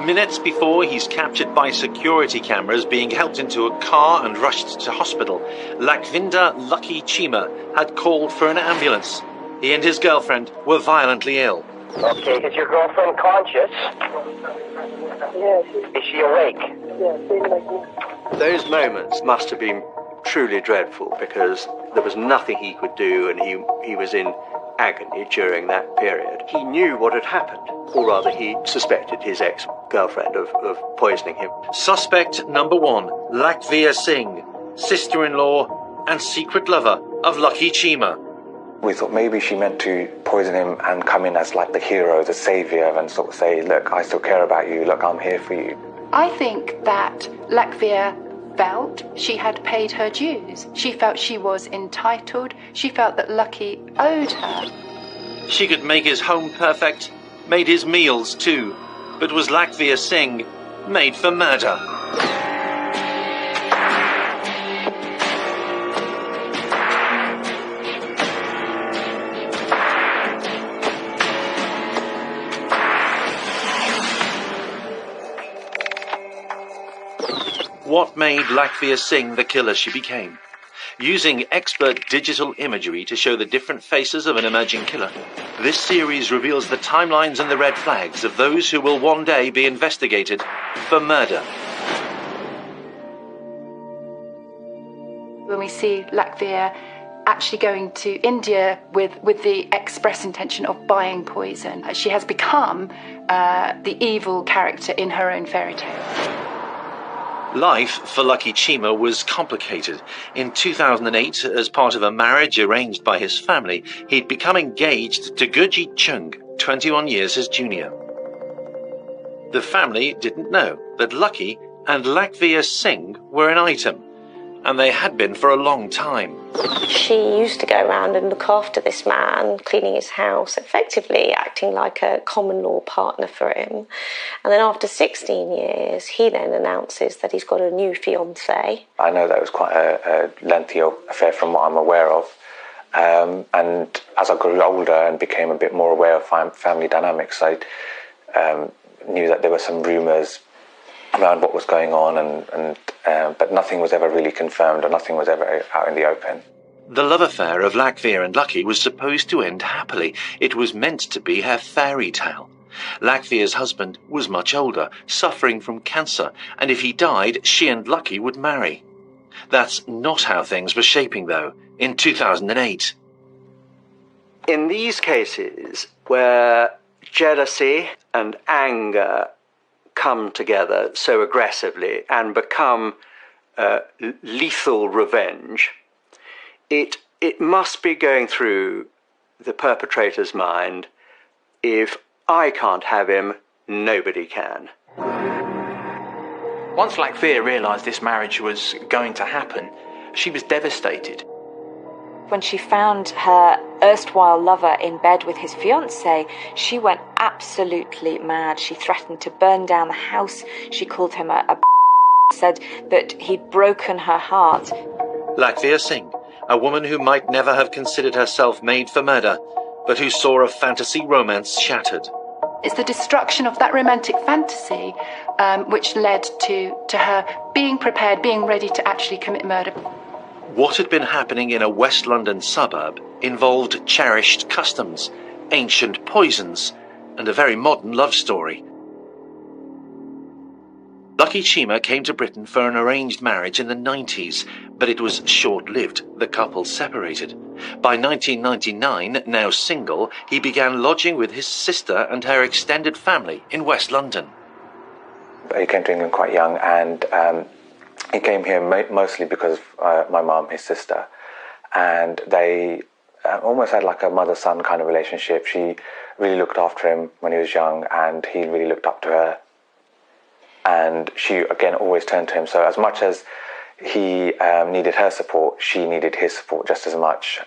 Minutes before he's captured by security cameras being helped into a car and rushed to hospital, Lakhvinder "Lucky" Chima had called for an ambulance. He and his girlfriend were violently ill. Okay, is your girlfriend conscious? Yes. Is she awake? Yeah, same like me. Those moments must have been truly dreadful because there was nothing he could do, and he was in agony during that period. He knew what had happened, or rather he suspected his ex-girlfriend of poisoning him. Suspect number 1, Lakhvir Singh, sister-in-law and secret lover of Lucky Chima. We thought maybe she meant to poison him and come in as like the hero, the saviour, and sort of say, look, I still care about you, look, I'm here for you. I think that Lakhvir felt she had paid her dues. She felt she was entitled. She felt that Lucky owed her. She could make his home perfect, made his meals too, but was Lakhvir Singh made for murder? What made Lakhvir Singh the killer she became? Using expert digital imagery to show the different faces of an emerging killer, this series reveals the timelines and the red flags of those who will one day be investigated for murder. When we see Lakhvir actually going to India with the express intention of buying poison, she has become the evil character in her own fairy tale. Life for Lucky Chima was complicated. In 2008, as part of a marriage arranged by his family, he'd become engaged to Gurjeet Chung, 21 years his junior. The family didn't know that Lucky and Lakhvir Singh were an item, and they had been for a long time. She used to go around and look after this man, cleaning his house, effectively acting like a common law partner for him. And then after 16 years, he then announces that he's got a new fiancée. I know that it was quite a lengthy affair from what I'm aware of. And as I grew older and became a bit more aware of family dynamics, I knew that there were some rumours around what was going on, but nothing was ever really confirmed, or nothing was ever out in the open. The love affair of Lakhvir and Lucky was supposed to end happily. It was meant to be her fairy tale. Lakhvir's husband was much older, suffering from cancer, and if he died, she and Lucky would marry. That's not how things were shaping, though, in 2008. In these cases where jealousy and anger come together so aggressively and become lethal revenge, it must be going through the perpetrator's mind, if I can't have him, nobody can. Once Lakhvir realised this marriage was going to happen, she was devastated. When she found her erstwhile lover in bed with his fiancée, she went absolutely mad. She threatened to burn down the house. She called him a said that he'd broken her heart. Lakhvir Singh, a woman who might never have considered herself made for murder, but who saw a fantasy romance shattered. It's the destruction of that romantic fantasy which led to her being prepared, being ready to actually commit murder. What had been happening in a West London suburb involved cherished customs, ancient poisons, and a very modern love story. Lucky Chima came to Britain for an arranged marriage in the 90s, but it was short-lived. The couple separated. By 1999, now single, he began lodging with his sister and her extended family in West London. He came to England quite young, and he came here mostly because of my mum, his sister, and they almost had like a mother-son kind of relationship. She really looked after him when he was young, and he really looked up to her. And she, again, always turned to him. So as much as he needed her support, she needed his support just as much,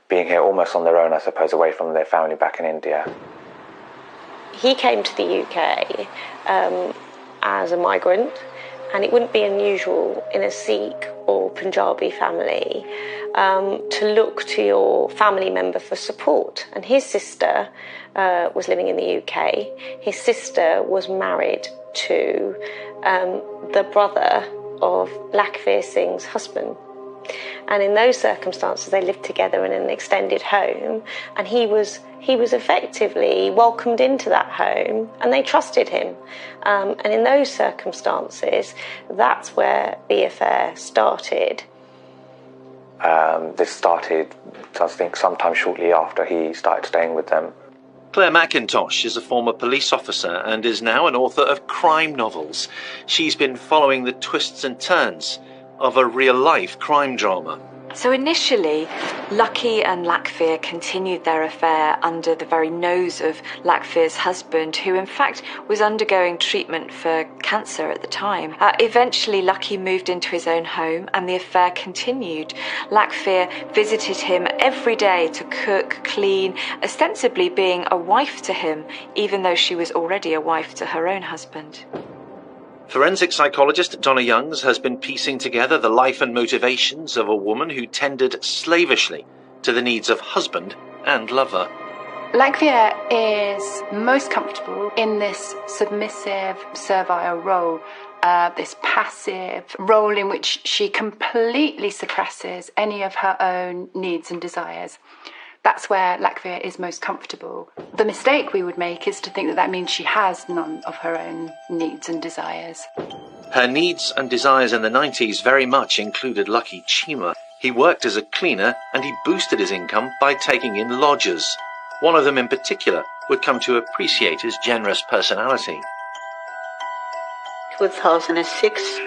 being here almost on their own, I suppose, away from their family back in India. He came to the UK as a migrant, and it wouldn't be unusual in a Sikh or Punjabi family to look to your family member for support. And his sister was living in the UK. His sister was married to the brother of Lakhvir Singh's husband. And in those circumstances, they lived together in an extended home, and he was effectively welcomed into that home, and they trusted him. And in those circumstances, that's where the affair started. This started, I think, sometime shortly after he started staying with them. Claire McIntosh is a former police officer and is now an author of crime novels. She's been following the twists and turns of a real-life crime drama. So initially, Lucky and Lakhvir continued their affair under the very nose of Lakhvir's husband, who in fact was undergoing treatment for cancer at the time. Eventually, Lucky moved into his own home and the affair continued. Lakhvir visited him every day to cook, clean, ostensibly being a wife to him, even though she was already a wife to her own husband. Forensic psychologist Donna Youngs has been piecing together the life and motivations of a woman who tended slavishly to the needs of husband and lover. Lakhvir is most comfortable in this submissive, servile role, this passive role in which she completely suppresses any of her own needs and desires. That's where Lakhvir is most comfortable. The mistake we would make is to think that that means she has none of her own needs and desires. Her needs and desires in the 90s very much included Lucky Chima. He worked as a cleaner and he boosted his income by taking in lodgers. One of them in particular would come to appreciate his generous personality. 2006,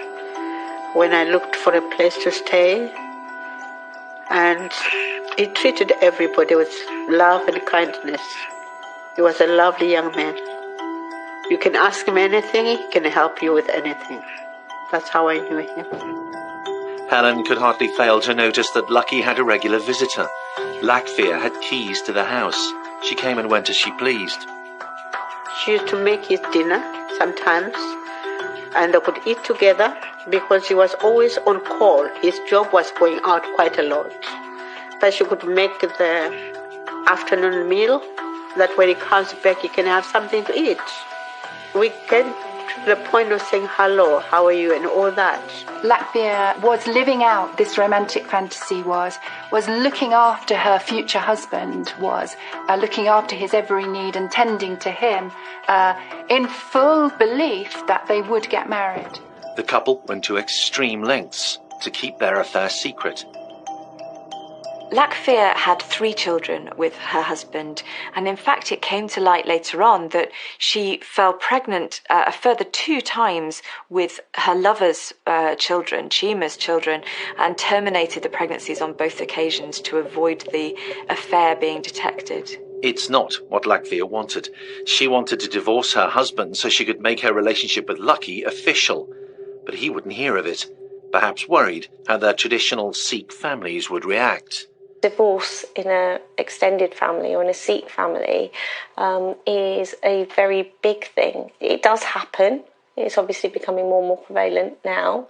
when I looked for a place to stay, and he treated everybody with love and kindness. He was a lovely young man. You can ask him anything, he can help you with anything. That's how I knew him. Helen could hardly fail to notice that Lucky had a regular visitor. Lakhvir had keys to the house. She came and went as she pleased. She used to make his dinner sometimes, and they could eat together because he was always on call. His job was going out quite a lot. But she could make the afternoon meal, that when he comes back he can have something to eat. We get to the point of saying hello, how are you, and all that. Lakhvir was living out this romantic fantasy, was looking after her future husband, was looking after his every need and tending to him in full belief that they would get married. The couple went to extreme lengths to keep their affair secret. Lakhvir had 3 children with her husband, and in fact it came to light later on that she fell pregnant a further 2 times with her lover's children, Chima's children, and terminated the pregnancies on both occasions to avoid the affair being detected. It's not what Lakhvir wanted. She wanted to divorce her husband so she could make her relationship with Lucky official. But he wouldn't hear of it, perhaps worried how their traditional Sikh families would react. Divorce in an extended family or in a Sikh family is a very big thing. It does happen. It's obviously becoming more and more prevalent now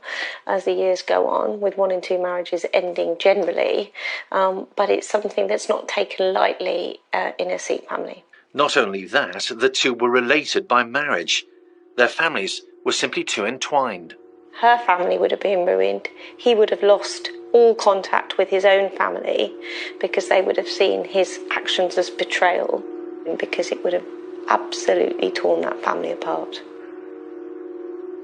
as the years go on, with 1 in 2 marriages ending generally. But it's something that's not taken lightly in a Sikh family. Not only that, the two were related by marriage. Their families were simply too entwined. Her family would have been ruined. He would have lost all contact with his own family because they would have seen his actions as betrayal, because it would have absolutely torn that family apart.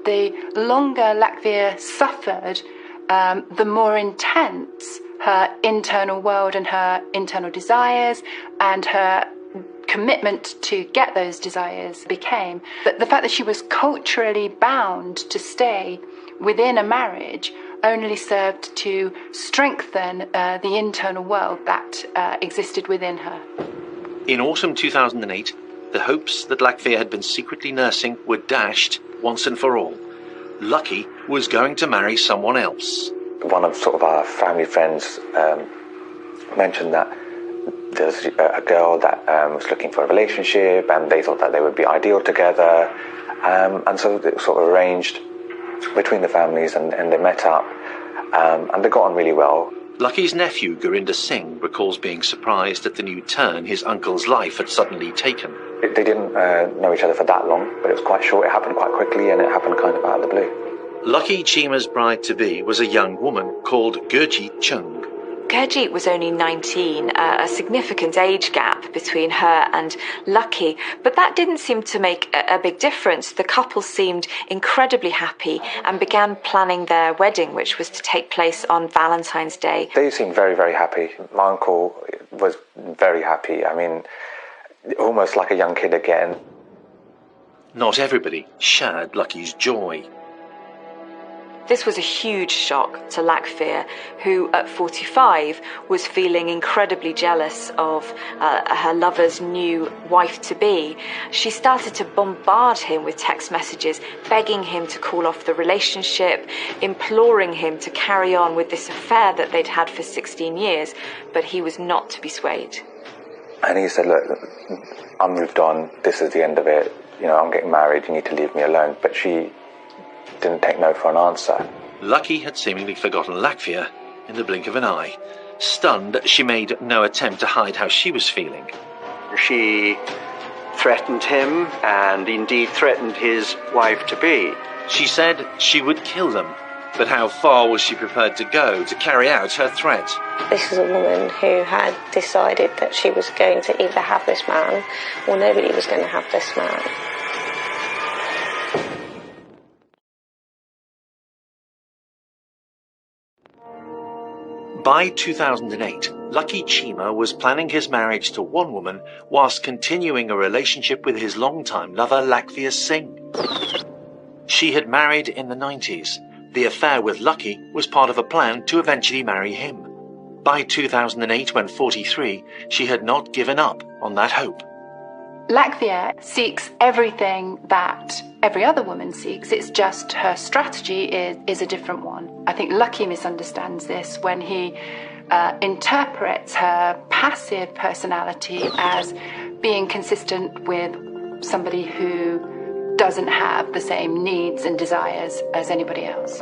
The longer Lakhvir suffered, the more intense her internal world and her internal desires and her commitment to get those desires became. But the fact that she was culturally bound to stay within a marriage only served to strengthen the internal world that existed within her. In autumn 2008, the hopes that Lakhvir had been secretly nursing were dashed once and for all. Lucky was going to marry someone else. One of sort of our family friends mentioned that there's a girl that was looking for a relationship, and they thought that they would be ideal together, and so it was sort of arranged between the families, and they met up, and they got on really well. Lucky's nephew, Gurinder Singh, recalls being surprised at the new turn his uncle's life had suddenly taken. They didn't know each other for that long, but it was quite short. It happened quite quickly, and it happened kind of out of the blue. Lucky Chima's bride-to-be was a young woman called Gurjeet Chung. Gurjeet was only 19, a significant age gap between her and Lucky, but that didn't seem to make a big difference. The couple seemed incredibly happy and began planning their wedding, which was to take place on Valentine's Day. They seemed very, very happy. My uncle was very happy. I mean, almost like a young kid again. Not everybody shared Lucky's joy. This was a huge shock to Lakhvir, who at 45 was feeling incredibly jealous of her lover's new wife-to-be. She started to bombard him with text messages, begging him to call off the relationship, imploring him to carry on with this affair that they'd had for 16 years, but he was not to be swayed. And he said, look, I'm moved on, this is the end of it, you know, I'm getting married, you need to leave me alone. But she didn't take no for an answer. Lucky had seemingly forgotten Lakhvir in the blink of an eye. Stunned, she made no attempt to hide how she was feeling. She threatened him and indeed threatened his wife-to-be. She said she would kill them, but how far was she prepared to go to carry out her threat? This is a woman who had decided that she was going to either have this man or nobody was going to have this man. By 2008, Lucky Chima was planning his marriage to one woman whilst continuing a relationship with his longtime lover, Lakhvir Singh. She had married in the 90s. The affair with Lucky was part of a plan to eventually marry him. By 2008, when 43, she had not given up on that hope. Lakhvir seeks everything that every other woman seeks. It's just her strategy is a different one. I think Lucky misunderstands this when he interprets her passive personality as being consistent with somebody who doesn't have the same needs and desires as anybody else.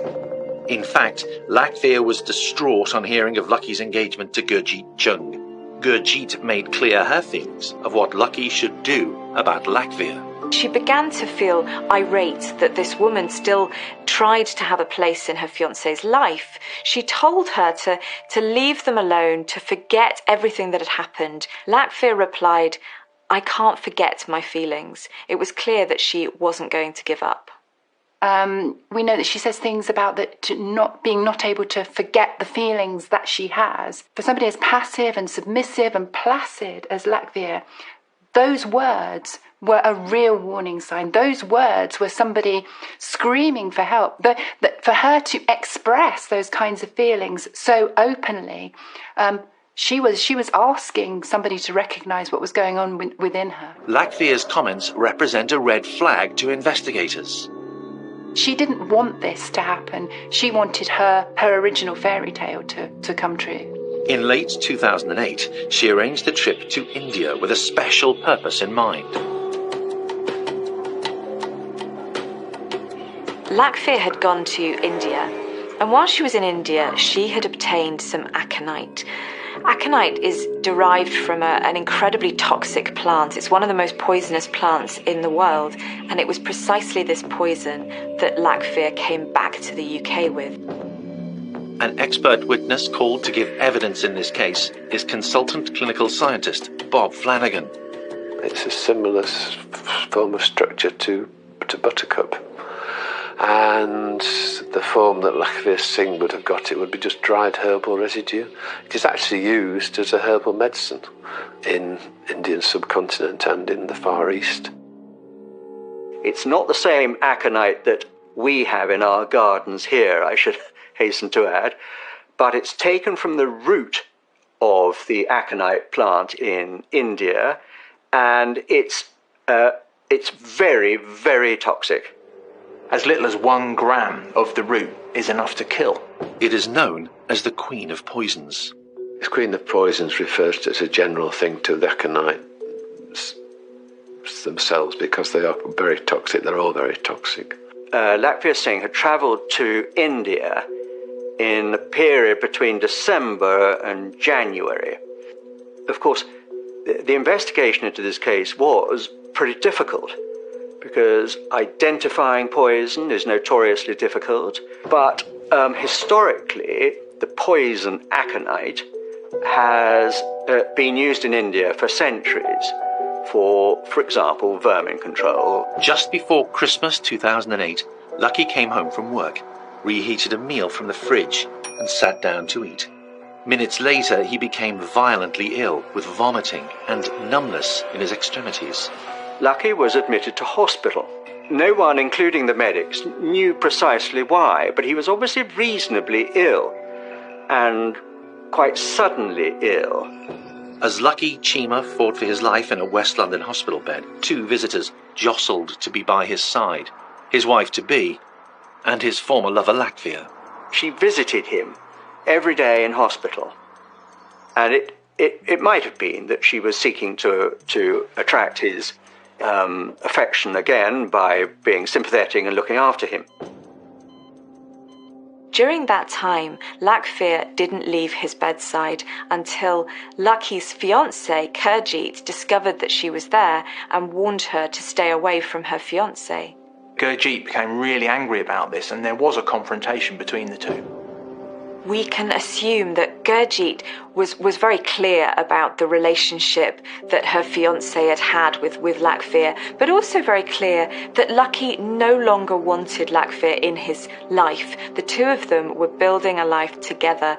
In fact, Lakhvir was distraught on hearing of Lucky's engagement to Gurjeet Chung. Gurjeet made clear her feelings of what Lucky should do about Lakhvir. She began to feel irate that this woman still tried to have a place in her fiancé's life. She told her to leave them alone, to forget everything that had happened. Lakhvir replied, "I can't forget my feelings." It was clear that she wasn't going to give up. We know that she says things about that not able to forget the feelings that she has. For somebody as passive and submissive and placid as Lakhvir, those words were a real warning sign. Those words were somebody screaming for help. For her to express those kinds of feelings so openly, she was asking somebody to recognise what was going on within her. Lakhvir's comments represent a red flag to investigators. She didn't want this to happen. She wanted her original fairy tale to come true. In late 2008, she arranged a trip to India with a special purpose in mind. Lakhvir had gone to India, and while she was in India, she had obtained some aconite. Aconite is derived from an incredibly toxic plant. It's one of the most poisonous plants in the world, and it was precisely this poison that Lakhvir came back to the UK with. An expert witness called to give evidence in this case is consultant clinical scientist Bob Flanagan. It's a similar form of structure to buttercup. And the form that Lakhvir Singh would have got, it would be just dried herbal residue. It is actually used as a herbal medicine in Indian subcontinent and in the Far East. It's not the same aconite that we have in our gardens here, I should hasten to add, but it's taken from the root of the aconite plant in India, and it's very, very toxic. As little as 1 gram of the root is enough to kill. It is known as the Queen of Poisons. This Queen of Poisons refers to as a general thing to the aconite themselves because they are very toxic. They're all very toxic. Lakhvir Singh had travelled to India in the period between December and January. Of course, the investigation into this case was pretty difficult because identifying poison is notoriously difficult, but historically the poison aconite has been used in India for centuries for example, vermin control. Just before Christmas 2008, Lucky came home from work, reheated a meal from the fridge and sat down to eat. Minutes later, he became violently ill with vomiting and numbness in his extremities. Lucky was admitted to hospital. No one, including the medics, knew precisely why, but he was obviously reasonably ill, and quite suddenly ill. As Lucky Chima fought for his life in a West London hospital bed, two visitors jostled to be by his side, his wife-to-be and his former lover Lakhvir. She visited him every day in hospital, and it might have been that she was seeking to attract his affection again by being sympathetic and looking after him. During that time, Lakhvir didn't leave his bedside until Lucky's fiancé, Gurjeet, discovered that she was there and warned her to stay away from her fiancé. Gurjeet became really angry about this, and there was a confrontation between the two. We can assume that Gurjeet was very clear about the relationship that her fiancé had with Lakhvir, but also very clear that Lucky no longer wanted Lakhvir in his life. The two of them were building a life together,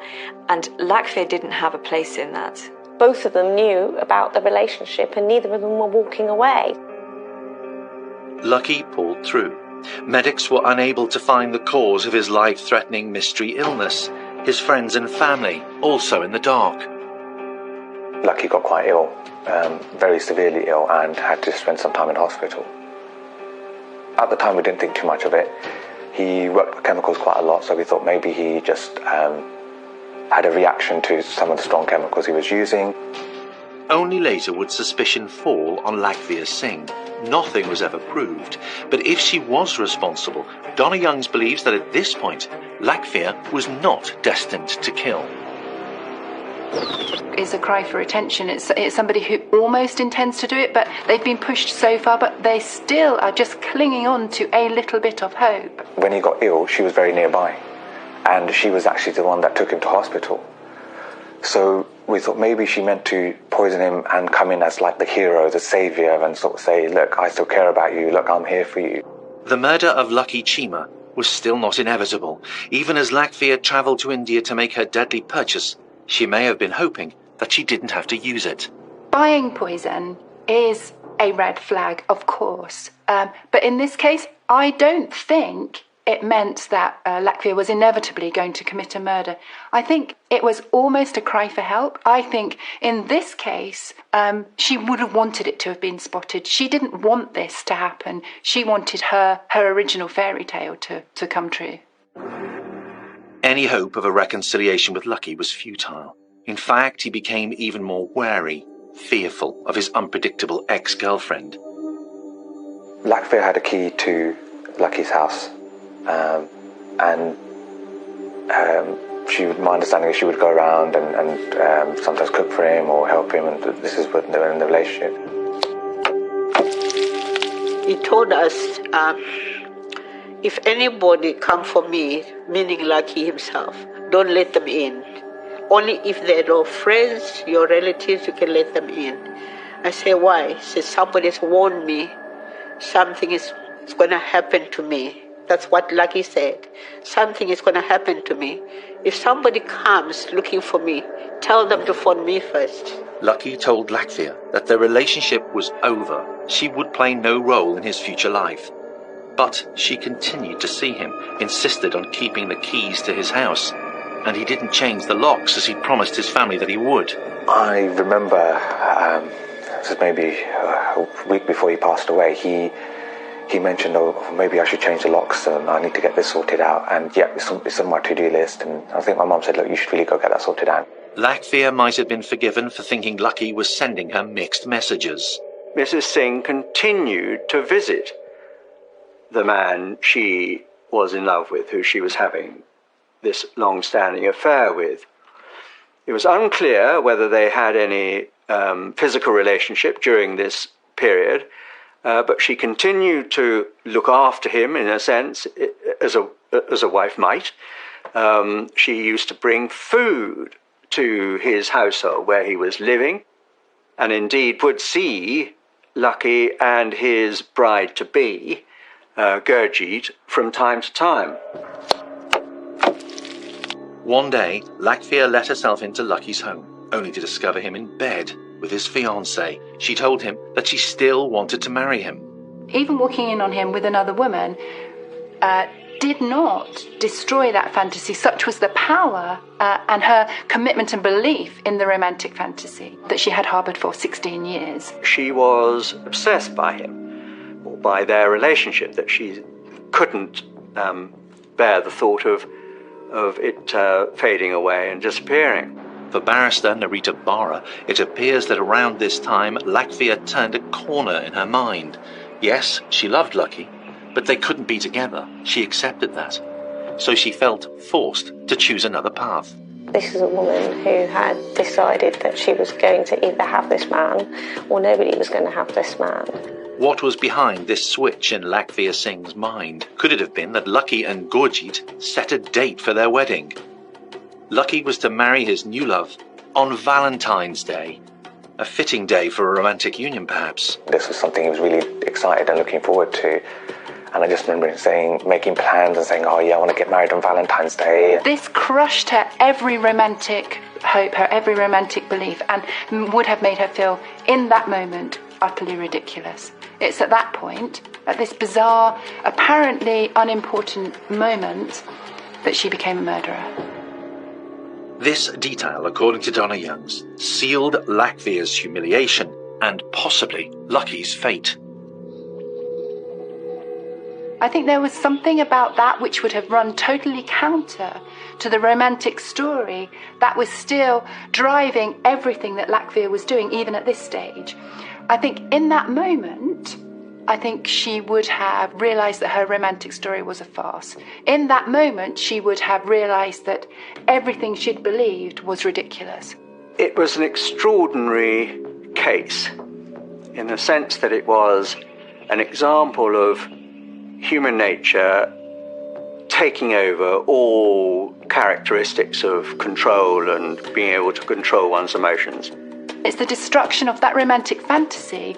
and Lakhvir didn't have a place in that. Both of them knew about the relationship, and neither of them were walking away. Lucky pulled through. Medics were unable to find the cause of his life-threatening mystery illness. His friends and family also in the dark. Lucky got quite ill, very severely ill, and had to spend some time in hospital. At the time we didn't think too much of it. He worked with chemicals quite a lot, so we thought maybe he just had a reaction to some of the strong chemicals he was using. Only later would suspicion fall on Lakhvir Singh. Nothing was ever proved, but if she was responsible, Donna Youngs believes that at this point, Lakhvir was not destined to kill. It's a cry for attention. It's somebody who almost intends to do it, but they've been pushed so far, but they still are just clinging on to a little bit of hope. When he got ill, she was very nearby, and she was actually the one that took him to hospital. So we thought maybe she meant to poison him and come in as like the hero, the saviour, and sort of say, look, I still care about you, look, I'm here for you. The murder of Lucky Chima was still not inevitable. Even as Lakhvir travelled to India to make her deadly purchase, she may have been hoping that she didn't have to use it. Buying poison is a red flag, of course. But in this case, I don't think it meant that Lakhvir was inevitably going to commit a murder. I think it was almost a cry for help. I think in this case, she would have wanted it to have been spotted. She didn't want this to happen. She wanted her original fairy tale to come true. Any hope of a reconciliation with Lucky was futile. In fact, he became even more wary, fearful of his unpredictable ex-girlfriend. Lakhvir had a key to Lucky's house. My understanding is she would go around and sometimes cook for him or help him, and this is when they were in the relationship. He told us, if anybody come for me, meaning Lucky himself, don't let them in. Only if they're your friends, your relatives, you can let them in. I say, why? He says, somebody's warned me. Something is going to happen to me. That's what Lucky said. Something is going to happen to me. If somebody comes looking for me, tell them to phone me first. Lucky told Lakhvir that their relationship was over. She would play no role in his future life. But she continued to see him, insisted on keeping the keys to his house, and he didn't change the locks as he promised his family that he would. I remember, this was maybe a week before he passed away, he mentioned, oh, maybe I should change the locks and I need to get this sorted out. And yeah, it's on my to-do list. And I think my mum said, look, you should really go get that sorted out. Lakhvir might have been forgiven for thinking Lucky was sending her mixed messages. Mrs. Singh continued to visit the man she was in love with, who she was having this long-standing affair with. It was unclear whether they had any physical relationship during this period, but she continued to look after him, in a sense, as a wife might. She used to bring food to his household where he was living, and indeed would see Lucky and his bride-to-be, Gurjeet, from time to time. One day, Lakhvir let herself into Lucky's home, only to discover him in bed with his fiancée. She told him that she still wanted to marry him. Even walking in on him with another woman did not destroy that fantasy. Such was the power and her commitment and belief in the romantic fantasy that she had harboured for 16 years. She was obsessed by him, or by their relationship, that she couldn't bear the thought of it fading away and disappearing. For barrister Narita Bara, it appears that around this time, Lakhvir turned a corner in her mind. Yes, she loved Lucky, but they couldn't be together. She accepted that. So she felt forced to choose another path. This is a woman who had decided that she was going to either have this man or nobody was going to have this man. What was behind this switch in Lakhvir Singh's mind? Could it have been that Lucky and Gurjeet set a date for their wedding? Lucky was to marry his new love on Valentine's Day. A fitting day for a romantic union, perhaps. This was something he was really excited and looking forward to. And I just remember him making plans and saying, oh yeah, I want to get married on Valentine's Day. This crushed her every romantic hope, her every romantic belief, and would have made her feel, in that moment, utterly ridiculous. It's at that point, at this bizarre, apparently unimportant moment, that she became a murderer. This detail, according to Donna Youngs, sealed Lakhvir's humiliation and possibly Lucky's fate. I think there was something about that which would have run totally counter to the romantic story that was still driving everything that Lakhvir was doing, even at this stage. I think in that moment, I think she would have realised that her romantic story was a farce. In that moment, she would have realised that everything she'd believed was ridiculous. It was an extraordinary case in the sense that it was an example of human nature taking over all characteristics of control and being able to control one's emotions. It's the destruction of that romantic fantasy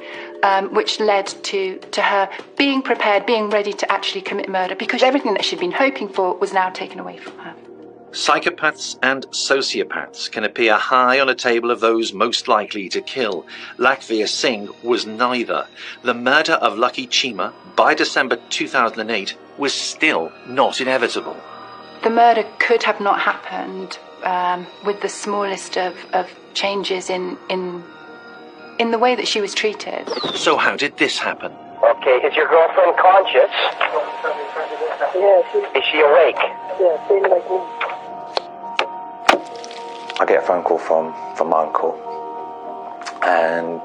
which led to her being prepared, being ready to actually commit murder, because everything that she'd been hoping for was now taken away from her. Psychopaths and sociopaths can appear high on a table of those most likely to kill. Lakhvir Singh was neither. The murder of Lucky Chima by December 2008 was still not inevitable. The murder could have not happened with the smallest of changes in the way that she was treated. So how did this happen? Okay, is your girlfriend conscious? Yeah, Is she awake? yeah, same like me. I get a phone call from my uncle, and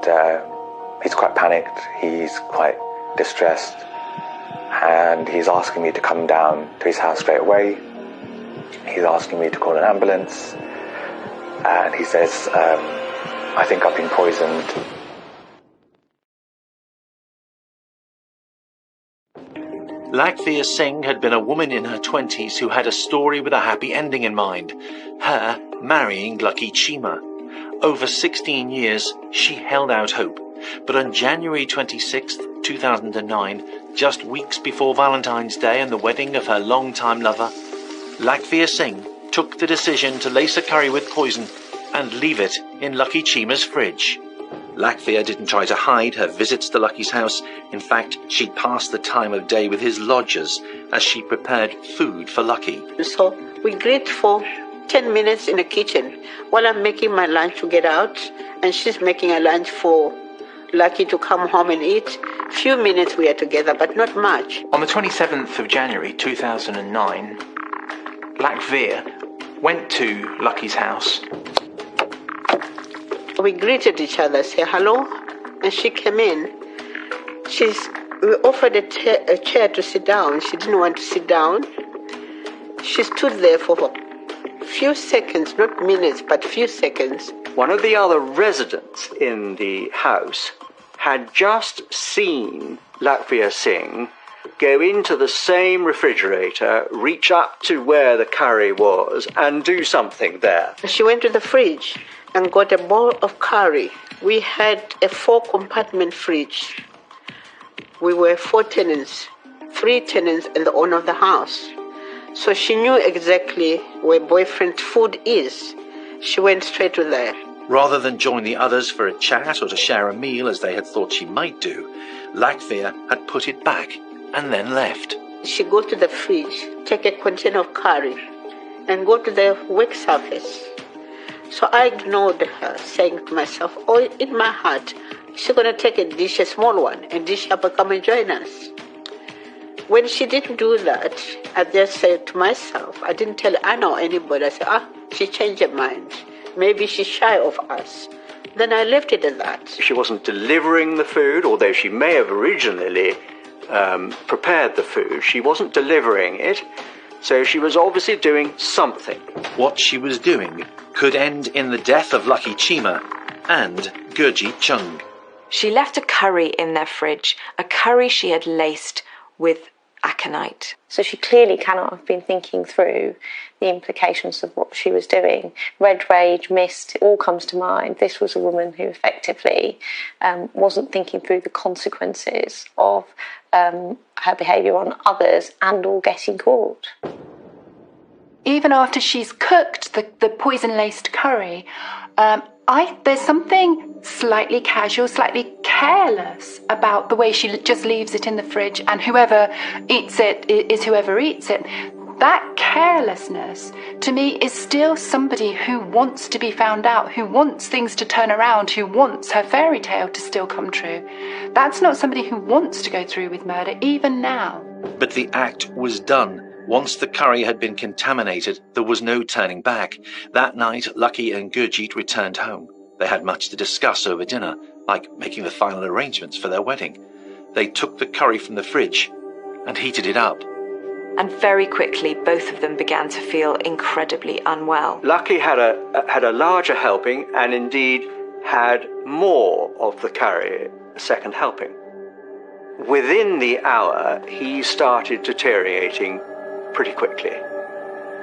he's quite panicked, he's quite distressed, and he's asking me to come down to his house straight away. He's asking me to call an ambulance, and he says, I think I've been poisoned. Lakhvir Singh had been a woman in her 20s who had a story with a happy ending in mind, her marrying Lucky Chima. Over 16 years, she held out hope, but on January 26, 2009, just weeks before Valentine's Day and the wedding of her long-time lover, Lakhvir Singh took the decision to lace a curry with poison and leave it in Lucky Chima's fridge. Lakhvir didn't try to hide her visits to Lucky's house. In fact, she'd passed the time of day with his lodgers as she prepared food for Lucky. So we greet for 10 minutes in the kitchen while I'm making my lunch to get out, and she's making a lunch for Lucky to come home and eat. Few minutes we are together, but not much. On the 27th of January 2009, Lakhvir went to Lucky's house. We greeted each other, say hello, and she came in. We offered a chair to sit down. She didn't want to sit down. She stood there for a few seconds, not minutes, but few seconds. One of the other residents in the house had just seen Lakhvir Singh go into the same refrigerator, reach up to where the curry was, and do something there. She went to the fridge and got a bowl of curry. We had a 4-compartment fridge. We were 4 tenants, 3 tenants and the owner of the house. So she knew exactly where boyfriend's food is. She went straight to there. Rather than join the others for a chat or to share a meal as they had thought she might do, Lakhvir had put it back and then left. She goes to the fridge, take a container of curry, and go to the work surface. So I ignored her, saying to myself, oh, in my heart, she's going to take a dish, a small one, and dish up and come and join us. When she didn't do that, I just said to myself, I didn't tell Anna or anybody. I said, she changed her mind. Maybe she's shy of us. Then I left it at that. She wasn't delivering the food, although she may have originally prepared the food. She wasn't delivering it, so she was obviously doing something. What she was doing could end in the death of Lucky Chima and Gurjit Chung. She left a curry in their fridge, a curry she had laced with aconite. So she clearly cannot have been thinking through the implications of what she was doing. Red rage, mist, it all comes to mind. This was a woman who effectively wasn't thinking through the consequences of her behaviour on others and or getting caught. Even after she's cooked the poison-laced curry, there's something slightly casual, slightly careless about the way she just leaves it in the fridge, and whoever eats it is whoever eats it. That carelessness, to me, is still somebody who wants to be found out, who wants things to turn around, who wants her fairy tale to still come true. That's not somebody who wants to go through with murder, even now. But the act was done. Once the curry had been contaminated, there was no turning back. That night, Lucky and Gurjit returned home. They had much to discuss over dinner, like making the final arrangements for their wedding. They took the curry from the fridge and heated it up. And very quickly, both of them began to feel incredibly unwell. Lucky had a larger helping, and indeed had more of the curry, a second helping. Within the hour, he started deteriorating pretty quickly.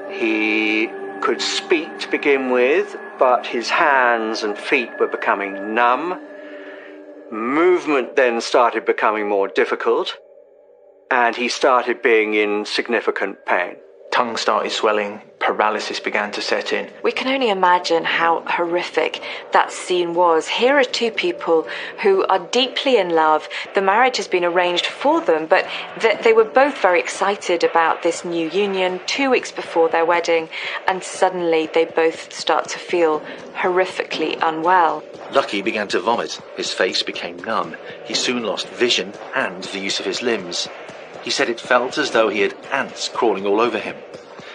He could speak to begin with, but his hands and feet were becoming numb. Movement then started becoming more difficult, and he started being in significant pain. Tongue started swelling, paralysis began to set in. We can only imagine how horrific that scene was. Here are two people who are deeply in love. The marriage has been arranged for them, but they were both very excited about this new union 2 weeks before their wedding, and suddenly they both start to feel horrifically unwell. Lucky began to vomit. His face became numb. He soon lost vision and the use of his limbs. He said it felt as though he had ants crawling all over him.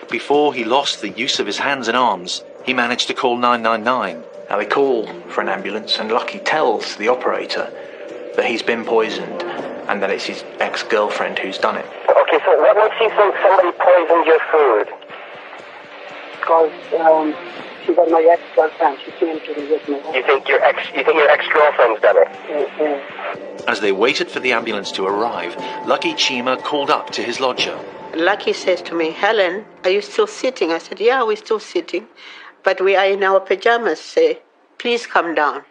Before he lost the use of his hands and arms, he managed to call 999. Now they call for an ambulance, and Lucky tells the operator that he's been poisoned and that it's his ex-girlfriend who's done it. Okay, so what makes you think somebody poisoned your food? Because she was my ex-girlfriend. She came to me with me. You think your ex-girlfriend's done it? Yeah. As they waited for the ambulance to arrive, Lucky Chima called up to his lodger. Lucky says to me, Helen, are you still sitting? I said, yeah, we're still sitting, but we are in our pajamas. Say, please come down.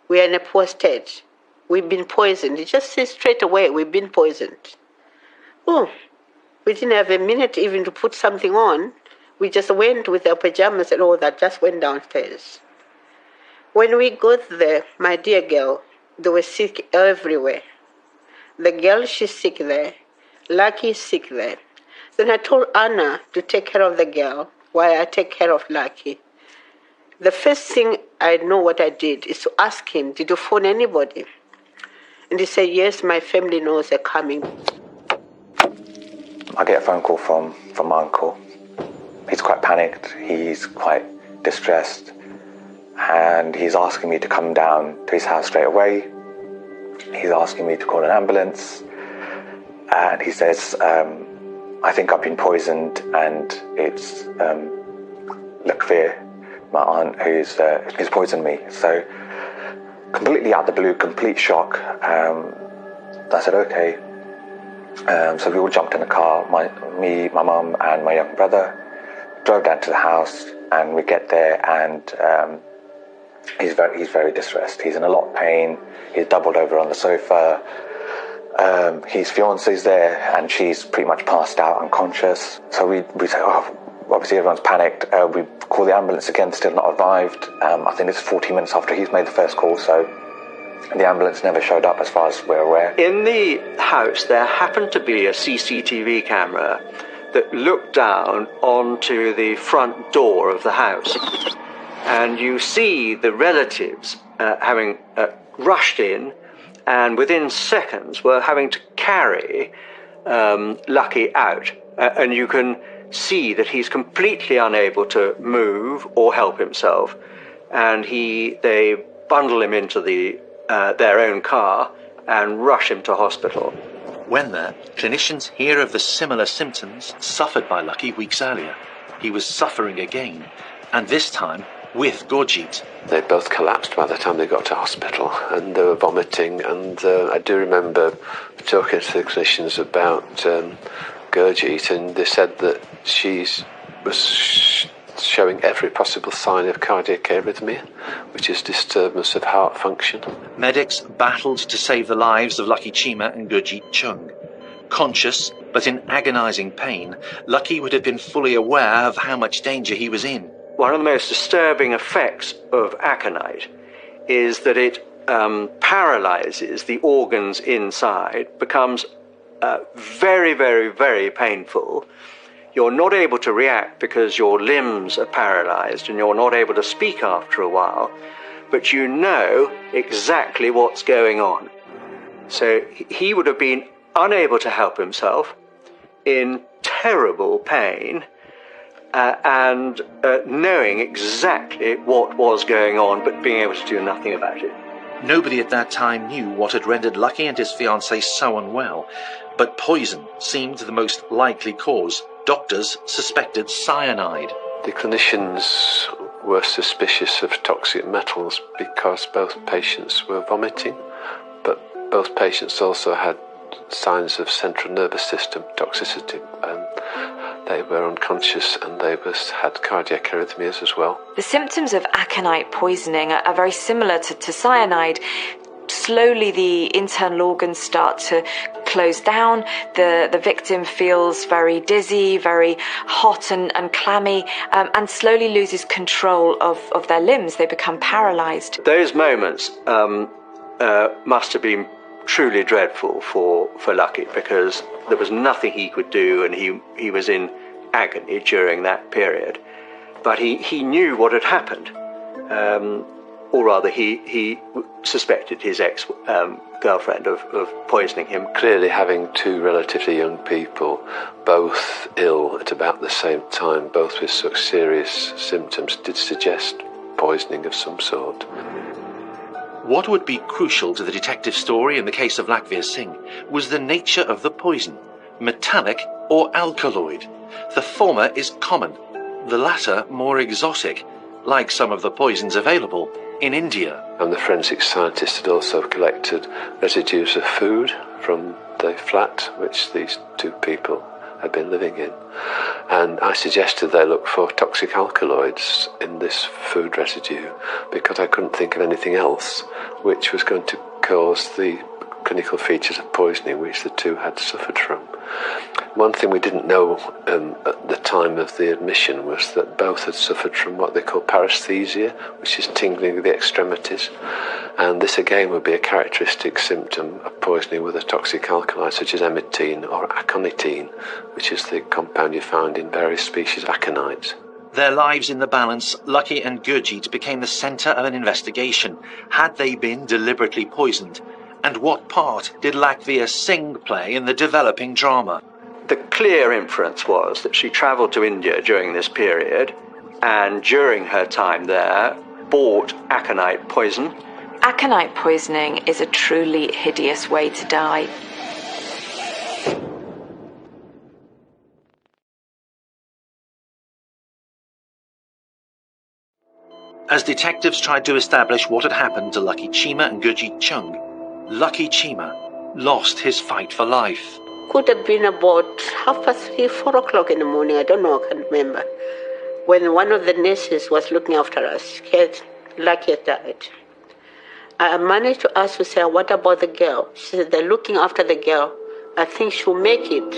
We are in a poor state. We've been poisoned. He just says straight away, we've been poisoned. Oh, we didn't have a minute even to put something on. We just went with our pajamas and all that, just went downstairs. When we got there, my dear girl, they were sick everywhere. The girl, she's sick there. Lucky is sick there. Then I told Anna to take care of the girl while I take care of Lucky. The first thing I know what I did is to ask him, did you phone anybody? And he said, yes, my family knows they're coming. I get a phone call from my uncle. He's quite panicked, he's quite distressed, and he's asking me to come down to his house straight away. He's asking me to call an ambulance, and he says I think I've been poisoned, and it's Lakhvir, my aunt, who's poisoned me. So completely out of the blue, complete shock. I said, okay. So we all jumped in the car, me, my mum and my young brother, drove down to the house, and we get there, and he's very distressed. He's in a lot of pain. He's doubled over on the sofa. His fiancee's there, and she's pretty much passed out, unconscious. So we say, oh, obviously everyone's panicked. We call the ambulance again, still not arrived. I think it's 40 minutes after he's made the first call, so the ambulance never showed up as far as we're aware. In the house, there happened to be a CCTV camera that looked down onto the front door of the house. And you see the relatives having rushed in, and within seconds were having to carry Lucky out. And you can see that he's completely unable to move or help himself. And they bundle him into their own car and rush him to hospital. When there, clinicians hear of the similar symptoms suffered by Lucky weeks earlier. He was suffering again, and this time with Gurjeet. They both collapsed by the time they got to hospital, and they were vomiting, and I do remember talking to the clinicians about Gurjeet, and they said that she was showing every possible sign of cardiac arrhythmia, which is disturbance of heart function. Medics battled to save the lives of Lucky Chima and Gurjeet Chung. Conscious, but in agonising pain, Lucky would have been fully aware of how much danger he was in. One of the most disturbing effects of aconite is that it paralyses the organs inside, becomes very, very, very painful. You're not able to react because your limbs are paralysed, and you're not able to speak after a while, but you know exactly what's going on. So he would have been unable to help himself, in terrible pain, and knowing exactly what was going on, but being able to do nothing about it. Nobody at that time knew what had rendered Lucky and his fiancée so unwell, but poison seemed the most likely cause. Doctors suspected cyanide. The clinicians were suspicious of toxic metals because both patients were vomiting, but both patients also had signs of central nervous system toxicity. They were unconscious, and they had cardiac arrhythmias as well. The symptoms of aconite poisoning are very similar to cyanide. Slowly the internal organs start to close down. The victim feels very dizzy, very hot and clammy, and slowly loses control of their limbs. They become paralysed. Those moments must have been truly dreadful for Lucky, because there was nothing he could do, and he was in agony during that period. But he knew what had happened, or rather he suspected his ex-girlfriend of poisoning him. Clearly, having two relatively young people, both ill at about the same time, both with such serious symptoms, did suggest poisoning of some sort. What would be crucial to the detective story in the case of Lakhvir Singh was the nature of the poison, metallic or alkaloid. The former is common, the latter more exotic, like some of the poisons available in India. And the forensic scientists had also collected residues of food from the flat which these two people had been living in. And I suggested they look for toxic alkaloids in this food residue, because I couldn't think of anything else which was going to cause the clinical features of poisoning which the two had suffered from. One thing we didn't know at the time of the admission was that both had suffered from what they call paresthesia, which is tingling of the extremities. And this again would be a characteristic symptom of poisoning with a toxic alkali such as emetine or aconitine, which is the compound you find in various species of aconites. Their lives in the balance, Lucky and Gurjeet became the centre of an investigation. Had they been deliberately poisoned? And what part did Lakhvir Singh play in the developing drama? The clear inference was that she travelled to India during this period, and during her time there bought aconite poison. Aconite poisoning is a truly hideous way to die. As detectives tried to establish what had happened to Lucky Chima and Gurjit Chung, Lucky Chima lost his fight for life. Could have been about 3:30, 4 o'clock in the morning, I don't know, I can't remember. When one of the nurses was looking after us, Lucky had died. I managed to ask her, say, what about the girl? She said, they're looking after the girl. I think she'll make it.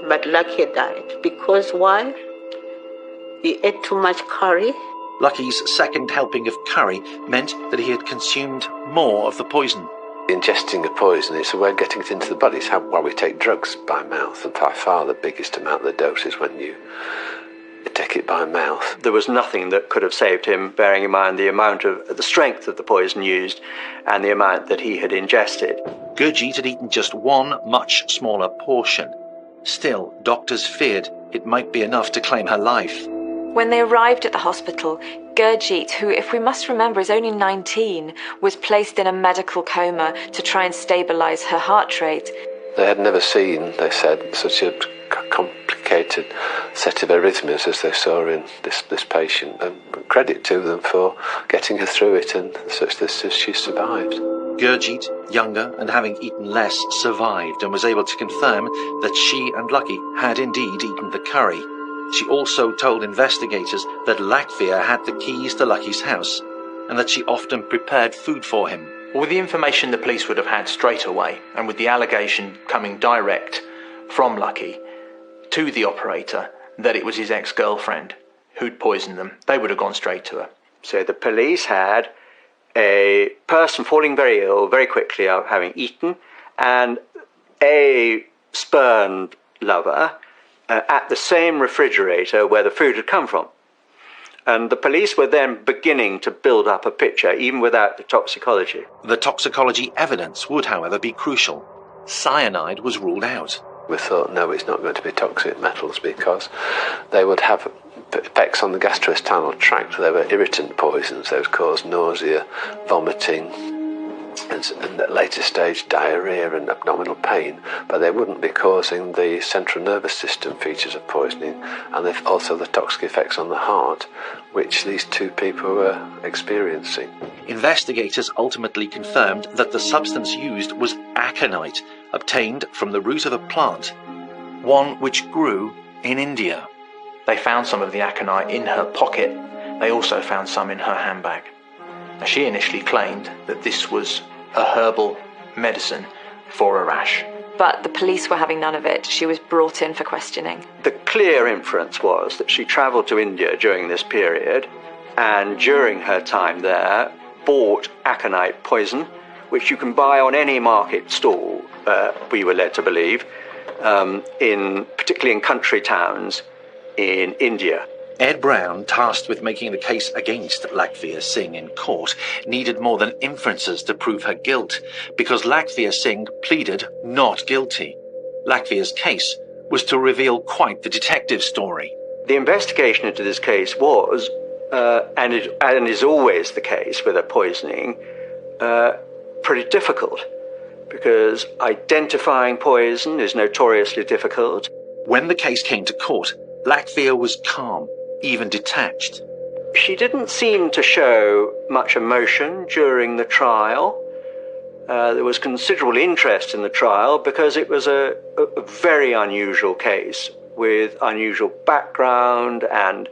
But Lucky had died. Because why? He ate too much curry. Lucky's second helping of curry meant that he had consumed more of the poison. Ingesting a poison is a way of getting it into the body. It's why we take drugs by mouth, and by far the biggest amount of the dose is when you take it by mouth. There was nothing that could have saved him, bearing in mind the strength of the poison used and the amount that he had ingested. Gurjit had eaten just one much smaller portion. Still, doctors feared it might be enough to claim her life. When they arrived at the hospital, Gurjit, who, if we must remember, is only 19, was placed in a medical coma to try and stabilise her heart rate. They had never seen, they said, such a complicated set of arrhythmias as they saw in this patient. And credit to them for getting her through it, and such that she survived. Gurjit, younger and having eaten less, survived and was able to confirm that she and Lucky had indeed eaten the curry. She also told investigators that Lakhvir had the keys to Lucky's house and that she often prepared food for him. With the information the police would have had straight away, and with the allegation coming direct from Lucky to the operator that it was his ex-girlfriend who'd poisoned them, they would have gone straight to her. So the police had a person falling very ill very quickly after having eaten, and a spurned lover at the same refrigerator where the food had come from. And the police were then beginning to build up a picture, even without the toxicology. The toxicology evidence would, however, be crucial. Cyanide was ruled out. We thought, no, it's not going to be toxic metals because they would have effects on the gastrointestinal tract. They were irritant poisons. They would cause nausea, vomiting, and at later stage diarrhea and abdominal pain, but they wouldn't be causing the central nervous system features of poisoning, and also the toxic effects on the heart, which these two people were experiencing. Investigators ultimately confirmed that the substance used was aconite, obtained from the root of a plant, one which grew in India. They found some of the aconite in her pocket. They also found some in her handbag. Now, she initially claimed that this was a herbal medicine for a rash. But the police were having none of it. She was brought in for questioning. The clear inference was that she travelled to India during this period, and during her time there bought aconite poison, which you can buy on any market stall, we were led to believe, particularly in country towns in India. Ed Brown, tasked with making the case against Lakhvir Singh in court, needed more than inferences to prove her guilt, because Lakhvir Singh pleaded not guilty. Lakhvir's case was to reveal quite the detective story. The investigation into this case was, and is always the case with a poisoning, pretty difficult, because identifying poison is notoriously difficult. When the case came to court, Lakhvir was calm, even detached. She didn't seem to show much emotion during the trial. There was considerable interest in the trial because it was a very unusual case with unusual background, and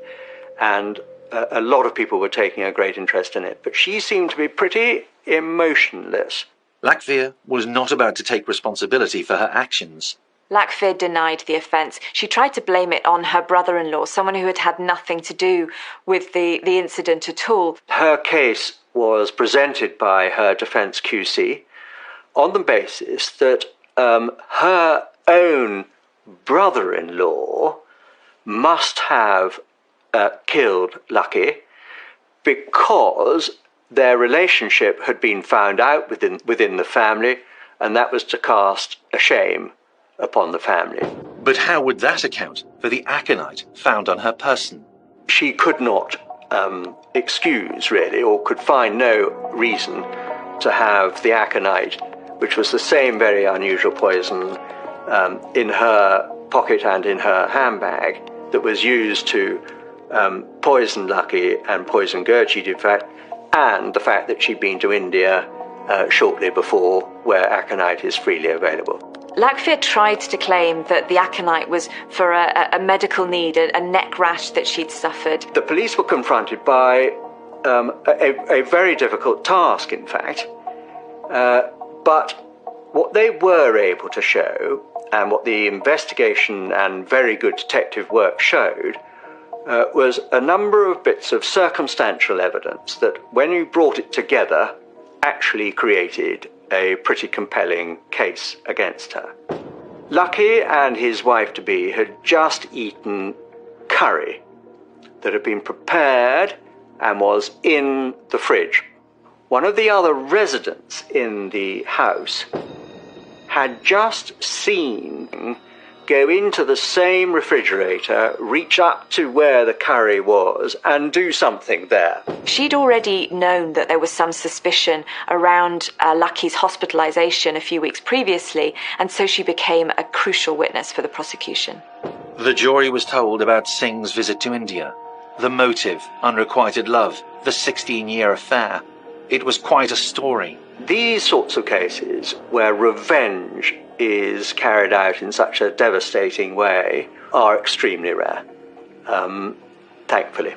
a lot of people were taking a great interest in it. But she seemed to be pretty emotionless. Lakhvir was not about to take responsibility for her actions. Lakhvir denied the offence. She tried to blame it on her brother-in-law, someone who had had nothing to do with the incident at all. Her case was presented by her defence QC on the basis that her own brother-in-law must have killed Lucky because their relationship had been found out within the family, and that was to cast a shame upon the family. But how would that account for the aconite found on her person? She could not excuse, really, or could find no reason to have the aconite, which was the same very unusual poison, in her pocket and in her handbag that was used to poisoned Lucky and poisoned Gurjeet, in fact, and the fact that she'd been to India shortly before, where aconite is freely available. Lakhvir tried to claim that the aconite was for a medical need, a neck rash that she'd suffered. The police were confronted by a very difficult task, in fact, but what they were able to show, and what the investigation and very good detective work showed, was a number of bits of circumstantial evidence that, when you brought it together, actually created a pretty compelling case against her. Lucky and his wife-to-be had just eaten curry that had been prepared and was in the fridge. One of the other residents in the house had just seen go into the same refrigerator, reach up to where the curry was, and do something there. She'd already known that there was some suspicion around Lucky's hospitalisation a few weeks previously, and so she became a crucial witness for the prosecution. The jury was told about Singh's visit to India, the motive, unrequited love, the 16-year affair. It was quite a story. These sorts of cases where revenge is carried out in such a devastating way are extremely rare, thankfully.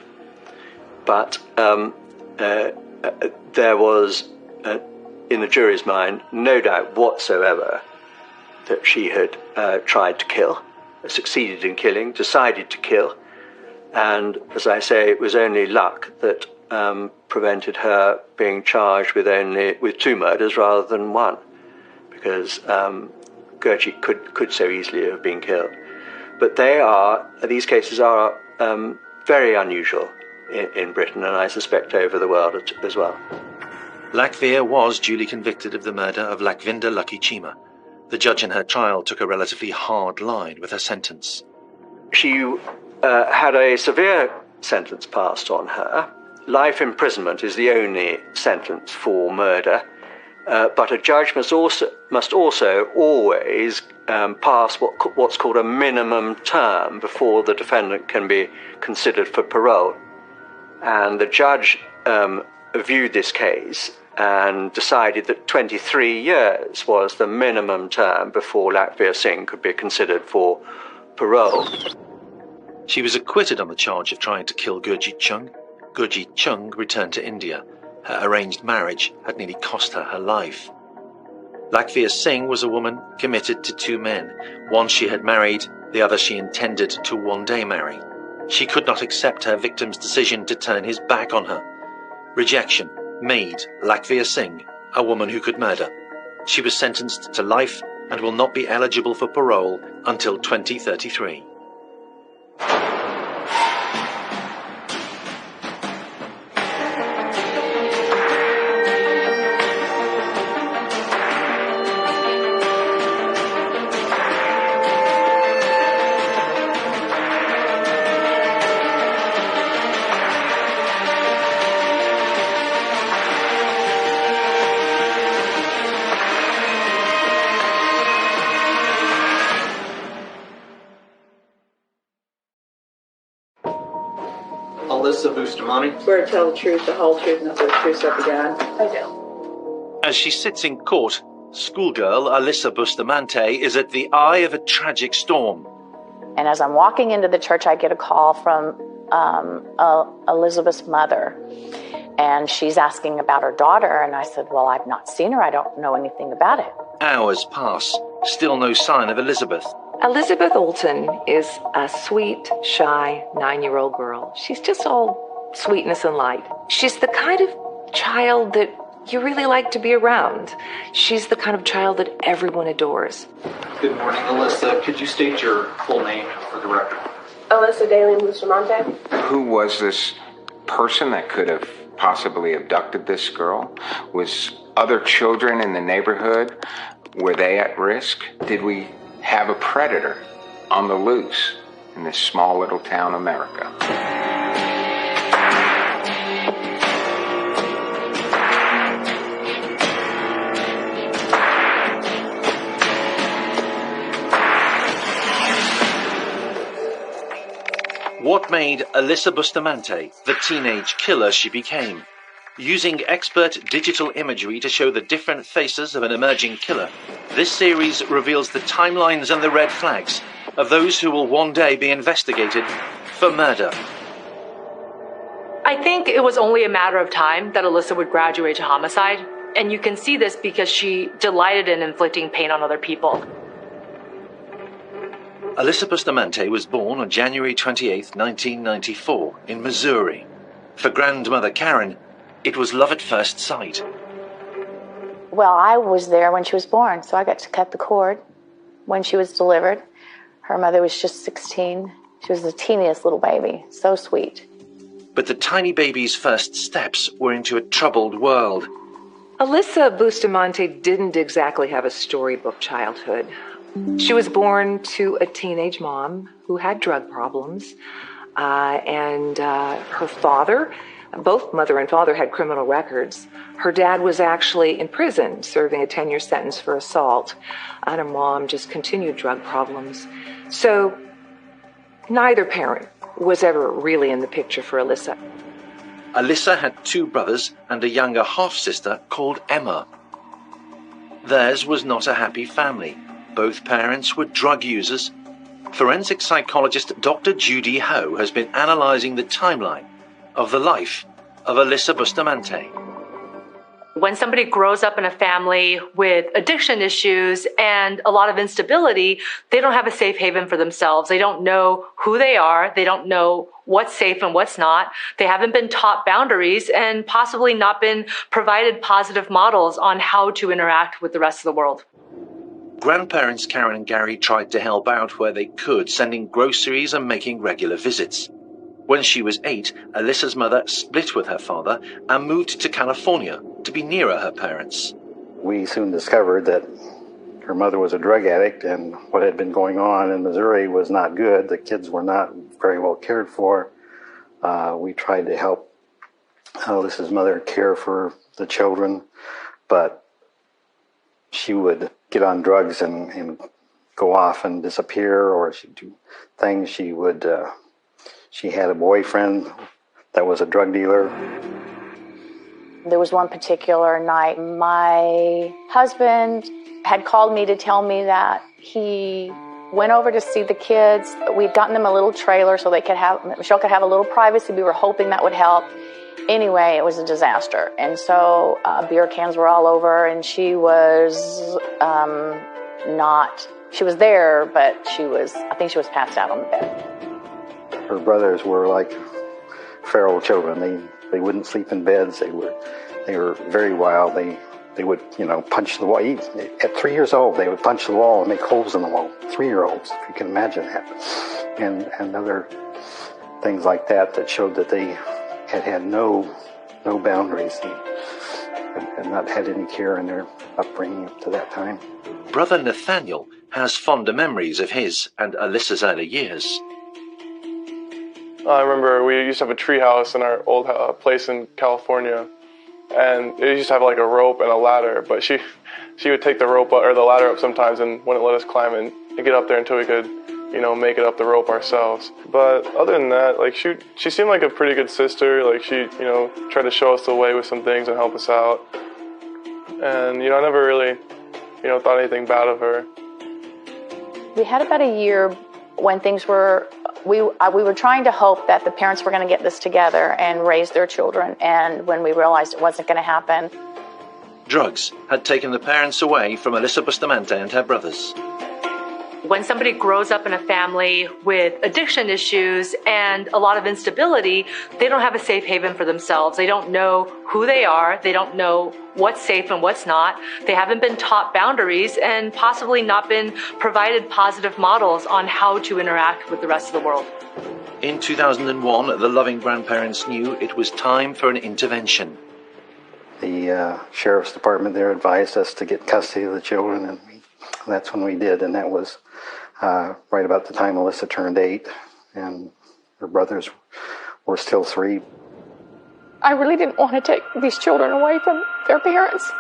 But there was, in the jury's mind, no doubt whatsoever that she had tried to kill, succeeded in killing, decided to kill, and, as I say, it was only luck that prevented her being charged with 2 murders rather than 1, because Gurjeet could so easily have been killed. But these cases are very unusual in Britain, and I suspect over the world as well. Lakhvir was duly convicted of the murder of Lakhvinder Lucky Chima. The judge in her trial took a relatively hard line with her sentence. She had a severe sentence passed on her. Life imprisonment is the only sentence for murder, but a judge must also always pass what's called a minimum term before the defendant can be considered for parole. And the judge viewed this case and decided that 23 years was the minimum term before Lakhvir Singh could be considered for parole. She was acquitted on the charge of trying to kill Gurjeet Chung. Gurjeet Chung returned to India. Her arranged marriage had nearly cost her life. Lakhvir Singh was a woman committed to 2 men. One she had married, the other she intended to one day marry. She could not accept her victim's decision to turn his back on her. Rejection made Lakhvir Singh a woman who could murder. She was sentenced to life and will not be eligible for parole until 2033. Swear to tell the truth, the whole truth, and nothing but the truth, so help you God. I do. As she sits in court, schoolgirl Alyssa Bustamante is at the eye of a tragic storm. And as I'm walking into the church, I get a call from Elizabeth's mother. And she's asking about her daughter. And I said, well, I've not seen her. I don't know anything about it. Hours pass. Still no sign of Elizabeth. Elizabeth Olton is a sweet, shy 9-year-old girl. She's just all sweetness and light. She's the kind of child that you really like to be around. She's the kind of child that everyone adores. Good morning, Alyssa. Could you state your full name for the record? Alyssa Daly Bustamante. Who was this person that could have possibly abducted this girl? Was other children in the neighborhood, were they at risk? Did we have a predator on the loose in this small little town America? What made Alyssa Bustamante the teenage killer she became? Using expert digital imagery to show the different faces of an emerging killer, this series reveals the timelines and the red flags of those who will one day be investigated for murder. I think it was only a matter of time that Alyssa would graduate to homicide, and you can see this because she delighted in inflicting pain on other people. Alyssa Bustamante was born on January 28, 1994, in Missouri. For grandmother Karen, it was love at first sight. Well, I was there when she was born, so I got to cut the cord when she was delivered. Her mother was just 16. She was the teeniest little baby, so sweet. But the tiny baby's first steps were into a troubled world. Alyssa Bustamante didn't exactly have a storybook childhood. She was born to a teenage mom who had drug problems, and her father, both mother and father, had criminal records. Her dad was actually in prison, serving a 10-year sentence for assault, and her mom just continued drug problems. So neither parent was ever really in the picture for Alyssa. Alyssa had two brothers and a younger half-sister called Emma. Theirs was not a happy family. Both parents were drug users. Forensic psychologist Dr. Judy Ho has been analysing the timeline of the life of Alyssa Bustamante. When somebody grows up in a family with addiction issues and a lot of instability, they don't have a safe haven for themselves. They don't know who they are. They don't know what's safe and what's not. They haven't been taught boundaries and possibly not been provided positive models on how to interact with the rest of the world. Grandparents Karen and Gary tried to help out where they could, sending groceries and making regular visits. When she was 8, Alyssa's mother split with her father and moved to California to be nearer her parents. We soon discovered that her mother was a drug addict, and what had been going on in Missouri was not good. The kids were not very well cared for. We tried to help Alyssa's mother care for the children, but she would get on drugs and go off and disappear, or she'd do things. She had a boyfriend that was a drug dealer. There was one particular night, my husband had called me to tell me that he went over to see the kids. We'd gotten them a little trailer so Michelle could have a little privacy. We were hoping that would help. Anyway, it was a disaster. And so beer cans were all over, and she was she was there, but I think she was passed out on the bed. Her brothers were like feral children. They wouldn't sleep in beds. They were very wild. They would, punch the wall. At 3 years old, they would punch the wall and make holes in the wall. 3-year-olds, if you can imagine that. And other things like that showed that they had no boundaries and not had any care in their upbringing up to that time. Brother Nathaniel has fonder memories of his and Alyssa's early years. I remember we used to have a tree house in our old place in California, and it used to have like a rope and a ladder, but she would take the rope or the ladder up sometimes and wouldn't let us climb and get up there until we could, make it up the rope ourselves. But other than that, like she seemed like a pretty good sister. Like she, tried to show us the way with some things and help us out. And, I never really, thought anything bad of her. We had about a year when things were, we were trying to hope that the parents were going to get this together and raise their children. And when we realized it wasn't going to happen. Drugs had taken the parents away from Alyssa Bustamante and her brothers. When somebody grows up in a family with addiction issues and a lot of instability, they don't have a safe haven for themselves. They don't know who they are. They don't know what's safe and what's not. They haven't been taught boundaries and possibly not been provided positive models on how to interact with the rest of the world. In 2001, the loving grandparents knew it was time for an intervention. The sheriff's department there advised us to get custody of the children, and that's when we did, and that was right about the time Alyssa turned 8, and her brothers were still 3. I really didn't want to take these children away from their parents,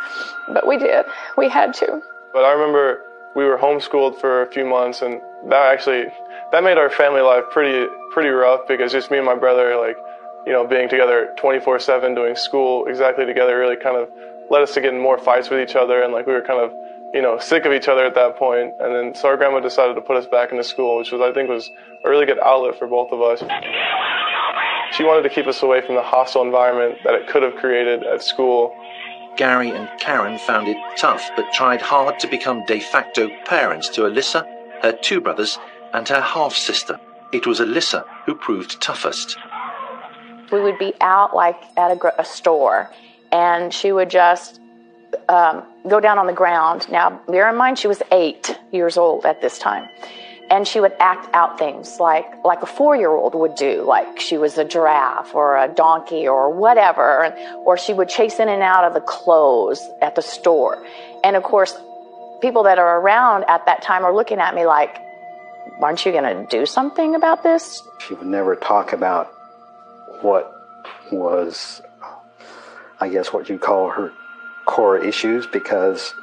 but we did. We had to. But I remember, we were homeschooled for a few months, and that made our family life pretty rough, because just me and my brother, like, being together 24/7, doing school exactly together, really kind of led us to get in more fights with each other, and like we were kind of sick of each other at that point. And then so our grandma decided to put us back into school, which I think was a really good outlet for both of us. She wanted to keep us away from the hostile environment that it could have created at school. Gary and Karen found it tough, but tried hard to become de facto parents to Alyssa, her 2 brothers, and her half-sister. It was Alyssa who proved toughest. We would be out like at a store, and she would just go down on the ground. Now, bear in mind, she was 8 years old at this time. And she would act out things like a 4-year-old would do, like she was a giraffe or a donkey or whatever, or she would chase in and out of the clothes at the store. And of course, people that are around at that time are looking at me like, aren't you going to do something about this? She would never talk about what was, I guess, what you'd call her core issues, because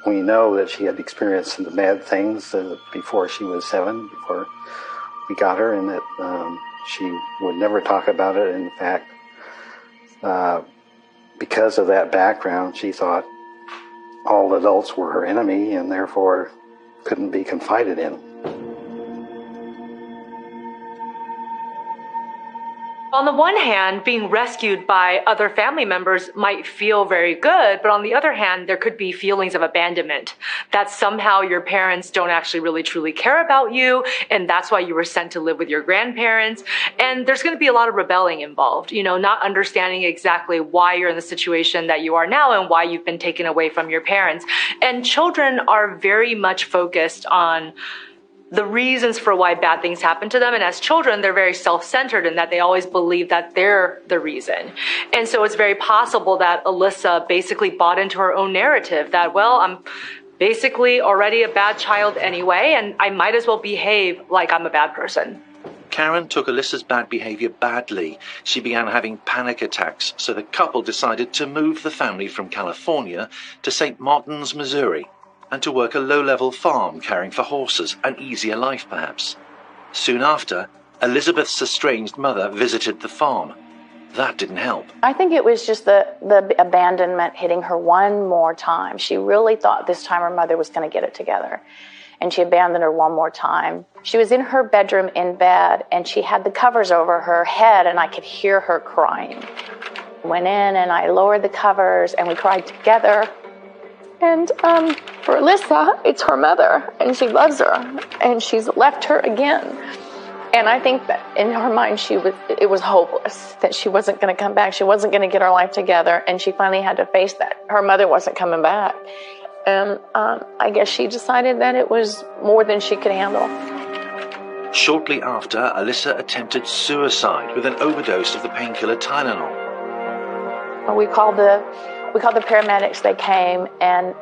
we know that she had experienced some bad things before she was 7, before we got her, and that she would never talk about it. In fact, because of that background, she thought all adults were her enemy and therefore couldn't be confided in. On the one hand, being rescued by other family members might feel very good, but on the other hand, there could be feelings of abandonment, that somehow your parents don't actually really truly care about you, and that's why you were sent to live with your grandparents. And there's going to be a lot of rebelling involved, not understanding exactly why you're in the situation that you are now and why you've been taken away from your parents. And children are very much focused on the reasons for why bad things happen to them. And as children, they're very self-centered in that they always believe that they're the reason. And so it's very possible that Alyssa basically bought into her own narrative that, well, I'm basically already a bad child anyway, and I might as well behave like I'm a bad person. Karen took Alyssa's bad behaviour badly. She began having panic attacks, so the couple decided to move the family from California to St. Martin's, Missouri, and to work a low-level farm caring for horses, an easier life perhaps. Soon after, Elizabeth's estranged mother visited the farm. That didn't help. I think it was just the abandonment hitting her one more time. She really thought this time her mother was going to get it together, and she abandoned her one more time. She was in her bedroom in bed, and she had the covers over her head, and I could hear her crying. Went in, and I lowered the covers, and we cried together. And for Alyssa, it's her mother, and she loves her, and she's left her again. And I think that in her mind, it was hopeless, that she wasn't going to come back. She wasn't going to get her life together, and she finally had to face that. Her mother wasn't coming back. And I guess she decided that it was more than she could handle. Shortly after, Alyssa attempted suicide with an overdose of the painkiller Tylenol. We called the paramedics. They came, and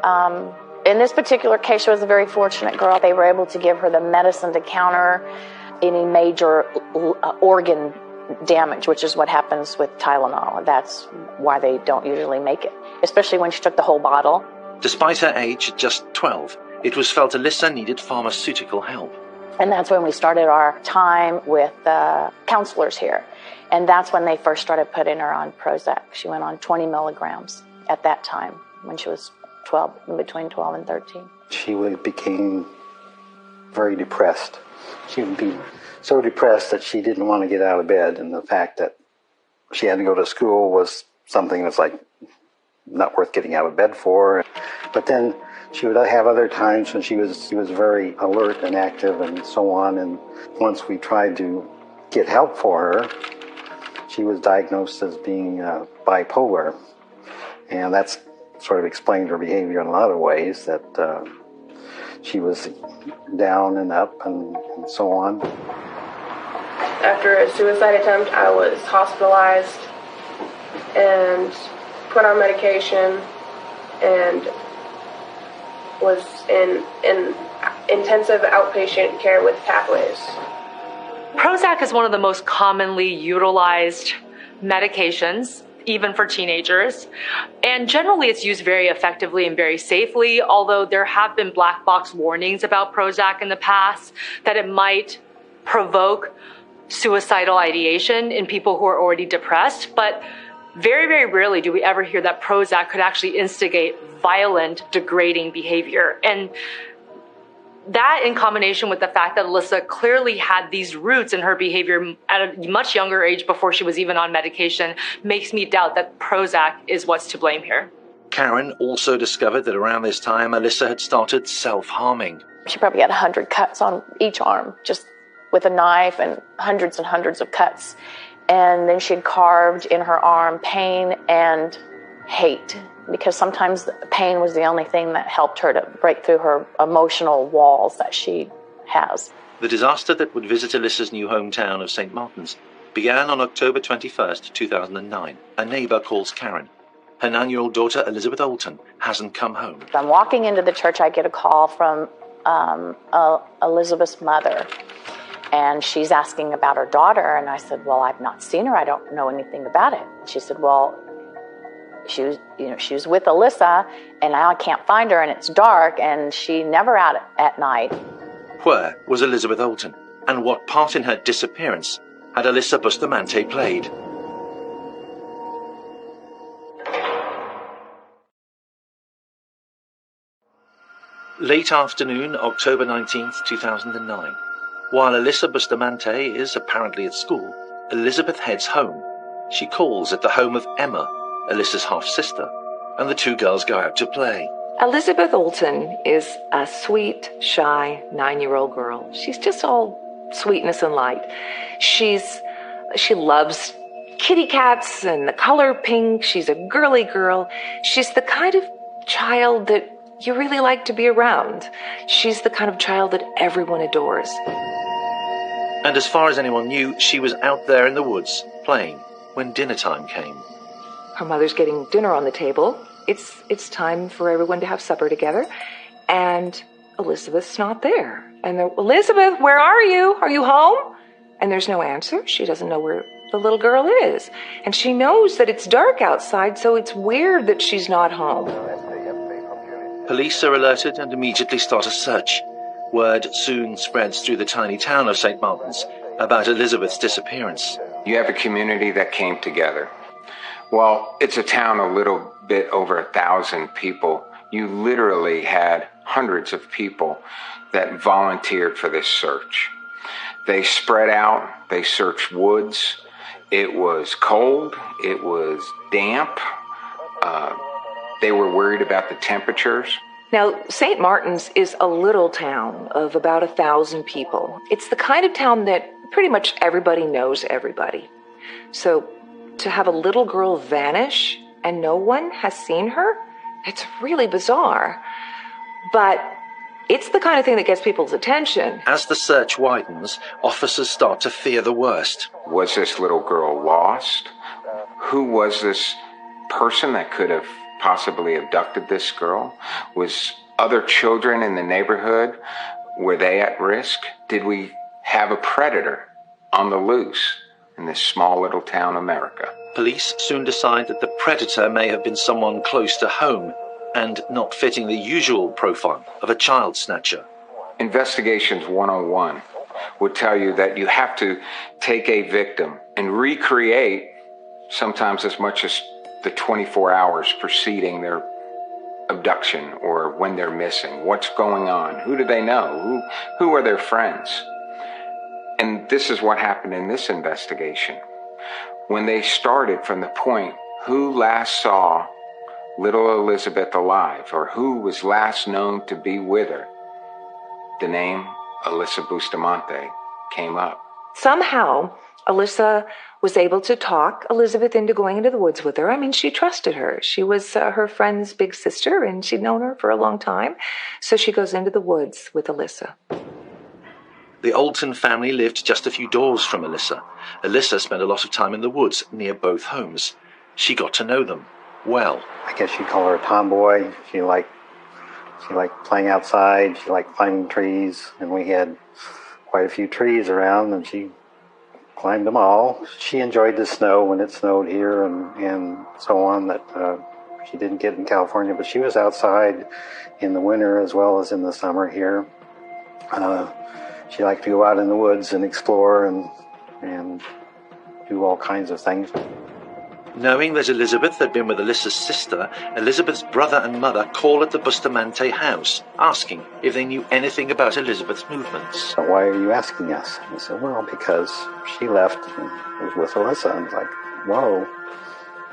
in this particular case, she was a very fortunate girl. They were able to give her the medicine to counter any major organ damage, which is what happens with Tylenol. That's why they don't usually make it, especially when she took the whole bottle. Despite her age, just 12, it was felt Alyssa needed pharmaceutical help. And that's when we started our time with counselors here. And that's when they first started putting her on Prozac. She went on 20 milligrams at that time when she was 12, between 12 and 13. She became very depressed. She would be so depressed that she didn't want to get out of bed, and the fact that she had to go to school was something that's like not worth getting out of bed for. But then she would have other times when she was very alert and active and so on. And once we tried to get help for her, she was diagnosed as being bipolar. And that's sort of explained her behavior in a lot of ways, that she was down and up and so on. After a suicide attempt, I was hospitalized and put on medication and was in intensive outpatient care with Pathways. Prozac is one of the most commonly utilized medications even for teenagers. And generally it's used very effectively and very safely, although there have been black box warnings about Prozac in the past that it might provoke suicidal ideation in people who are already depressed. But very, very rarely do we ever hear that Prozac could actually instigate violent, degrading behavior. And that, in combination with the fact that Alyssa clearly had these roots in her behavior at a much younger age before she was even on medication, makes me doubt that Prozac is what's to blame here. Karen also discovered that around this time, Alyssa had started self-harming. She probably had 100 cuts on each arm, just with a knife, and hundreds of cuts. And then she had carved in her arm pain and hate, because sometimes pain was the only thing that helped her to break through her emotional walls that she has. The disaster that would visit Alyssa's new hometown of St. Martin's began on October 21st, 2009. A neighbour calls Karen. Her 9-year-old daughter, Elizabeth Olton, hasn't come home. I'm walking into the church, I get a call from Elizabeth's mother, and she's asking about her daughter, and I said, well, I've not seen her, I don't know anything about it. She said, well, she was with Alyssa, and now I can't find her, and it's dark, and she never out at night. Where was Elizabeth Olton, and what part in her disappearance had Alyssa Bustamante played? Late afternoon, October 19th, 2009. While Alyssa Bustamante is apparently at school, Elizabeth heads home. She calls at the home of Emma, Alyssa's half-sister, and the two girls go out to play. Elizabeth Olton is a sweet, shy 9-year-old girl. She's just all sweetness and light. She loves kitty cats and the color pink. She's a girly girl. She's the kind of child that you really like to be around. She's the kind of child that everyone adores. And as far as anyone knew, she was out there in the woods, playing, when dinner time came. Her mother's getting dinner on the table. It's time for everyone to have supper together. And Elizabeth's not there. And Elizabeth, where are you? Are you home? And there's no answer. She doesn't know where the little girl is. And she knows that it's dark outside, so it's weird that she's not home. Police are alerted and immediately start a search. Word soon spreads through the tiny town of St. Martin's about Elizabeth's disappearance. You have a community that came together. Well, it's a town a little bit over 1,000 people. You literally had hundreds of people that volunteered for this search. They spread out, they searched woods. It was cold, it was damp. They were worried about the temperatures. Now, St. Martin's is a little town of about 1,000 people. It's the kind of town that pretty much everybody knows everybody. So to have a little girl vanish and no one has seen her, it's really bizarre. But it's the kind of thing that gets people's attention. As the search widens, officers start to fear the worst. Was this little girl lost? Who was this person that could have possibly abducted this girl? Was other children in the neighborhood, were they at risk? Did we have a predator on the loose in this small little town America? Police soon decide that the predator may have been someone close to home and not fitting the usual profile of a child snatcher. Investigations 101 would tell you that you have to take a victim and recreate sometimes as much as the 24 hours preceding their abduction or when they're missing. What's going on? Who do they know? Who are their friends? And this is what happened in this investigation. When they started from the point, who last saw little Elizabeth alive, or who was last known to be with her, the name Alyssa Bustamante came up. Somehow, Alyssa was able to talk Elizabeth into going into the woods with her. I mean, she trusted her. She was her friend's big sister, and she'd known her for a long time. So she goes into the woods with Alyssa. The Olton family lived just a few doors from Alyssa. Alyssa spent a lot of time in the woods near both homes. She got to know them well. I guess you'd call her a tomboy. She liked playing outside. She liked climbing trees, and we had quite a few trees around, and she climbed them all. She enjoyed the snow when it snowed here and so on that she didn't get in California, but she was outside in the winter as well as in the summer here. She liked to go out in the woods and explore and do all kinds of things. Knowing that Elizabeth had been with Alyssa's sister, Elizabeth's brother and mother called at the Bustamante house, asking if they knew anything about Elizabeth's movements. Why are you asking us? And I said, well, because she left and was with Alyssa. And I was like, whoa,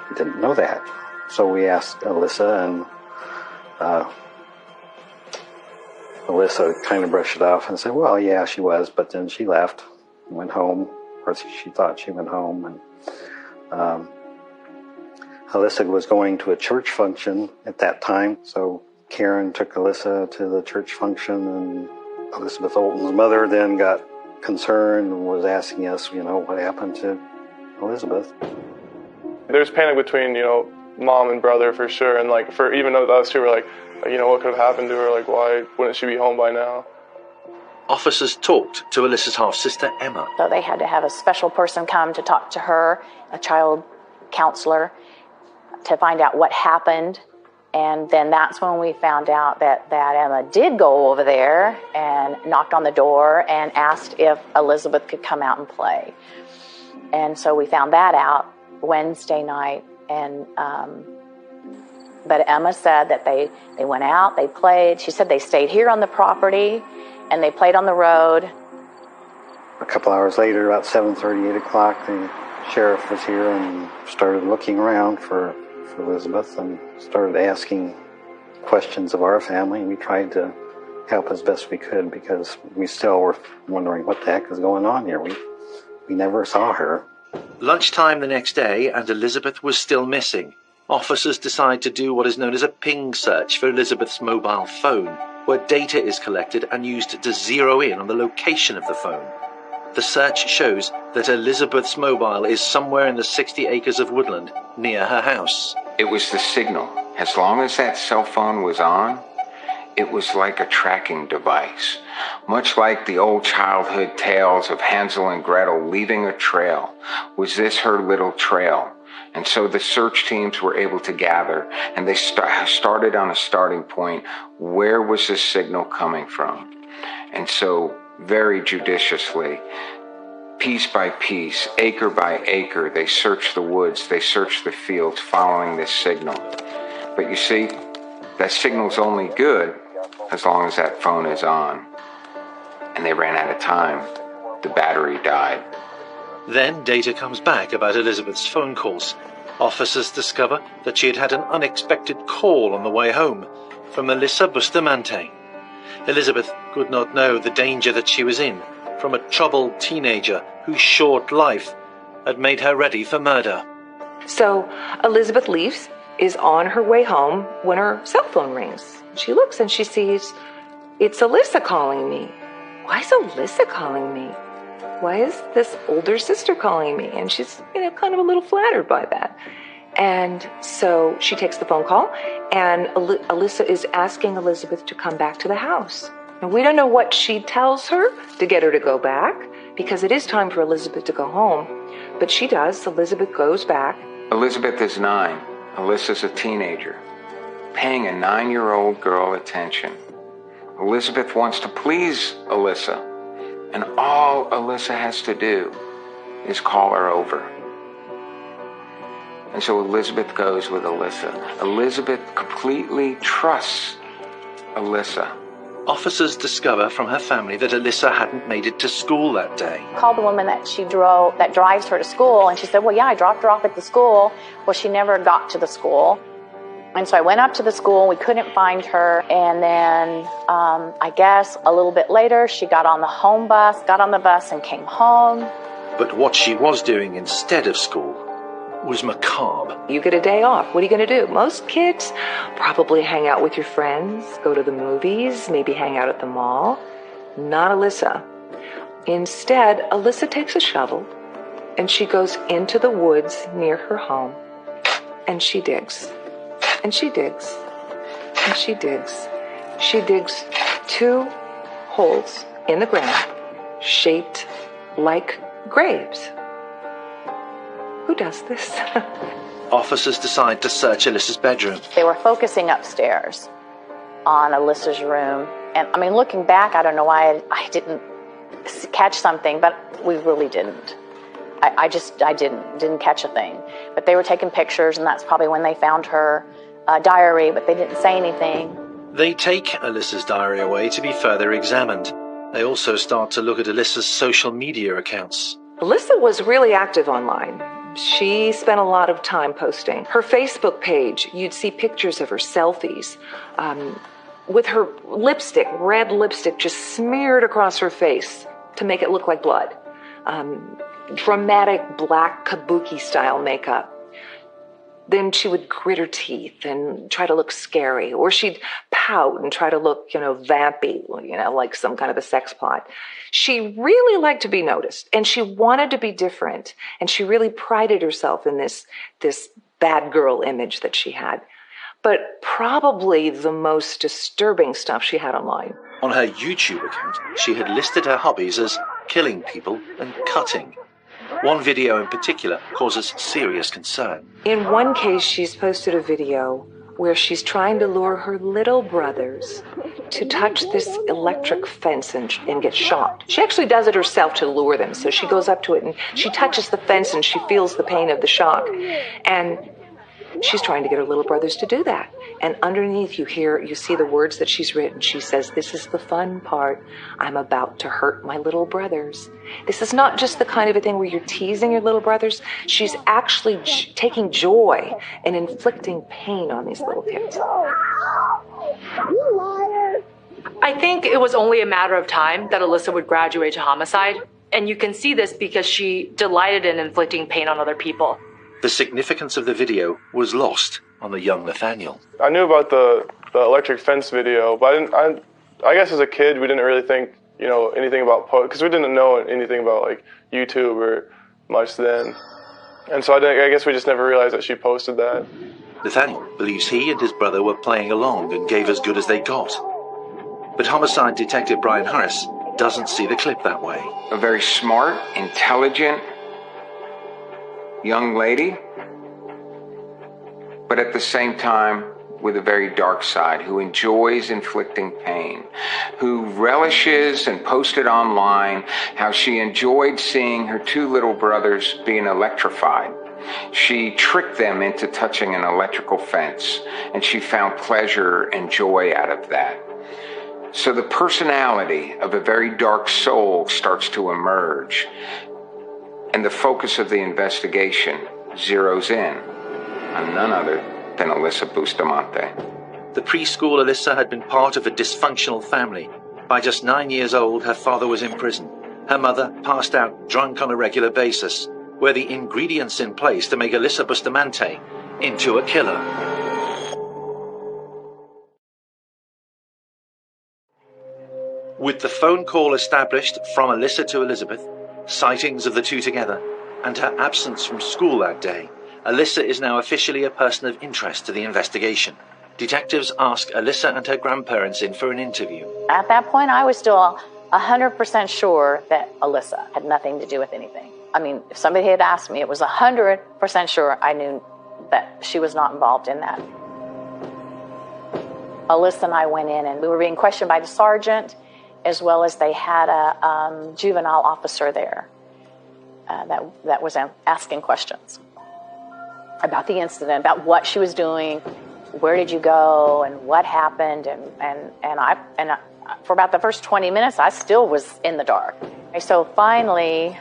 I didn't know that. So we asked Alyssa, and Alyssa kind of brushed it off and said, well, yeah, she was, but then she left and went home. Or she thought she went home. And Alyssa was going to a church function at that time, so Karen took Alyssa to the church function, and Elizabeth Olten's mother then got concerned and was asking us, what happened to Elizabeth. There's panic between, mom and brother for sure, and for even though those two were like, what could have happened to her? Why wouldn't she be home by now? Officers talked to Alyssa's half-sister, Emma. So they had to have a special person come to talk to her, a child counselor, to find out what happened. And then that's when we found out that Emma did go over there and knocked on the door and asked if Elizabeth could come out and play. And so we found that out Wednesday night. And but Emma said that they went out, they played. She said they stayed here on the property and they played on the road. A couple hours later, about 7:30, 8 o'clock, the sheriff was here and started looking around for Elizabeth and started asking questions of our family. We tried to help as best we could because we still were wondering what the heck is going on here. We never saw her. Lunchtime the next day, and Elizabeth was still missing. Officers decide to do what is known as a ping search for Elizabeth's mobile phone, where data is collected and used to zero in on the location of the phone. The search shows that Elizabeth's mobile is somewhere in the 60 acres of woodland near her house. It was the signal. As long as that cell phone was on, it was like a tracking device. Much like the old childhood tales of Hansel and Gretel leaving a trail, was this her little trail? And so the search teams were able to gather, and they started on a starting point. Where was this signal coming from? And so very judiciously, piece by piece, acre by acre, they searched the woods, they searched the fields following this signal. But you see, that signal's only good as long as that phone is on. And they ran out of time. The battery died. Then data comes back about Elizabeth's phone calls. Officers discover that she had had an unexpected call on the way home from Melissa Bustamante. Elizabeth could not know the danger that she was in from a troubled teenager whose short life had made her ready for murder. So Elizabeth leaves, is on her way home when her cell phone rings. She looks and she sees, it's Alyssa calling me. Why is Alyssa calling me? Why is this older sister calling me? And she's, kind of a little flattered by that. And so she takes the phone call, and Alyssa is asking Elizabeth to come back to the house. And we don't know what she tells her to get her to go back, because it is time for Elizabeth to go home. But she does. Elizabeth goes back. Elizabeth is 9. Alyssa's a teenager, paying a 9-year-old girl attention. Elizabeth wants to please Alyssa, and all Alyssa has to do is call her over. And so Elizabeth goes with Alyssa. Elizabeth completely trusts Alyssa. Officers discover from her family that Alyssa hadn't made it to school that day. Called the woman that that drives her to school, and she said, well, yeah, I dropped her off at the school. Well, she never got to the school. And so I went up to the school, we couldn't find her, and then I guess a little bit later she got on the bus and came home. But what she was doing instead of school was macabre. You get a day off. What are you going to do? Most kids probably hang out with your friends, go to the movies, maybe hang out at the mall. Not Alyssa. Instead, Alyssa takes a shovel and she goes into the woods near her home, and she digs. And she digs. And she digs. She digs 2 holes in the ground shaped like graves. Who does this? Officers decide to search Alyssa's bedroom. They were focusing upstairs on Alyssa's room. And I mean, looking back, I don't know why I didn't catch something, but we really didn't. I didn't catch a thing. But they were taking pictures, and that's probably when they found her diary, but they didn't say anything. They take Alyssa's diary away to be further examined. They also start to look at Alyssa's social media accounts. Alyssa was really active online. She spent a lot of time posting. Her Facebook page, you'd see pictures of her selfies with her lipstick, red lipstick, just smeared across her face to make it look like blood. Dramatic black kabuki-style makeup. Then she would grit her teeth and try to look scary, or she'd pout and try to look, vampy, like some kind of a sex plot. She really liked to be noticed, and she wanted to be different, and she really prided herself in this bad girl image that she had. But probably the most disturbing stuff she had online. On her YouTube account, she had listed her hobbies as killing people and cutting. One video in particular causes serious concern. In one case, she's posted a video where she's trying to lure her little brothers to touch this electric fence and get shocked. She actually does it herself to lure them. So she goes up to it and she touches the fence and she feels the pain of the shock. And she's trying to get her little brothers to do that. And underneath you see the words that she's written. She says, "This is the fun part. I'm about to hurt my little brothers." This is not just the kind of a thing where you're teasing your little brothers. She's actually taking joy in inflicting pain on these little kids. I think it was only a matter of time that Alyssa would graduate to homicide. And you can see this because she delighted in inflicting pain on other people. The significance of the video was lost on the young Nathaniel. I knew about the electric fence video, but I guess as a kid we didn't really think anything about because we didn't know anything about like YouTube or much then, and so I guess we just never realized that she posted that. Nathaniel believes he and his brother were playing along and gave as good as they got. But homicide detective Brian Harris doesn't see the clip that way. A very smart, intelligent young lady, but at the same time with a very dark side, who enjoys inflicting pain, who relishes and posted online how she enjoyed seeing her two little brothers being electrified. She tricked them into touching an electrical fence, and she found pleasure and joy out of that. So the personality of a very dark soul starts to emerge, and the focus of the investigation zeroes in on none other than Alyssa Bustamante. The preschool Alyssa had been part of a dysfunctional family. By just 9 years old, her father was in prison. Her mother passed out drunk on a regular basis, were the ingredients in place to make Alyssa Bustamante into a killer. With the phone call established from Alyssa to Elizabeth, sightings of the two together, and her absence from school that day, Alyssa is now officially a person of interest to the investigation. Detectives ask Alyssa and her grandparents in for an interview. At that point, I was still 100% sure that Alyssa had nothing to do with anything. I mean, if somebody had asked me, it was 100% sure I knew that she was not involved in that. Alyssa and I went in and we were being questioned by the sergeant, as well as they had a juvenile officer there that was asking questions about the incident, about what she was doing, where did you go, and what happened, and I for about the first 20 minutes, I still was in the dark. So finally,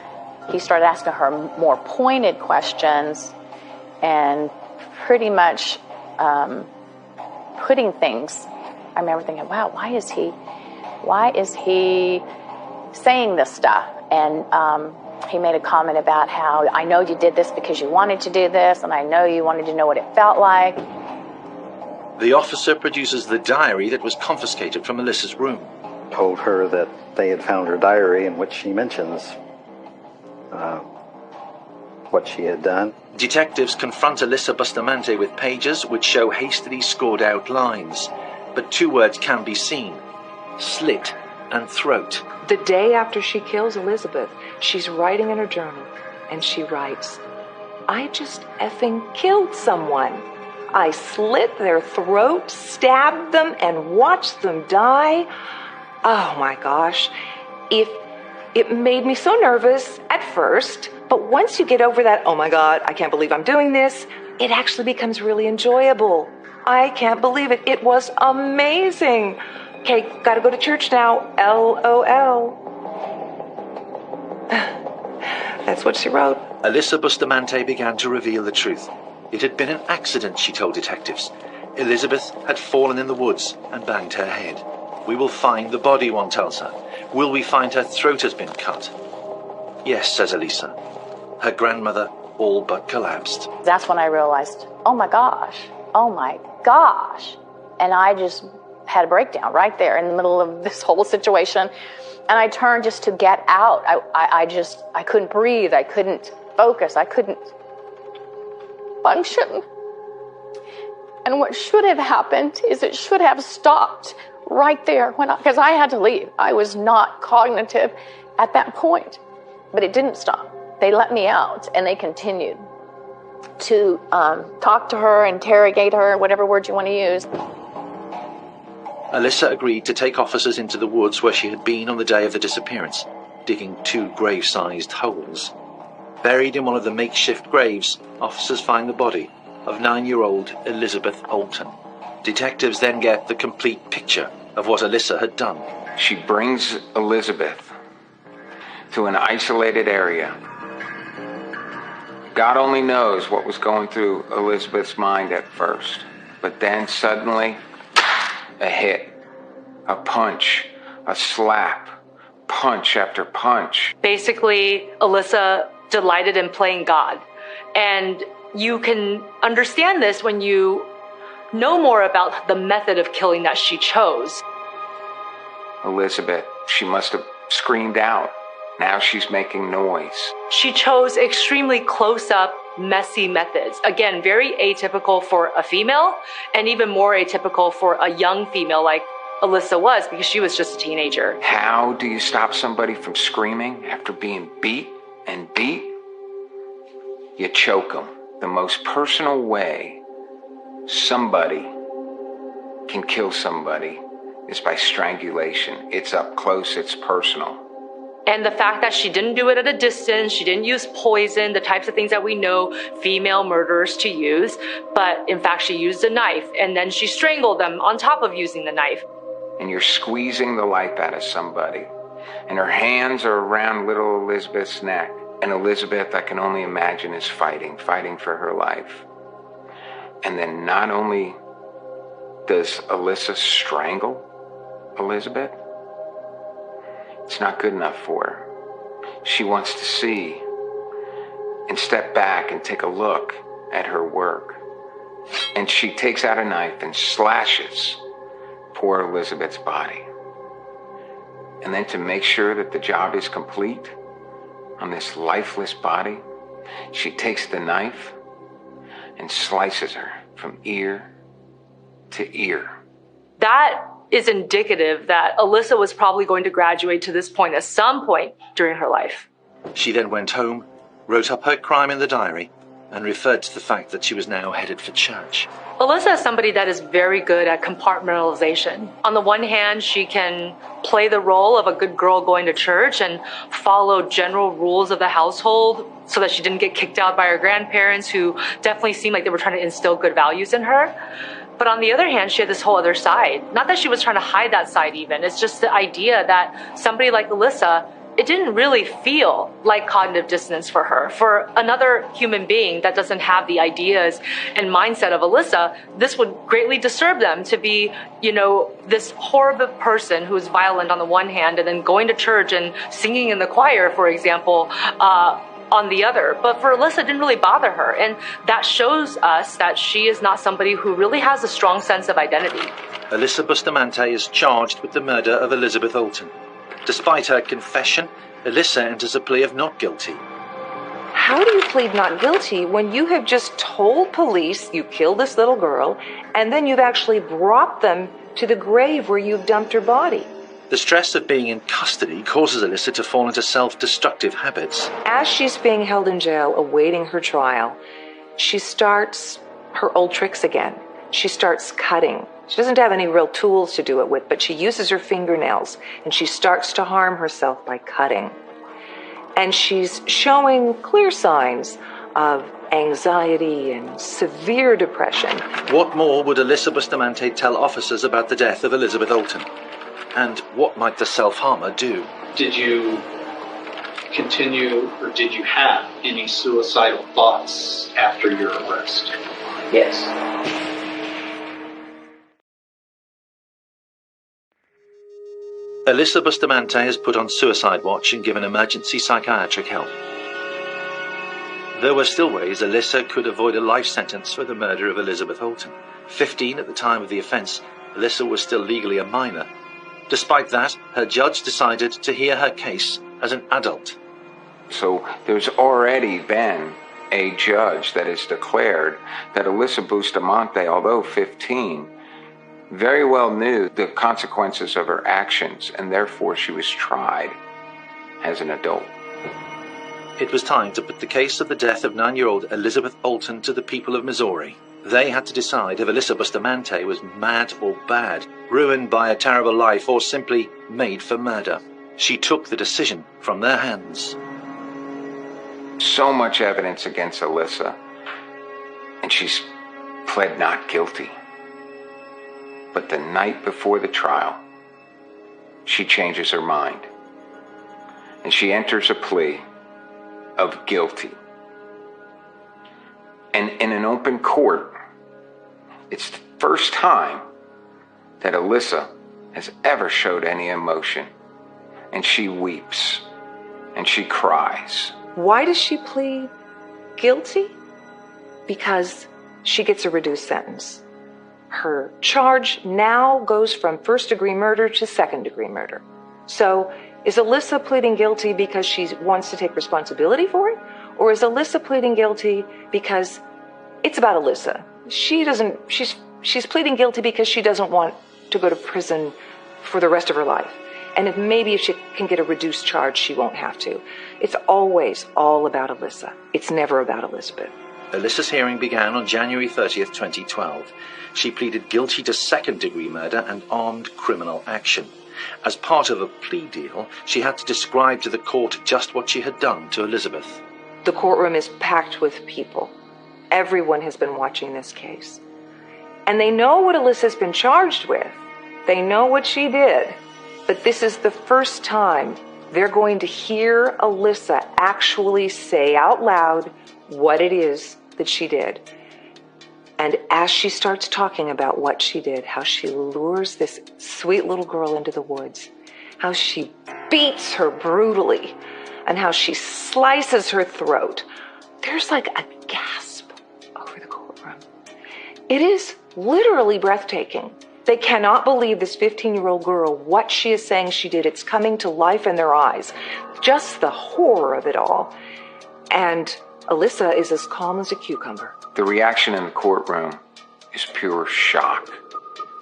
he started asking her more pointed questions and pretty much putting things. I remember thinking, wow, why is he saying this stuff? And he made a comment about how, I know you did this because you wanted to do this, and I know you wanted to know what it felt like. The officer produces the diary that was confiscated from Alyssa's room. Told her that they had found her diary in which she mentions what she had done. Detectives confront Alyssa Bustamante with pages which show hastily scored out lines, but two words can be seen: slit and throat. The day after she kills Elizabeth, She's writing in her journal, and she writes, I just effing killed someone. I slit their throat, stabbed them, and watched them die. Oh my gosh. It made me so nervous at first, but once you get over that, oh my God, I can't believe I'm doing this, it actually becomes really enjoyable. I can't believe it. It was amazing. Okay, gotta go to church now. LOL. That's what she wrote. Alyssa Bustamante began to reveal the truth. It had been an accident, she told detectives. Elizabeth had fallen in the woods and banged her head. We will find the body, one tells her. Will we find her throat has been cut? Yes, says Alyssa. Her grandmother all but collapsed. That's when I realized, oh my gosh. And I just had a breakdown right there in the middle of this whole situation. And I turned just to get out. I couldn't breathe. I couldn't focus. I couldn't function. And what should have happened is it should have stopped right there because I had to leave. I was not cognitive at that point, but it didn't stop. They let me out and they continued to talk to her, interrogate her, whatever word you want to use. Alyssa agreed to take officers into the woods where she had been on the day of the disappearance, digging 2 grave-sized holes. Buried in one of the makeshift graves, officers find the body of 9-year-old Elizabeth Olten. Detectives then get the complete picture of what Alyssa had done. She brings Elizabeth to an isolated area. God only knows what was going through Elizabeth's mind at first. But then suddenly, a hit, a punch, a slap, punch after punch. Basically, Alyssa delighted in playing God. And you can understand this when you know more about the method of killing that she chose. Elizabeth, she must have screamed out. Now she's making noise. She chose extremely close-up, messy methods. Again, very atypical for a female, and even more atypical for a young female like Alyssa was, because she was just a teenager. How do you stop somebody from screaming after being beat and beat? You choke them. The most personal way somebody can kill somebody is by strangulation. It's up close, it's personal. And the fact that she didn't do it at a distance, she didn't use poison, the types of things that we know female murderers to use, but in fact she used a knife, and then she strangled them on top of using the knife. And you're squeezing the life out of somebody, and her hands are around little Elizabeth's neck. And Elizabeth, I can only imagine, is fighting for her life. And then not only does Alyssa strangle Elizabeth, it's not good enough for her. She wants to see and step back and take a look at her work. And she takes out a knife and slashes poor Elizabeth's body. And then to make sure that the job is complete on this lifeless body, she takes the knife and slices her from ear to ear. That is indicative that Alyssa was probably going to graduate to this point at some point during her life. She then went home, wrote up her crime in the diary, and referred to the fact that she was now headed for church. Alyssa is somebody that is very good at compartmentalization. On the one hand, she can play the role of a good girl going to church and follow general rules of the household so that she didn't get kicked out by her grandparents, who definitely seemed like they were trying to instill good values in her. But on the other hand, she had this whole other side. Not that she was trying to hide that side even. It's just the idea that somebody like Alyssa, it didn't really feel like cognitive dissonance for her. For another human being that doesn't have the ideas and mindset of Alyssa, this would greatly disturb them to be, this horrible person who is violent on the one hand and then going to church and singing in the choir, for example, on the other. But for Alyssa, it didn't really bother her. And that shows us that she is not somebody who really has a strong sense of identity. Alyssa Bustamante is charged with the murder of Elizabeth Olten. Despite her confession, Alyssa enters a plea of not guilty. How do you plead not guilty when you have just told police you killed this little girl, and then you've actually brought them to the grave where you've dumped her body? The stress of being in custody causes Alyssa to fall into self-destructive habits. As she's being held in jail, awaiting her trial, she starts her old tricks again. She starts cutting. She doesn't have any real tools to do it with, but she uses her fingernails, and she starts to harm herself by cutting. And she's showing clear signs of anxiety and severe depression. What more would Alyssa Bustamante tell officers about the death of Elizabeth Olten? And what might the self-harmer do? Did you continue, or did you have any suicidal thoughts after your arrest? Yes. Alyssa Bustamante has put on suicide watch and given emergency psychiatric help. There were still ways Alyssa could avoid a life sentence for the murder of Elizabeth Olten. 15 at the time of the offence, Alyssa was still legally a minor. Despite that, her judge decided to hear her case as an adult. So there's already been a judge that has declared that Alyssa Bustamante, although 15, very well knew the consequences of her actions, and therefore she was tried as an adult. It was time to put the case of the death of 9-year-old Elizabeth Olten to the people of Missouri. They had to decide if Alyssa Bustamante was mad or bad, ruined by a terrible life, or simply made for murder. She took the decision from their hands. So much evidence against Alyssa, and she's pled not guilty. But the night before the trial, she changes her mind, and she enters a plea of guilty. And in an open court, it's the first time that Alyssa has ever showed any emotion. And she weeps, and she cries. Why does she plead guilty? Because she gets a reduced sentence. Her charge now goes from first-degree murder to second-degree murder. So is Alyssa pleading guilty because she wants to take responsibility for it? Or is Alyssa pleading guilty because it's about Alyssa? She's pleading guilty because she doesn't want to go to prison for the rest of her life. And if she can get a reduced charge, she won't have to. It's always all about Alyssa. It's never about Elizabeth. Alyssa's hearing began on January 30th, 2012. She pleaded guilty to second-degree murder and armed criminal action. As part of a plea deal, she had to describe to the court just what she had done to Elizabeth. The courtroom is packed with people. Everyone has been watching this case. And they know what Alyssa's been charged with. They know what she did. But this is the first time they're going to hear Alyssa actually say out loud what it is that she did. And as she starts talking about what she did, how she lures this sweet little girl into the woods, how she beats her brutally, and how she slices her throat, there's like a gasp over the courtroom. It is literally breathtaking. They cannot believe this 15-year-old girl, what she is saying she did. It's coming to life in their eyes. Just the horror of it all. And Alyssa is as calm as a cucumber. The reaction in the courtroom is pure shock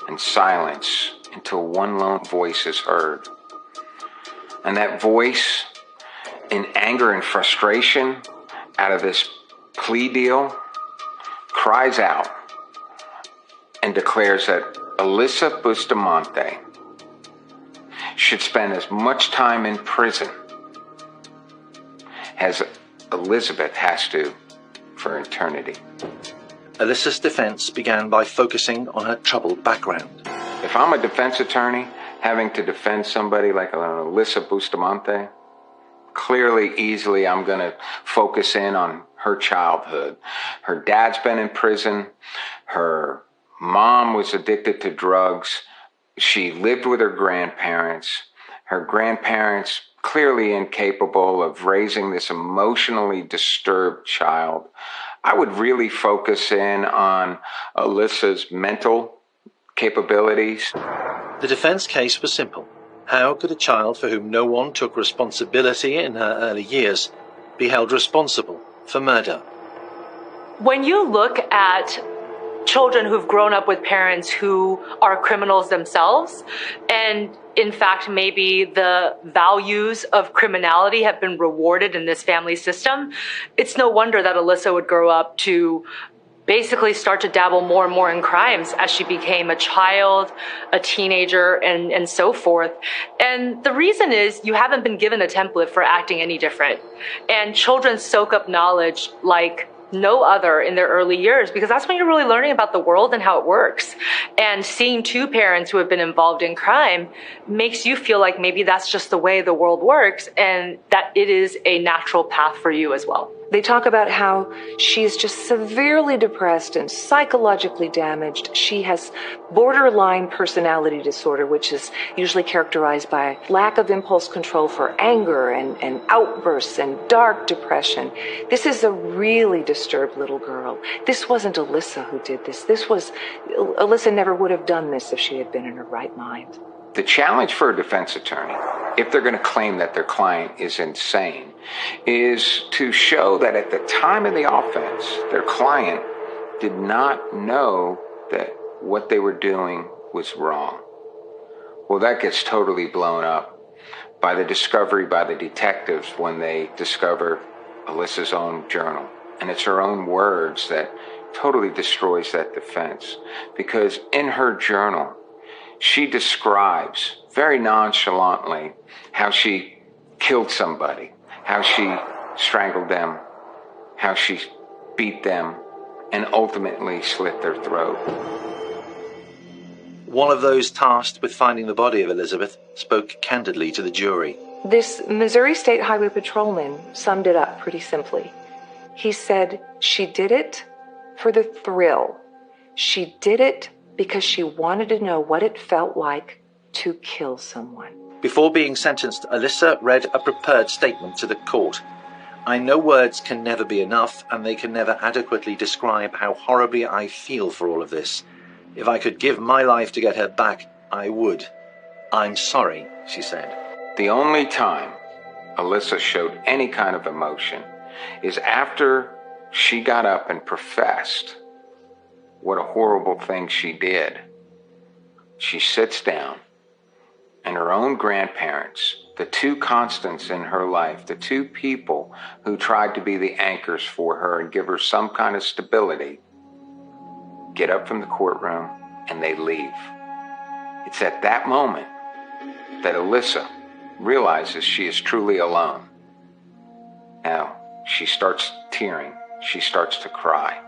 and silence until one lone voice is heard. And that voice, in anger and frustration out of this plea deal, cries out and declares that Alyssa Bustamante should spend as much time in prison as Elizabeth has to for eternity. Alyssa's defense began by focusing on her troubled background. If I'm a defense attorney having to defend somebody like Alyssa Bustamante, clearly, easily, I'm going to focus in on her childhood. Her dad's been in prison. Her mom was addicted to drugs. She lived with her grandparents. Her grandparents clearly incapable of raising this emotionally disturbed child. I would really focus in on Alyssa's mental capabilities. The defense case was simple. How could a child for whom no one took responsibility in her early years be held responsible for murder? When you look at children who've grown up with parents who are criminals themselves. And in fact, maybe the values of criminality have been rewarded in this family system. It's no wonder that Alyssa would grow up to basically start to dabble more and more in crimes as she became a child, a teenager, and so forth. And the reason is you haven't been given a template for acting any different. And children soak up knowledge like no other in their early years, because that's when you're really learning about the world and how it works. And seeing two parents who have been involved in crime makes you feel like maybe that's just the way the world works and that it is a natural path for you as well. They talk about how she's just severely depressed and psychologically damaged. She has borderline personality disorder, which is usually characterized by lack of impulse control for anger and outbursts and dark depression. This is a really disturbed little girl. This wasn't Alyssa who did this. Alyssa never would have done this if she had been in her right mind. The challenge for a defense attorney, if they're going to claim that their client is insane, is to show that at the time of the offense, their client did not know that what they were doing was wrong. Well, that gets totally blown up by the discovery by the detectives when they discover Alyssa's own journal. And it's her own words that totally destroys that defense. Because in her journal, she describes very nonchalantly how she killed somebody, how she strangled them, how she beat them, and ultimately slit their throat. One of those tasked with finding the body of Elizabeth spoke candidly to the jury. This Missouri State Highway Patrolman summed it up pretty simply. He said, she did it for the thrill. She did it because she wanted to know what it felt like to kill someone. Before being sentenced, Alyssa read a prepared statement to the court. I know words can never be enough, and they can never adequately describe how horribly I feel for all of this. If I could give my life to get her back, I would. I'm sorry, she said. The only time Alyssa showed any kind of emotion is after she got up and professed what a horrible thing she did. She sits down, and her own grandparents, the two constants in her life, the two people who tried to be the anchors for her and give her some kind of stability, get up from the courtroom and they leave. It's at that moment that Alyssa realizes she is truly alone. Now, she starts tearing. She starts to cry.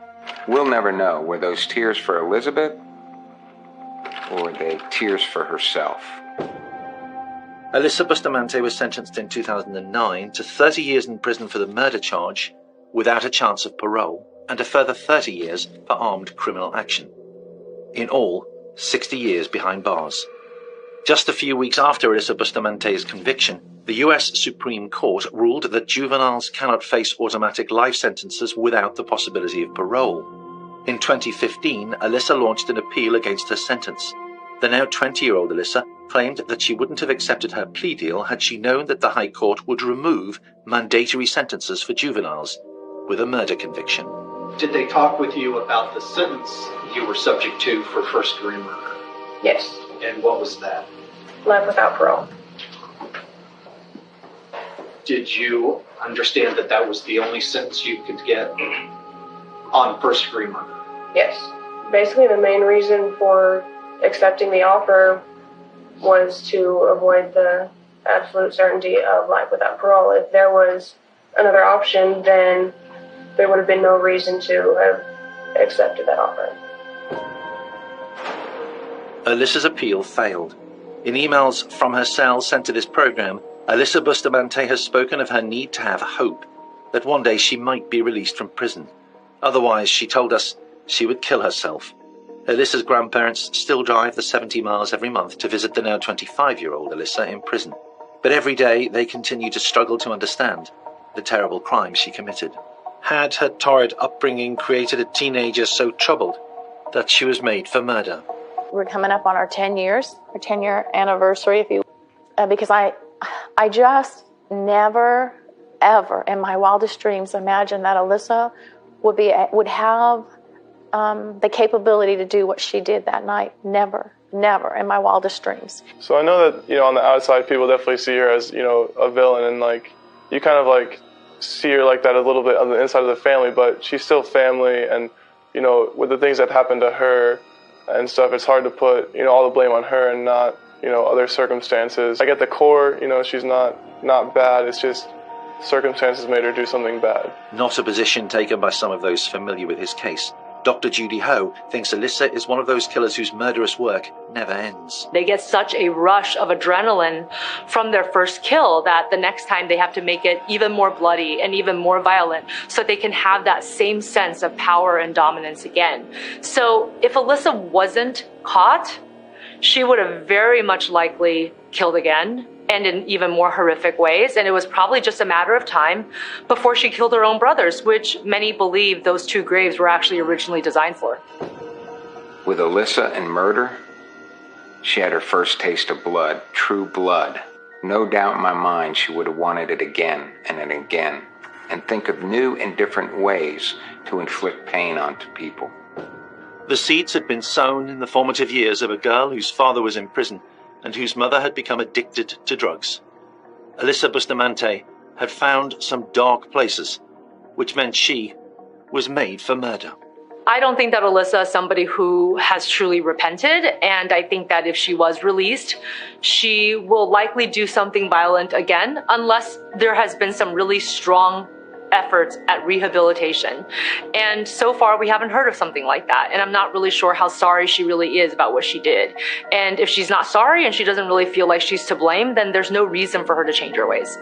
We'll never know, were those tears for Elizabeth or were they tears for herself? Alyssa Bustamante was sentenced in 2009 to 30 years in prison for the murder charge without a chance of parole and a further 30 years for armed criminal action. In all, 60 years behind bars. Just a few weeks after Alyssa Bustamante's conviction, the US Supreme Court ruled that juveniles cannot face automatic life sentences without the possibility of parole. In 2015, Alyssa launched an appeal against her sentence. The now 20-year-old Alyssa claimed that she wouldn't have accepted her plea deal had she known that the High Court would remove mandatory sentences for juveniles with a murder conviction. Did they talk with you about the sentence you were subject to for first-degree murder? Yes. And what was that? Life without parole. Did you understand that that was the only sentence you could get on first-degree murder? Yes. Basically, the main reason for accepting the offer was to avoid the absolute certainty of life without parole. If there was another option, then there would have been no reason to have accepted that offer. Alyssa's appeal failed. In emails from her cell sent to this program, Alyssa Bustamante has spoken of her need to have hope that one day she might be released from prison. Otherwise, she told us, she would kill herself. Alyssa's grandparents still drive the 70 miles every month to visit the now 25-year-old Alyssa in prison. But every day they continue to struggle to understand the terrible crime she committed. Had her torrid upbringing created a teenager so troubled that she was made for murder? We're coming up on our 10-year anniversary, if you because I just never, ever in my wildest dreams imagined that Alyssa would have the capability to do what she did that night. Never in my wildest dreams. So I know that, on the outside, people definitely see her as, a villain, and like, you kind of like see her like that a little bit on the inside of the family, but she's still family, and, with the things that happened to her and stuff, it's hard to put, all the blame on her and not, other circumstances. Like at the core, she's not bad, it's just circumstances made her do something bad. Not a position taken by some of those familiar with his case. Dr. Judy Ho thinks Alyssa is one of those killers whose murderous work never ends. They get such a rush of adrenaline from their first kill that the next time they have to make it even more bloody and even more violent so they can have that same sense of power and dominance again. So if Alyssa wasn't caught, she would have very much likely killed again, and in even more horrific ways, and it was probably just a matter of time before she killed her own brothers, which many believe those two graves were actually originally designed for. With Alyssa and murder, she had her first taste of blood, true blood. No doubt in my mind she would have wanted it again and again, and think of new and different ways to inflict pain onto people. The seeds had been sown in the formative years of a girl whose father was in prison and whose mother had become addicted to drugs. Alyssa Bustamante had found some dark places, which meant she was made for murder. I don't think that Alyssa is somebody who has truly repented, and I think that if she was released, she will likely do something violent again, unless there has been some really strong efforts at rehabilitation. And so far, we haven't heard of something like that. And I'm not really sure how sorry she really is about what she did. And if she's not sorry and she doesn't really feel like she's to blame, then there's no reason for her to change her ways.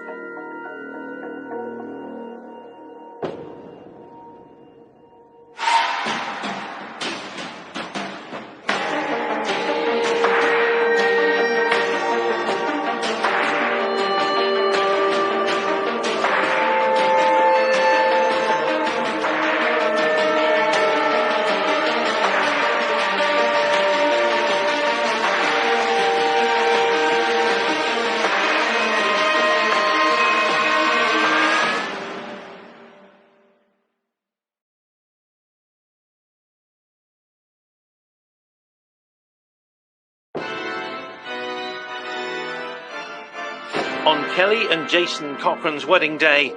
On Kelly and Jason Cochran's wedding day,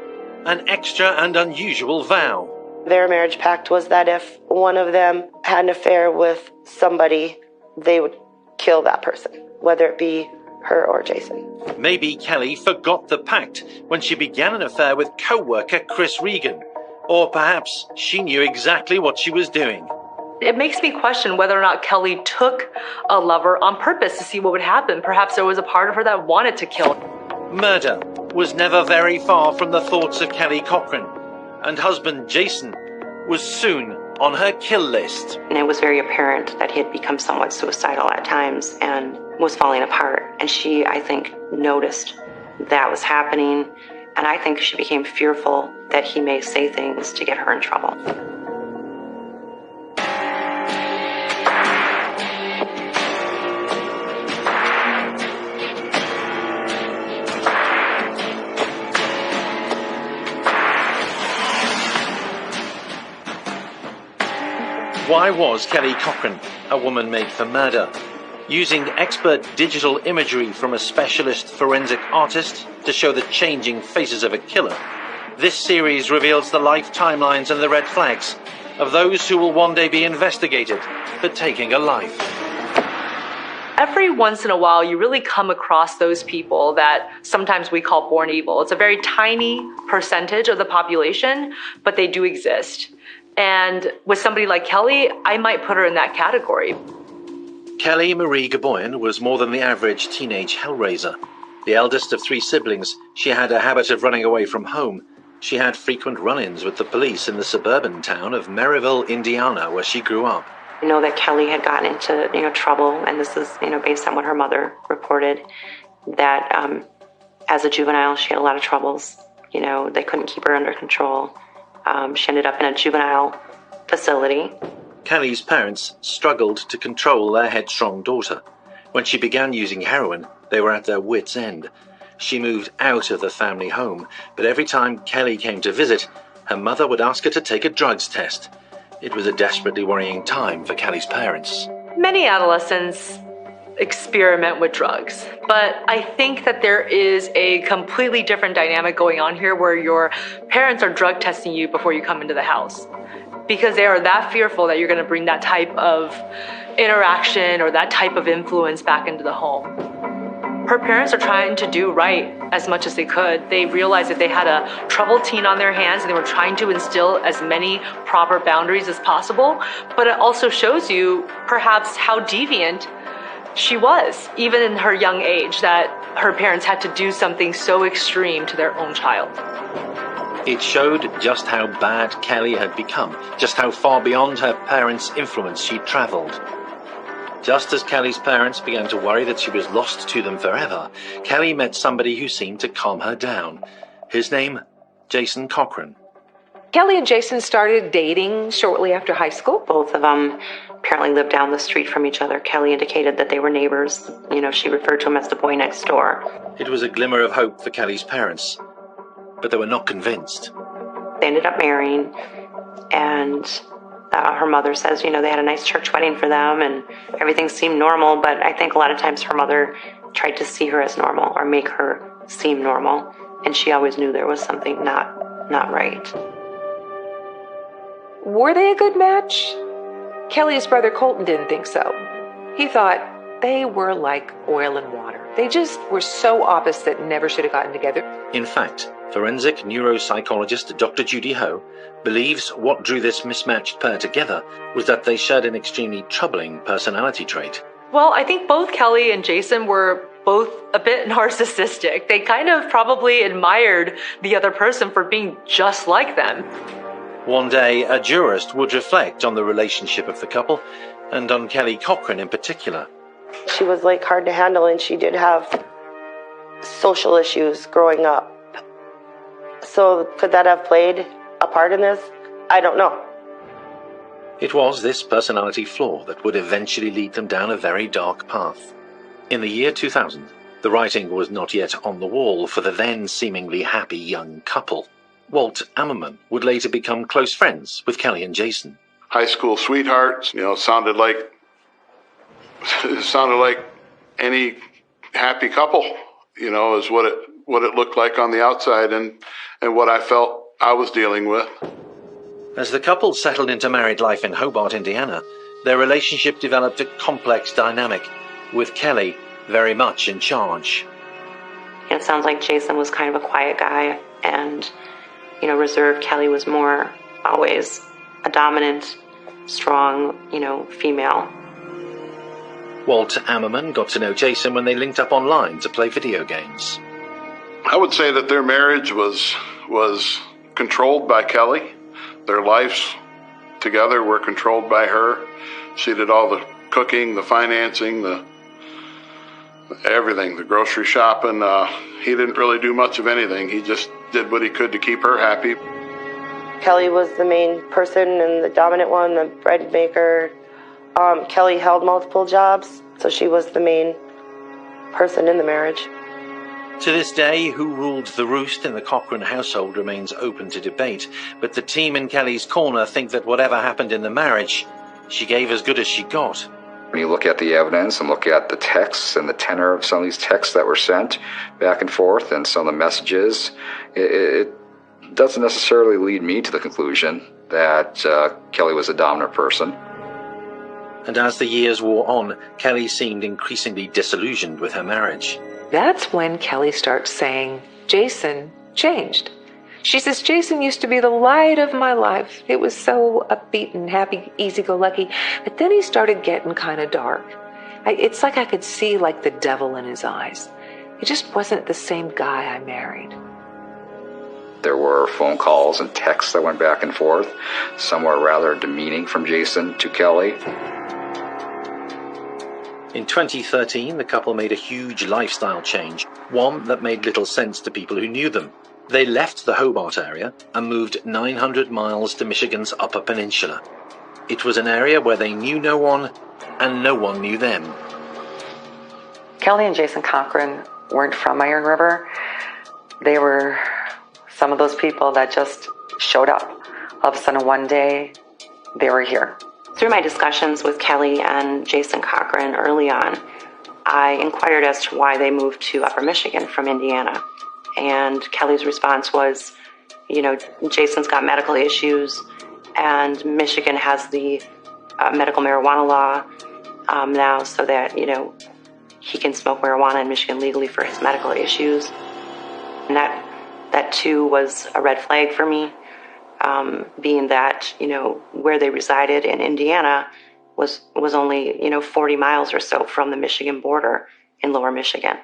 an extra and unusual vow. Their marriage pact was that if one of them had an affair with somebody, they would kill that person, whether it be her or Jason. Maybe Kelly forgot the pact when she began an affair with co-worker Chris Regan. Or perhaps she knew exactly what she was doing. It makes me question whether or not Kelly took a lover on purpose to see what would happen. Perhaps there was a part of her that wanted to kill. Murder was never very far from the thoughts of Kelly Cochran, and husband Jason was soon on her kill list. And it was very apparent that he had become somewhat suicidal at times and was falling apart. And she, I think, noticed that was happening, and I think she became fearful that he may say things to get her in trouble. Why was Kelly Cochran a woman made for murder? Using expert digital imagery from a specialist forensic artist to show the changing faces of a killer, this series reveals the life timelines and the red flags of those who will one day be investigated for taking a life. Every once in a while, you really come across those people that sometimes we call born evil. It's a very tiny percentage of the population, but they do exist. And with somebody like Kelly, I might put her in that category. Kelly Marie Gaboyan was more than the average teenage hellraiser. The eldest of three siblings, she had a habit of running away from home. She had frequent run-ins with the police in the suburban town of Maryville, Indiana, where she grew up. I know that Kelly had gotten into, trouble, and this is, based on what her mother reported, that as a juvenile, she had a lot of troubles. They couldn't keep her under control. She ended up in a juvenile facility. Kelly's parents struggled to control their headstrong daughter. When she began using heroin, they were at their wits' end. She moved out of the family home, but every time Kelly came to visit, her mother would ask her to take a drugs test. It was a desperately worrying time for Kelly's parents. Many adolescents experiment with drugs, but I think that there is a completely different dynamic going on here where your parents are drug testing you before you come into the house, because they are that fearful that you're going to bring that type of interaction or that type of influence back into the home. Her parents are trying to do right as much as they could. They realized that they had a troubled teen on their hands and they were trying to instill as many proper boundaries as possible, but it also shows you perhaps how deviant she was, even in her young age, that her parents had to do something so extreme to their own child. It showed just how bad Kelly had become, just how far beyond her parents' influence she'd travelled. Just as Kelly's parents began to worry that she was lost to them forever, Kelly met somebody who seemed to calm her down. His name, Jason Cochran. Kelly and Jason started dating shortly after high school. Both of them apparently lived down the street from each other. Kelly indicated that they were neighbors. You know, she referred to him as the boy next door. It was a glimmer of hope for Kelly's parents, but they were not convinced. They ended up marrying, and her mother says, you know, they had a nice church wedding for them and everything seemed normal, but I think a lot of times her mother tried to see her as normal or make her seem normal, and she always knew there was something not right. Were they a good match? Kelly's brother Colton didn't think so. He thought they were like oil and water. They just were so opposite, never should have gotten together. In fact, forensic neuropsychologist Dr. Judy Ho believes what drew this mismatched pair together was that they shared an extremely troubling personality trait. Well, I think both Kelly and Jason were both a bit narcissistic. They kind of probably admired the other person for being just like them. One day, a jurist would reflect on the relationship of the couple, and on Kelly Cochran in particular. She was like hard to handle, and she did have social issues growing up. So could that have played a part in this? I don't know. It was this personality flaw that would eventually lead them down a very dark path. In the year 2000, the writing was not yet on the wall for the then seemingly happy young couple. Walt Ammerman would later become close friends with Kelly and Jason. High school sweethearts, sounded like any happy couple, is what it looked like on the outside and what I felt I was dealing with. As the couple settled into married life in Hobart, Indiana, their relationship developed a complex dynamic, with Kelly very much in charge. It sounds like Jason was kind of a quiet guy and, reserved. Kelly was more always a dominant, strong, female. Walt Ammerman got to know Jason when they linked up online to play video games. I would say that their marriage was controlled by Kelly. Their lives together were controlled by her. She did all the cooking, the financing, everything, the grocery shopping. He didn't really do much of anything. He just did what he could to keep her happy. Kelly was the main person and the dominant one, the bread maker. Kelly held multiple jobs, so she was the main person in the marriage. To this day, who ruled the roost in the Cochran household remains open to debate, but the team in Kelly's corner think that whatever happened in the marriage, she gave as good as she got. When you look at the evidence and look at the texts and the tenor of some of these texts that were sent back and forth and some of the messages, it doesn't necessarily lead me to the conclusion that Kelly was a dominant person. And as the years wore on, Kelly seemed increasingly disillusioned with her marriage. That's when Kelly starts saying, Jason changed. She says, Jason used to be the light of my life. It was so upbeat and happy, easy-go-lucky. But then he started getting kind of dark. It's like I could see like the devil in his eyes. He just wasn't the same guy I married. There were phone calls and texts that went back and forth. Some were rather demeaning from Jason to Kelly. In 2013, the couple made a huge lifestyle change, one that made little sense to people who knew them. They left the Hobart area and moved 900 miles to Michigan's Upper Peninsula. It was an area where they knew no one, and no one knew them. Kelly and Jason Cochran weren't from Iron River. They were some of those people that just showed up. All of a sudden, one day, they were here. Through my discussions with Kelly and Jason Cochran early on, I inquired as to why they moved to Upper Michigan from Indiana. And Kelly's response was, Jason's got medical issues, and Michigan has the medical marijuana law now, so that, he can smoke marijuana in Michigan legally for his medical issues. And that too was a red flag for me, being that, where they resided in Indiana was only, 40 miles or so from the Michigan border in Lower Michigan.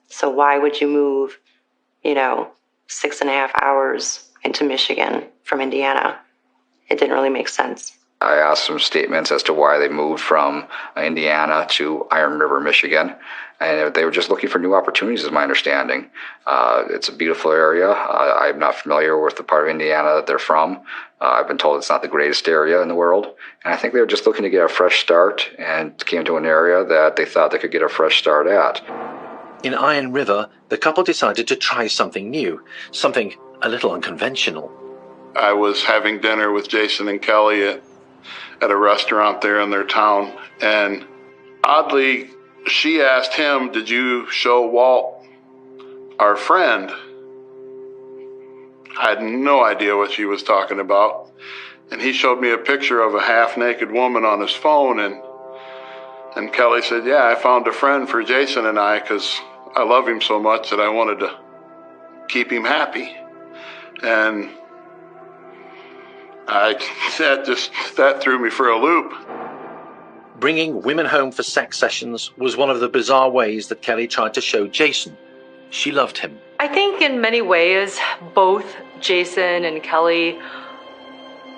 So why would you move, 6.5 hours into Michigan from Indiana? It didn't really make sense. I asked some statements as to why they moved from Indiana to Iron River, Michigan, and they were just looking for new opportunities, is my understanding. It's a beautiful area. I'm not familiar with the part of Indiana that they're from. I've been told it's not the greatest area in the world, and I think they were just looking to get a fresh start and came to an area that they thought they could get a fresh start at. In Iron River, the couple decided to try something new, something a little unconventional. I was having dinner with Jason and Kelly at a restaurant there in their town, and oddly, she asked him, "Did you show Walt our friend?" I had no idea what she was talking about, and he showed me a picture of a half-naked woman on his phone, and Kelly said, "Yeah, I found a friend for Jason and I because I love him so much that I wanted to keep him happy." And that threw me for a loop. Bringing women home for sex sessions was one of the bizarre ways that Kelly tried to show Jason she loved him. I think in many ways, both Jason and Kelly,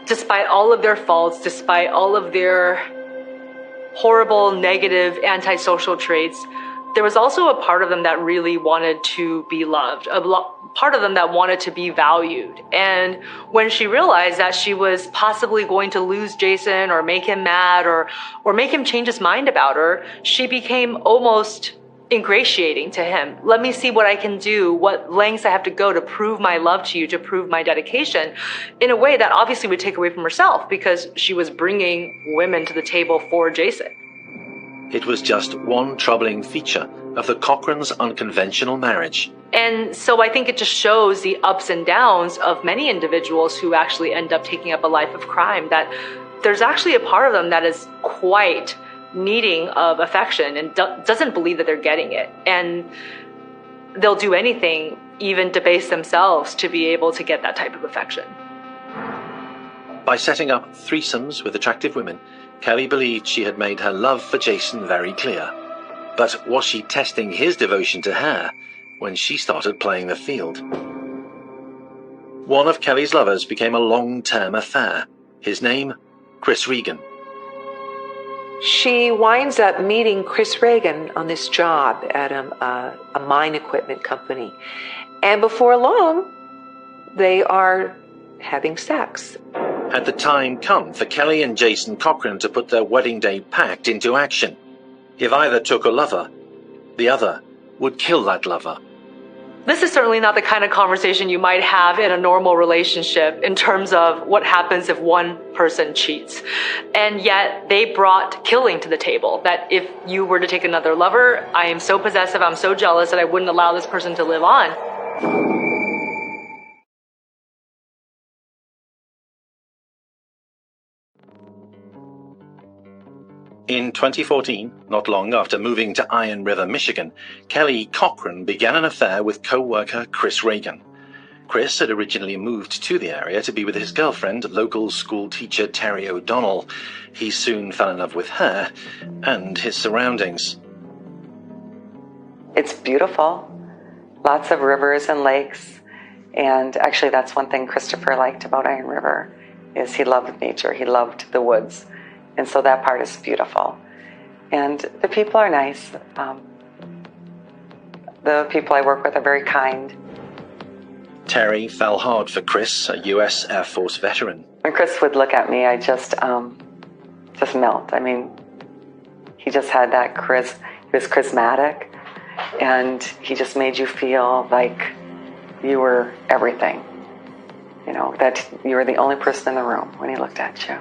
despite all of their faults, despite all of their horrible, negative, antisocial traits, there was also a part of them that really wanted to be loved, part of them that wanted to be valued. And when she realized that she was possibly going to lose Jason or make him mad or make him change his mind about her, she became almost ingratiating to him. Let me see what I can do, what lengths I have to go to prove my love to you, to prove my dedication, in a way that obviously would take away from herself because she was bringing women to the table for Jason. It was just one troubling feature of the Cochrans' unconventional marriage. And so I think it just shows the ups and downs of many individuals who actually end up taking up a life of crime, that there's actually a part of them that is quite needing of affection and doesn't believe that they're getting it. And they'll do anything, even debase themselves, to be able to get that type of affection. By setting up threesomes with attractive women, Kelly believed she had made her love for Jason very clear. But was she testing his devotion to her when she started playing the field? One of Kelly's lovers became a long-term affair. His name, Chris Regan. She winds up meeting Chris Regan on this job at a mine equipment company. And before long, they are having sex. Had the time come for Kelly and Jason Cochran to put their wedding day pact into action? If either took a lover, the other would kill that lover. This is certainly not the kind of conversation you might have in a normal relationship in terms of what happens if one person cheats. And yet they brought killing to the table, that if you were to take another lover, I am so possessive, I'm so jealous that I wouldn't allow this person to live on. In 2014, not long after moving to Iron River, Michigan, Kelly Cochran began an affair with co-worker Chris Regan. Chris had originally moved to the area to be with his girlfriend, local school teacher Terry O'Donnell. He soon fell in love with her and his surroundings. It's beautiful. Lots of rivers and lakes. And actually that's one thing Christopher liked about Iron River, is he loved nature. He loved the woods. And so that part is beautiful. And the people are nice. The people I work with are very kind. Terry fell hard for Chris, a U.S. Air Force veteran. When Chris would look at me, I just melt. I mean, he just had that he was charismatic, and he just made you feel like you were everything. You know, that you were the only person in the room when he looked at you.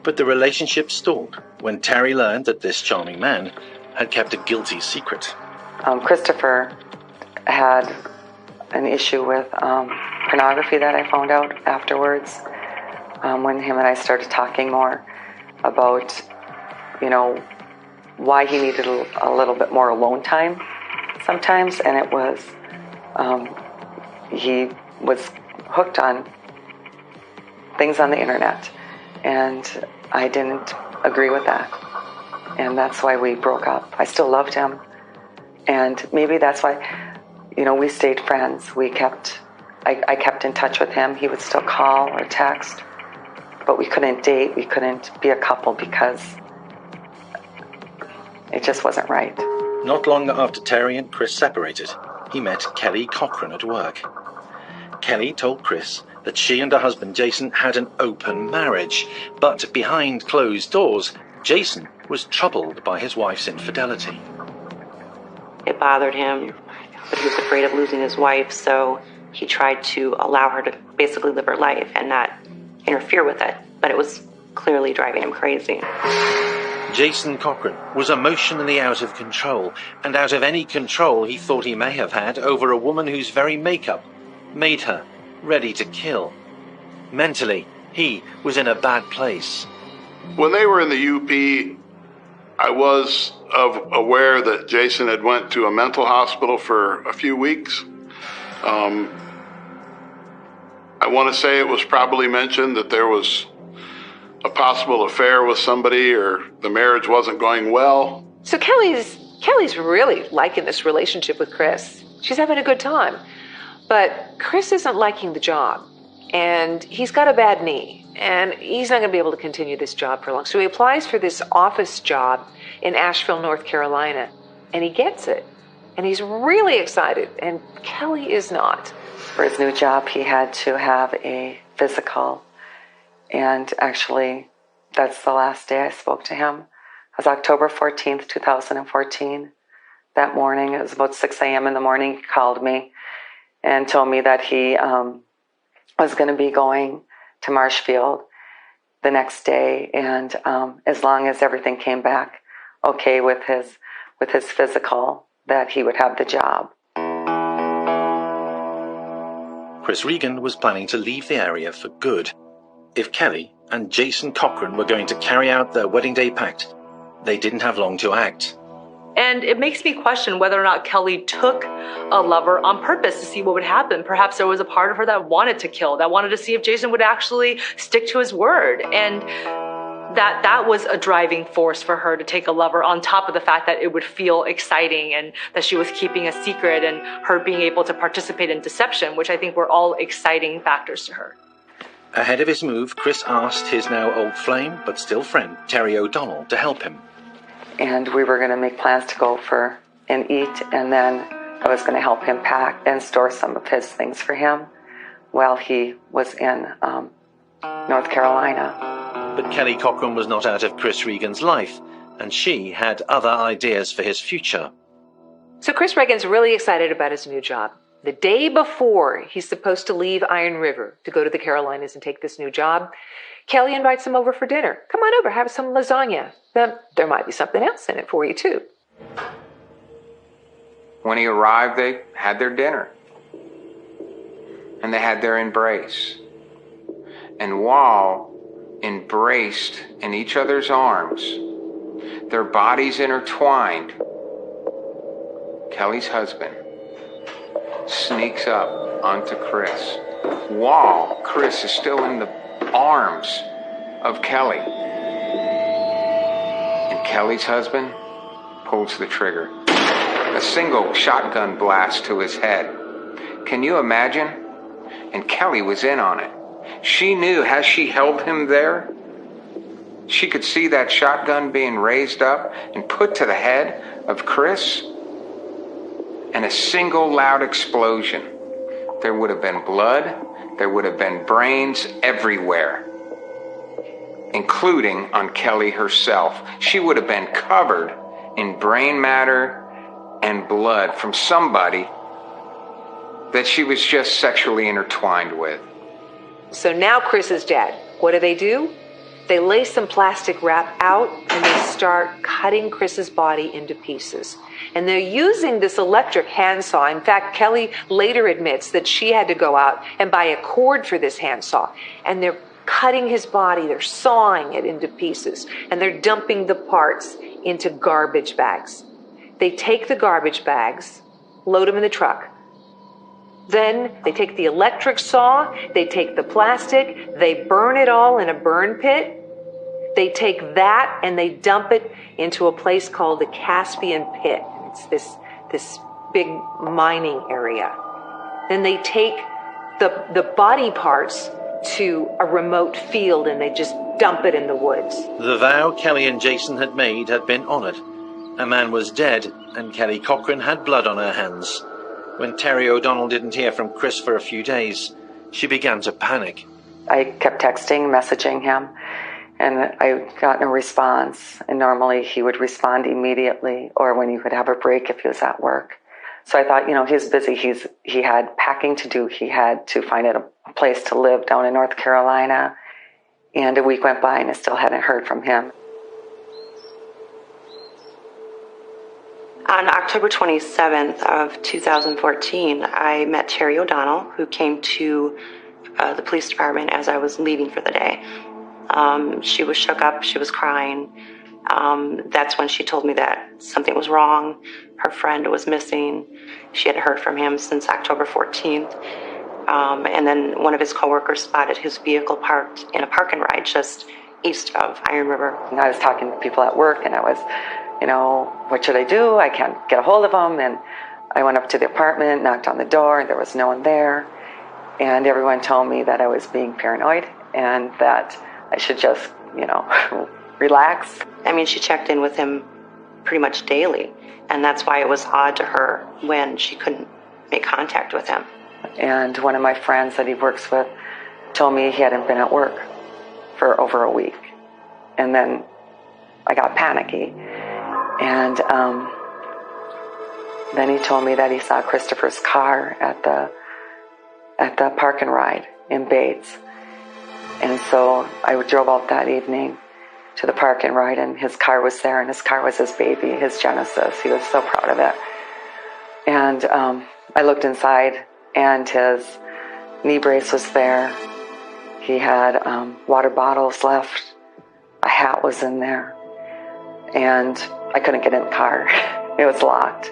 But the relationship stalled when Terry learned that this charming man had kept a guilty secret. Christopher had an issue with pornography that I found out afterwards when him and I started talking more about, why he needed a little bit more alone time sometimes. And it was, he was hooked on things on the internet. And I didn't agree with that. And that's why we broke up. I still loved him. And maybe that's why, we stayed friends. I kept in touch with him. He would still call or text. But we couldn't date. We couldn't be a couple because it just wasn't right. Not long after Terry and Chris separated, he met Kelly Cochran at work. Kelly told Chris that she and her husband Jason had an open marriage, but behind closed doors, Jason was troubled by his wife's infidelity. It bothered him, but he was afraid of losing his wife, so he tried to allow her to basically live her life and not interfere with it, but it was clearly driving him crazy. Jason Cochran was emotionally out of control, and out of any control he thought he may have had over a woman whose very makeup made her ready to kill. Mentally, he was in a bad place. When they were in the UP, I was aware that Jason had went to a mental hospital for a few weeks. I want to say it was probably mentioned that there was a possible affair with somebody or the marriage wasn't going well. So Kelly's really liking this relationship with Chris. She's having a good time. But Chris isn't liking the job, and he's got a bad knee, and he's not going to be able to continue this job for long. So he applies for this office job in Asheville, North Carolina, and he gets it. And he's really excited, and Kelly is not. For his new job, he had to have a physical, and actually, that's the last day I spoke to him. It was October 14th, 2014. That morning, it was about 6 a.m. in the morning, he called me and told me that he was going to be going to Marshfield the next day, and as long as everything came back okay with his physical, that he would have the job. Chris Regan was planning to leave the area for good. If Kelly and Jason Cochran were going to carry out their wedding day pact, they didn't have long to act. And it makes me question whether or not Kelly took a lover on purpose to see what would happen. Perhaps there was a part of her that wanted to kill, that wanted to see if Jason would actually stick to his word. And that was a driving force for her to take a lover, on top of the fact that it would feel exciting and that she was keeping a secret, and her being able to participate in deception, which I think were all exciting factors to her. Ahead of his move, Chris asked his now old flame, but still friend, Terry O'Donnell, to help him. And we were going to make plans to go for and eat, and then I was going to help him pack and store some of his things for him while he was in North Carolina. But Kelly Cochran was not out of Chris Regan's life, and she had other ideas for his future. So Chris Regan's really excited about his new job. The day before he's supposed to leave Iron River to go to the Carolinas and take this new job, Kelly invites him over for dinner. Come on over, have some lasagna. Then there might be something else in it for you, too. When he arrived, they had their dinner. And they had their embrace. And while embraced in each other's arms, their bodies intertwined, Kelly's husband sneaks up onto Chris while Chris is still in the arms of Kelly. And Kelly's husband pulls the trigger. A single shotgun blast to his head. Can you imagine? And Kelly was in on it. She knew as she held him there, she could see that shotgun being raised up and put to the head of Chris. And a single loud explosion. There would have been blood. There would have been brains everywhere, including on Kelly herself. She would have been covered in brain matter and blood from somebody that she was just sexually intertwined with. So now Chris is dead. What do? They lay some plastic wrap out and they start cutting Chris's body into pieces. And they're using this electric handsaw. In fact, Kelly later admits that she had to go out and buy a cord for this handsaw. And they're cutting his body, they're sawing it into pieces, and they're dumping the parts into garbage bags. They take the garbage bags, load them in the truck. Then they take the electric saw, they take the plastic, they burn it all in a burn pit. They take that and they dump it into a place called the Caspian Pit. It's this big mining area. Then they take the body parts to a remote field and they just dump it in the woods. The vow Kelly and Jason had made had been honoured. A man was dead and Kelly Cochran had blood on her hands. When Terry O'Donnell didn't hear from Chris for a few days, she began to panic. I kept texting, messaging him, and I got no response. And normally he would respond immediately, or when he would have a break if he was at work. So I thought, he's busy. He had packing to do. He had to find a place to live down in North Carolina. And a week went by and I still hadn't heard from him. On October 27th of 2014, I met Terry O'Donnell, who came to the police department as I was leaving for the day. She was shook up. She was crying. That's when she told me that something was wrong. Her friend was missing. She hadn't heard from him since October 14th. And then one of his coworkers spotted his vehicle parked in a park and ride just east of Iron River. I was talking to people at work and I was, what should I do? I can't get a hold of them. And I went up to the apartment, knocked on the door, and there was no one there. And everyone told me that I was being paranoid and that I should just, relax. I mean, she checked in with him pretty much daily. And that's why it was odd to her when she couldn't make contact with him. And one of my friends that he works with told me he hadn't been at work for over a week. And then I got panicky. And then he told me that he saw Christopher's car at the park and ride in Bates. And so I drove out that evening to the park and ride, and his car was there, and his car was his baby, his Genesis. He was so proud of it. And I looked inside, and his knee brace was there. He had water bottles left. A hat was in there. And I couldn't get in the car. It was locked.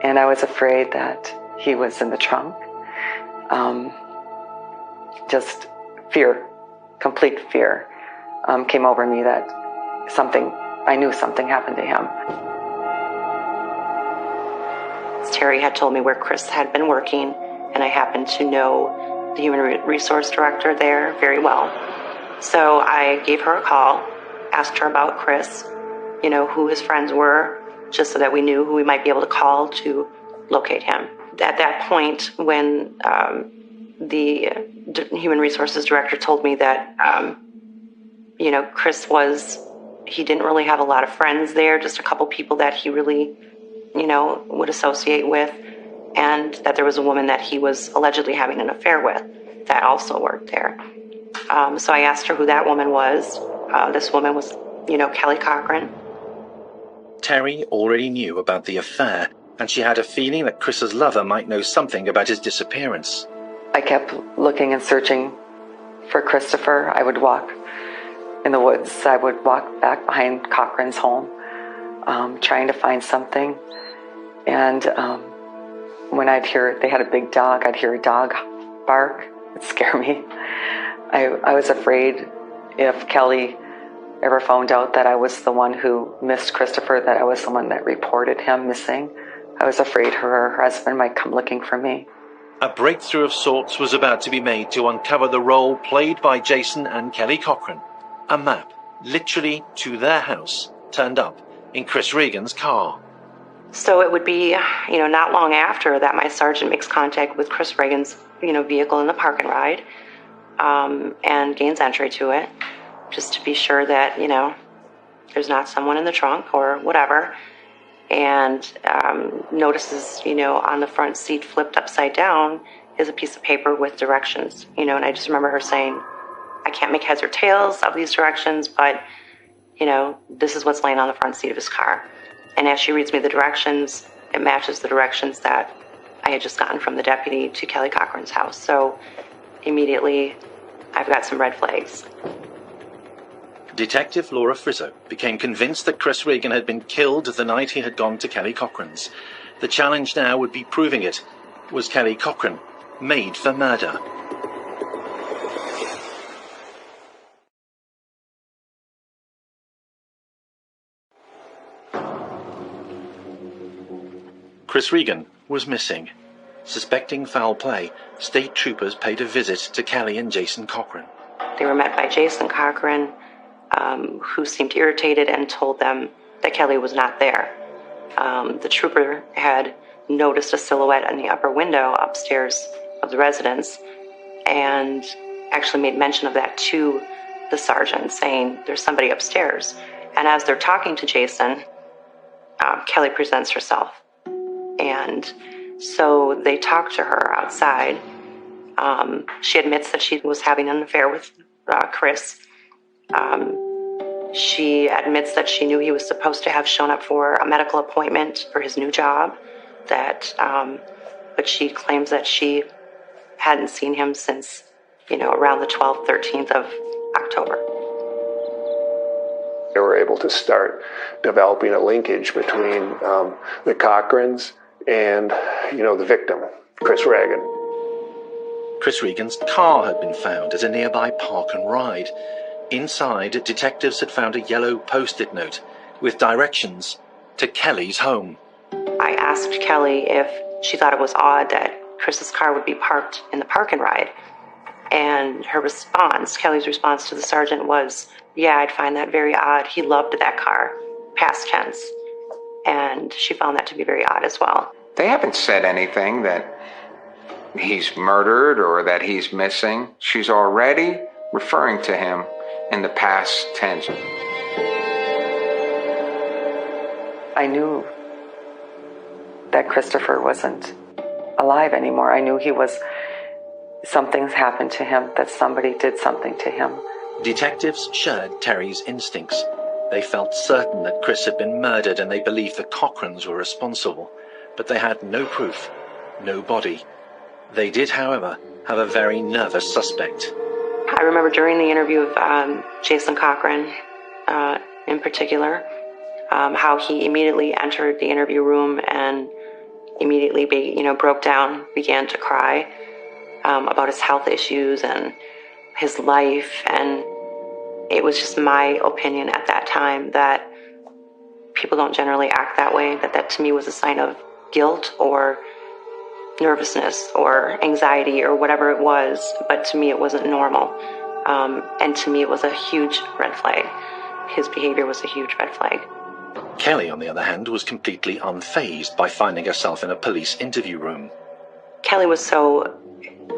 And I was afraid that he was in the trunk. Just fear, complete fear, came over me that I knew something happened to him. Terry had told me where Chris had been working, and I happened to know the human resource director there very well. So I gave her a call, asked her about Chris, who his friends were, just so that we knew who we might be able to call to locate him. At that point, when the human resources director told me that, Chris he didn't really have a lot of friends there, just a couple people that he really, would associate with, and that there was a woman that he was allegedly having an affair with that also worked there. So I asked her who that woman was. This woman was, Kelly Cochran. Terry already knew about the affair, and she had a feeling that Chris's lover might know something about his disappearance. I kept looking and searching for Christopher. I would walk in the woods. I would walk back behind Cochran's home, trying to find something. And when they had a big dog, I'd hear a dog bark. It'd scare me. I was afraid if Kelly ever found out that I was the one who missed Christopher, that I was the one that reported him missing. I was afraid her husband might come looking for me. A breakthrough of sorts was about to be made to uncover the role played by Jason and Kelly Cochran. A map, literally to their house, turned up in Chris Regan's car. So it would be, not long after that my sergeant makes contact with Chris Regan's, vehicle in the park and ride, and gains entry to it, just to be sure that, there's not someone in the trunk or whatever, and notices, on the front seat flipped upside down is a piece of paper with directions, and I just remember her saying, I can't make heads or tails of these directions, but, this is what's laying on the front seat of his car. And as she reads me the directions, it matches the directions that I had just gotten from the deputy to Kelly Cochran's house. So immediately, I've got some red flags. Detective Laura Frizzo became convinced that Chris Regan had been killed the night he had gone to Kelly Cochran's. The challenge now would be proving it. Was Kelly Cochran made for murder? Chris Regan was missing. Suspecting foul play, state troopers paid a visit to Kelly and Jason Cochran. They were met by Jason Cochran, who seemed irritated and told them that Kelly was not there. The trooper had noticed a silhouette in the upper window upstairs of the residence and actually made mention of that to the sergeant, saying, "There's somebody upstairs." And as they're talking to Jason, Kelly presents herself. And so they talk to her outside. She admits that she was having an affair with Chris. She admits that she knew he was supposed to have shown up for a medical appointment for his new job, but she claims that she hadn't seen him since, around the 12th, 13th of October. They were able to start developing a linkage between the Cochrans and, the victim, Chris Regan. Chris Regan's car had been found at a nearby park and ride. Inside, detectives had found a yellow post-it note with directions to Kelly's home. I asked Kelly if she thought it was odd that Chris's car would be parked in the park and ride. And Kelly's response to the sergeant was, "Yeah, I'd find that very odd. He loved that car," past tense. And she found that to be very odd as well. They haven't said anything that he's murdered or that he's missing. She's already referring to him in the past tense. I knew that Christopher wasn't alive anymore. I knew something's happened to him, that somebody did something to him. Detectives shared Terry's instincts. They felt certain that Chris had been murdered and they believed the Cochrans were responsible. But they had no proof, no body. They did, however, have a very nervous suspect. I remember during the interview of Jason Cochran, in particular, how he immediately entered the interview room and immediately, broke down, began to cry about his health issues and his life. And it was just my opinion at that time that people don't generally act that way, that to me was a sign of guilt or nervousness or anxiety or whatever it was, but to me it wasn't normal. And to me it was a huge red flag. His behavior was a huge red flag. Kelly, on the other hand, was completely unfazed by finding herself in a police interview room. Kelly was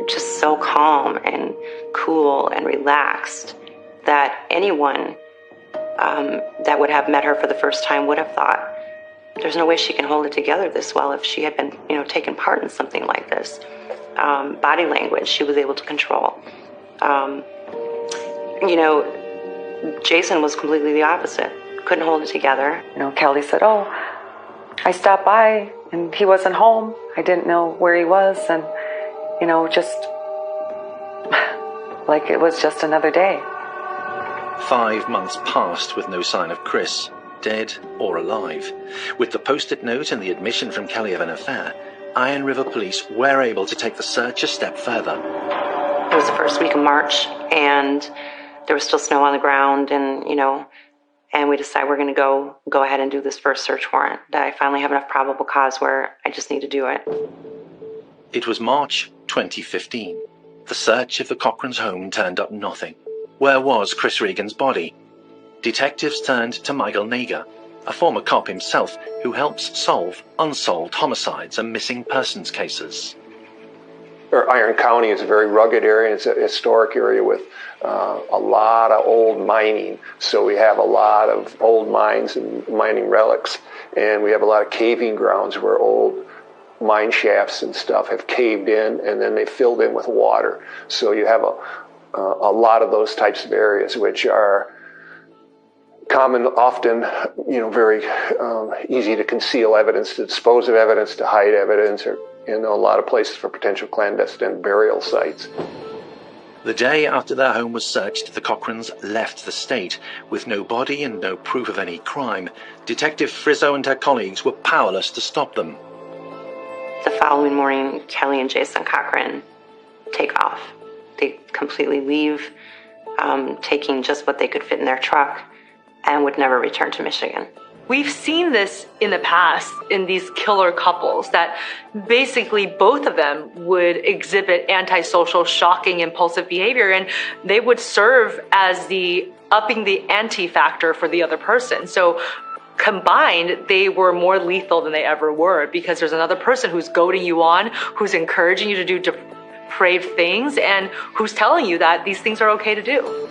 just so calm and cool and relaxed that anyone that would have met her for the first time would have thought, there's no way she can hold it together this well if she had been, taken part in something like this. Body language, she was able to control. Jason was completely the opposite. Couldn't hold it together. Kelly said, I stopped by and he wasn't home. I didn't know where he was. And, just like it was just another day. 5 months passed with no sign of Chris, dead or alive. With the post-it note and the admission from Kelly of an affair, Iron River Police were able to take the search a step further. It was the first week of March, and there was still snow on the ground, and we decided we're going to go ahead and do this first search warrant. That I finally have enough probable cause where I just need to do it. It was March 2015. The search of the Cochran's home turned up nothing. Where was Chris Regan's body? Detectives turned to Michael Nager, a former cop himself who helps solve unsolved homicides and missing persons cases. Iron County is a very rugged area. It's a historic area with a lot of old mining. So we have a lot of old mines and mining relics. And we have a lot of caving grounds where old mine shafts and stuff have caved in and then they filled in with water. So you have a lot of those types of areas, which are common, often, very easy to conceal evidence, to dispose of evidence, to hide evidence, or a lot of places for potential clandestine burial sites. The day after their home was searched, the Cochrans left the state. With no body and no proof of any crime, Detective Frizzo and her colleagues were powerless to stop them. The following morning, Kelly and Jason Cochran take off. They completely leave, taking just what they could fit in their truck, and would never return to Michigan. We've seen this in the past in these killer couples, that basically both of them would exhibit antisocial, shocking, impulsive behavior, and they would serve as the upping the ante factor for the other person. So combined, they were more lethal than they ever were, because there's another person who's goading you on, who's encouraging you to do depraved things, and who's telling you that these things are okay to do.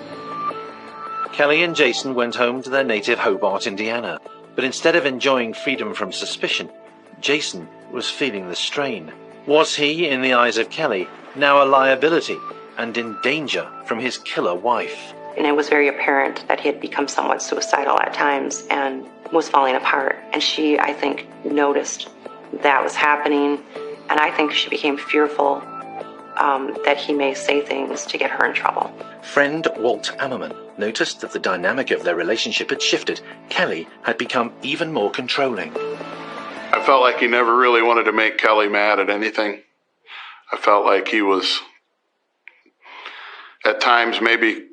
Kelly and Jason went home to their native Hobart, Indiana. But instead of enjoying freedom from suspicion, Jason was feeling the strain. Was he, in the eyes of Kelly, now a liability and in danger from his killer wife? And it was very apparent that he had become somewhat suicidal at times and was falling apart. And she, I think, noticed that was happening. And I think she became fearful that he may say things to get her in trouble. Friend Walt Ammerman noticed that the dynamic of their relationship had shifted. Kelly had become even more controlling. I felt like he never really wanted to make Kelly mad at anything. I felt like he was, at times, maybe,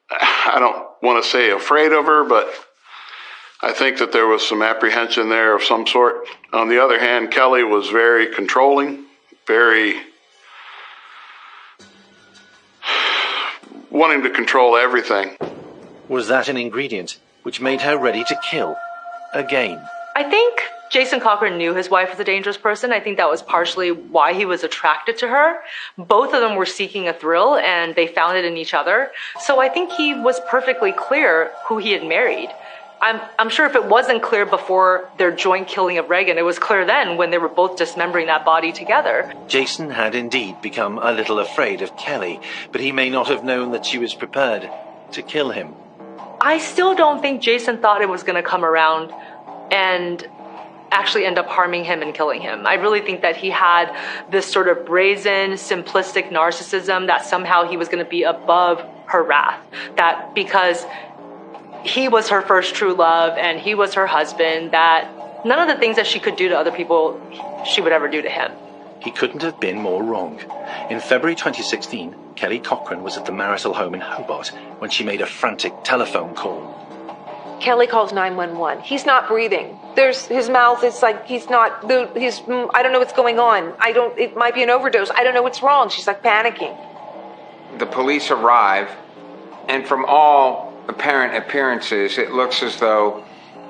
I don't want to say afraid of her, but I think that there was some apprehension there of some sort. On the other hand, Kelly was very controlling, very wanting to control everything. Was that an ingredient which made her ready to kill again? I think Jason Cochran knew his wife was a dangerous person. I think that was partially why he was attracted to her. Both of them were seeking a thrill, and they found it in each other. So I think he was perfectly clear who he had married. I'm sure if it wasn't clear before their joint killing of Reagan, it was clear then when they were both dismembering that body together. Jason had indeed become a little afraid of Kelly, but he may not have known that she was prepared to kill him. I still don't think Jason thought it was going to come around and actually end up harming him and killing him. I really think that he had this sort of brazen, simplistic narcissism that somehow he was going to be above her wrath. That because he was her first true love and he was her husband, that none of the things that she could do to other people, she would ever do to him. He couldn't have been more wrong. In February 2016, Kelly Cochran was at the marital home in Hobart when she made a frantic telephone call. Kelly calls 911. He's not breathing. His mouth is like, I don't know what's going on. It might be an overdose. I don't know what's wrong. She's like panicking. The police arrive, and from all apparent appearances, it looks as though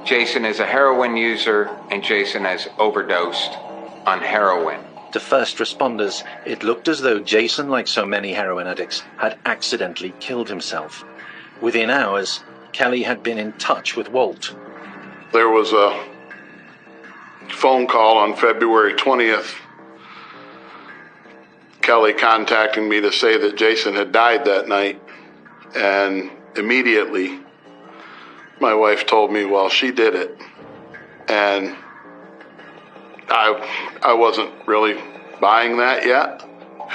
Jason is a heroin user and Jason has overdosed on heroin. To first responders, it looked as though Jason, like so many heroin addicts, had accidentally killed himself. Within hours, Kelly had been in touch with Walt. There was a phone call on February 20th, Kelly contacting me to say that Jason had died that night, and immediately my wife told me, well, she did it. And I wasn't really buying that yet.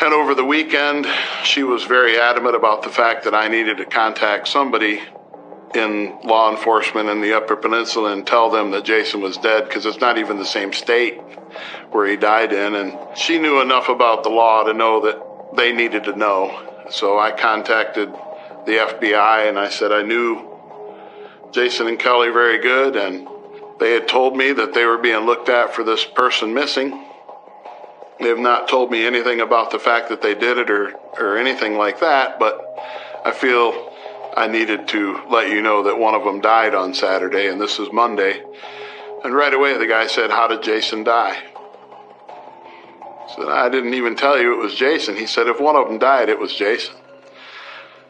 And over the weekend, she was very adamant about the fact that I needed to contact somebody in law enforcement in the Upper Peninsula and tell them that Jason was dead, because it's not even the same state where he died in. And she knew enough about the law to know that they needed to know. So I contacted the FBI and I said I knew Jason and Kelly very good, and they had told me that they were being looked at for this person missing. They have not told me anything about the fact that they did it or anything like that, but I feel I needed to let you know that one of them died on Saturday, and this is Monday. And right away the guy said, how did Jason die? I said, I didn't even tell you it was Jason. He said, if one of them died, it was Jason.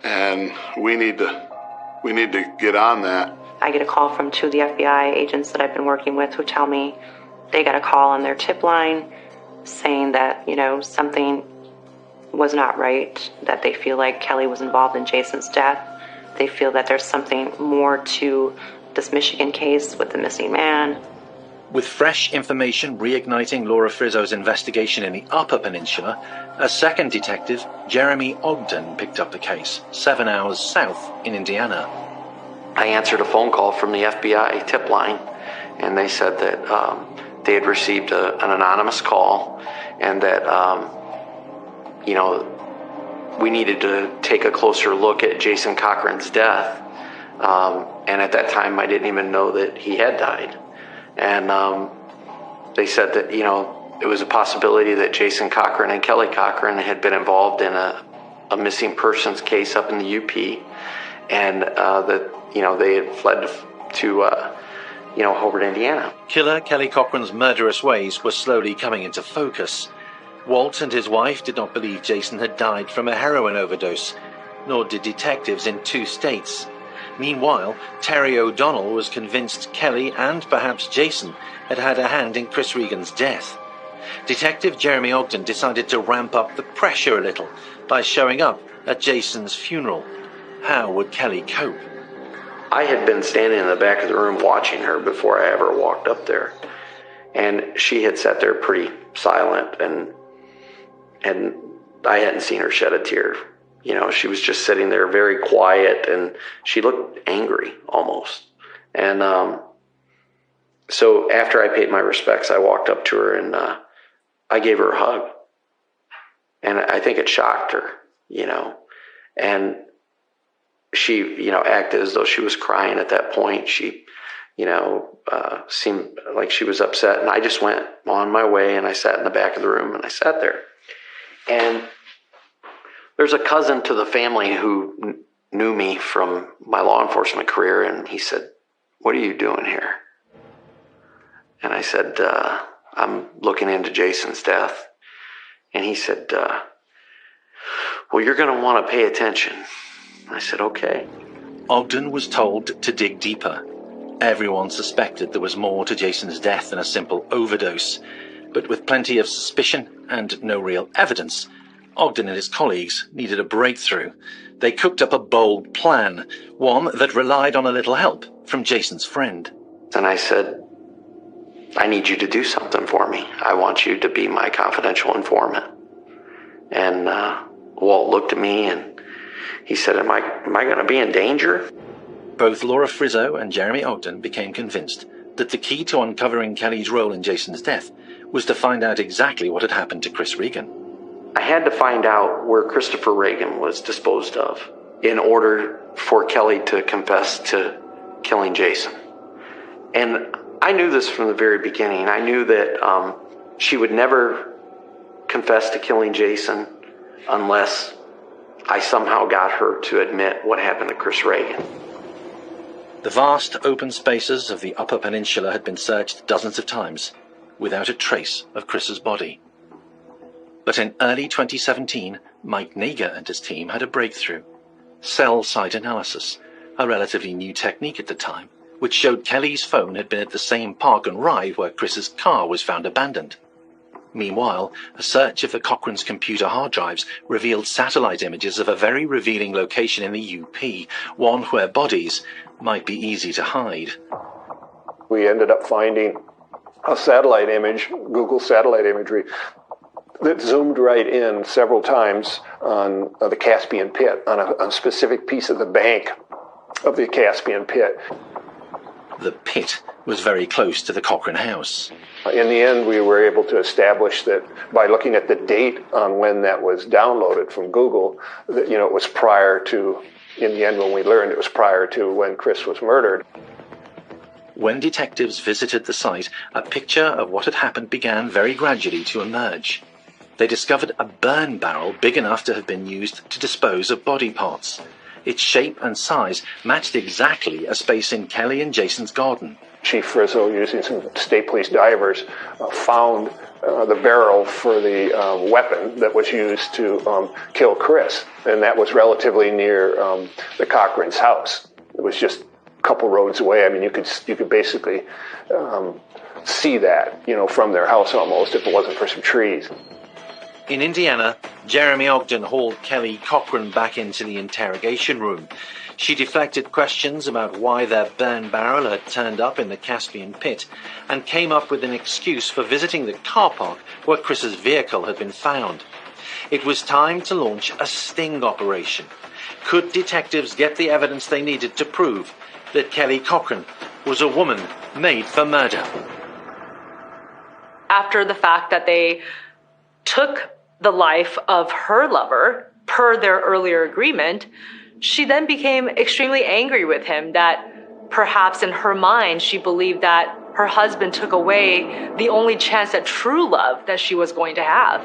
And we need to get on that. I get a call from two of the FBI agents that I've been working with who tell me they got a call on their tip line saying that, something was not right, that they feel like Kelly was involved in Jason's death. They feel that there's something more to this Michigan case with the missing man. With fresh information reigniting Laura Frizzo's investigation in the Upper Peninsula, a second detective, Jeremy Ogden, picked up the case, 7 hours south in Indiana. I answered a phone call from the FBI tip line, and they said that they had received an anonymous call, and that, we needed to take a closer look at Jason Cochran's death. And at that time, I didn't even know that he had died. And they said that, it was a possibility that Jason Cochran and Kelly Cochran had been involved in a missing persons case up in the UP, and that, they had fled to Hobart, Indiana. Killer Kelly Cochran's murderous ways were slowly coming into focus. Walt and his wife did not believe Jason had died from a heroin overdose, nor did detectives in 2 states. Meanwhile, Terry O'Donnell was convinced Kelly and perhaps Jason had had a hand in Chris Regan's death. Detective Jeremy Ogden decided to ramp up the pressure a little by showing up at Jason's funeral. How would Kelly cope? I had been standing in the back of the room watching her before I ever walked up there. And she had sat there pretty silent, and I hadn't seen her shed a tear. She was just sitting there very quiet, and she looked angry almost. And so after I paid my respects, I walked up to her and I gave her a hug. And I think it shocked her, and she, acted as though she was crying at that point. She, seemed like she was upset, and I just went on my way, and I sat in the back of the room, and I sat there. And there's a cousin to the family who knew me from my law enforcement career, and he said, "What are you doing here?" And I said, "I'm looking into Jason's death." And he said, "Well, you're going to want to pay attention." I said, "Okay." Ogden was told to dig deeper. Everyone suspected there was more to Jason's death than a simple overdose, but with plenty of suspicion and no real evidence, Ogden and his colleagues needed a breakthrough. They cooked up a bold plan, one that relied on a little help from Jason's friend. And I said, "I need you to do something for me. I want you to be my confidential informant." And Walt looked at me and he said, Am I going to be in danger? Both Laura Frizzo and Jeremy Ogden became convinced that the key to uncovering Kelly's role in Jason's death was to find out exactly what had happened to Chris Regan. I had to find out where Christopher Regan was disposed of in order for Kelly to confess to killing Jason. And I knew this from the very beginning. I knew that she would never confess to killing Jason unless I somehow got her to admit what happened to Chris Regan. The vast open spaces of the Upper Peninsula had been searched dozens of times, without a trace of Chris's body. But in early 2017, Mike Nager and his team had a breakthrough. Cell site analysis, a relatively new technique at the time, which showed Kelly's phone had been at the same park and ride where Chris's car was found abandoned. Meanwhile, a search of the Cochran's computer hard drives revealed satellite images of a very revealing location in the UP, one where bodies might be easy to hide. We ended up finding a satellite image, Google satellite imagery, that zoomed right in several times on the Caspian Pit, on a specific piece of the bank of the Caspian Pit. The pit was very close to the Cochran house. In the end, we were able to establish that by looking at the date on when that was downloaded from Google, that, it was prior to, in the end when we learned, it was prior to when Chris was murdered. When detectives visited the site, a picture of what had happened began very gradually to emerge. They discovered a burn barrel big enough to have been used to dispose of body parts. Its shape and size matched exactly a space in Kelly and Jason's garden. Chief Frizzo, using some state police divers, found the barrel for the weapon that was used to kill Chris, and that was relatively near the Cochran's house. It was just a couple roads away. I mean, you could basically see that, from their house almost, if it wasn't for some trees. In Indiana, Jeremy Ogden hauled Kelly Cochran back into the interrogation room. She deflected questions about why their burn barrel had turned up in the Caspian pit and came up with an excuse for visiting the car park where Chris's vehicle had been found. It was time to launch a sting operation. Could detectives get the evidence they needed to prove that Kelly Cochran was a woman made for murder? After the fact that they took the life of her lover, per their earlier agreement, she then became extremely angry with him that perhaps in her mind she believed that her husband took away the only chance at true love that she was going to have.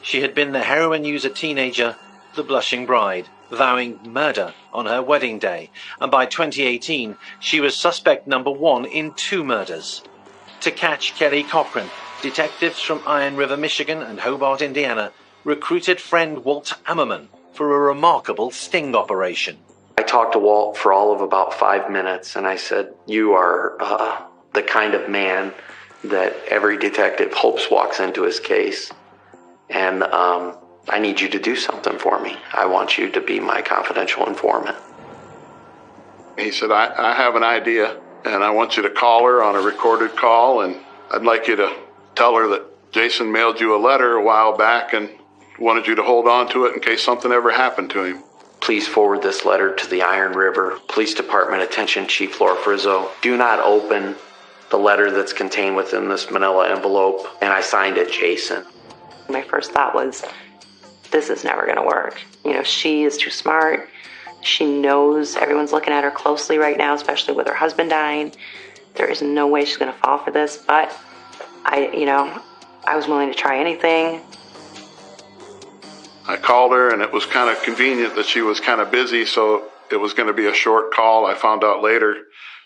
She had been the heroin user teenager, the blushing bride, vowing murder on her wedding day, and by 2018 she was suspect number 1 in 2 murders. To catch Kelly Cochran, detectives from Iron River, Michigan and Hobart, Indiana recruited friend Walt Ammerman for a remarkable sting operation. I talked to Walt for all of about 5 minutes, and I said, "You are the kind of man that every detective hopes walks into his case, and I need you to do something for me. I want you to be my confidential informant." He said, I have an idea, and I want you to call her on a recorded call, and I'd like you to tell her that Jason mailed you a letter a while back and wanted you to hold on to it in case something ever happened to him. Please forward this letter to the Iron River Police Department. Attention, Chief Laura Frizzo. Do not open the letter that's contained within this manila envelope. And I signed it, Jason. My first thought was, this is never going to work. You know, she is too smart. She knows everyone's looking at her closely right now, especially with her husband dying. There is no way she's going to fall for this, but I was willing to try anything. I called her, and it was kind of convenient that she was kind of busy, so it was going to be a short call. I found out later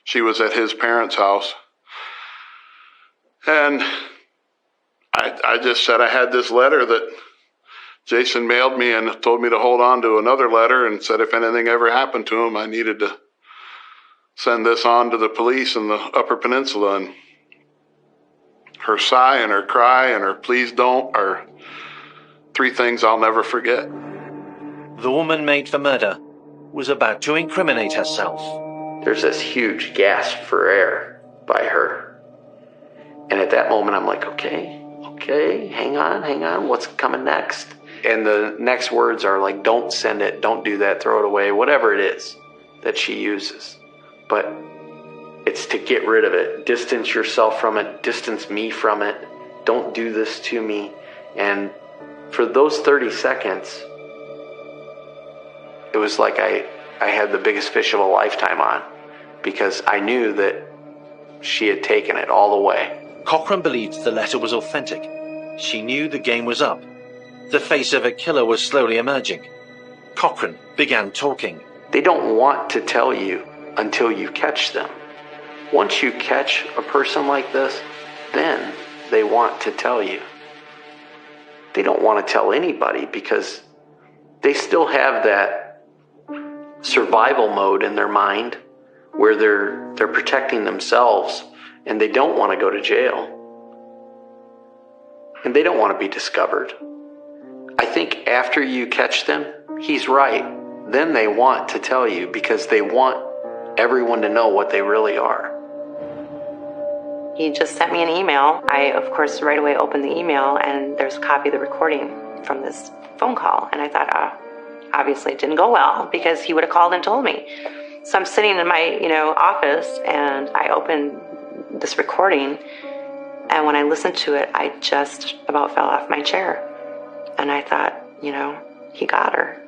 she was at his parents' house. And I just said I had this letter that Jason mailed me and told me to hold on to another letter and said if anything ever happened to him, I needed to send this on to the police in the Upper Peninsula. And her sigh and her cry and her please don't are 3 things I'll never forget. The woman made for murder was about to incriminate herself. There's this huge gasp for air by her. And at that moment, I'm like, okay, hang on, what's coming next? And the next words are like, don't send it, don't do that, throw it away, whatever it is that she uses. But it's to get rid of it. Distance yourself from it, distance me from it. Don't do this to me. And for those 30 seconds, it was like I had the biggest fish of a lifetime on, because I knew that she had taken it all the way. Cochran believed the letter was authentic. She knew the game was up. The face of a killer was slowly emerging. Cochran began talking. They don't want to tell you until you catch them. Once you catch a person like this, then they want to tell you. They don't want to tell anybody because they still have that survival mode in their mind where they're protecting themselves and they don't want to go to jail. And they don't want to be discovered. I think after you catch them, he's right. Then they want to tell you because they want everyone to know what they really are. He just sent me an email. I, of course, right away opened the email, and there's a copy of the recording from this phone call. And I thought, obviously it didn't go well because he would have called and told me. So I'm sitting in my, office, and I open this recording. And when I listened to it, I just about fell off my chair. And I thought, he got her.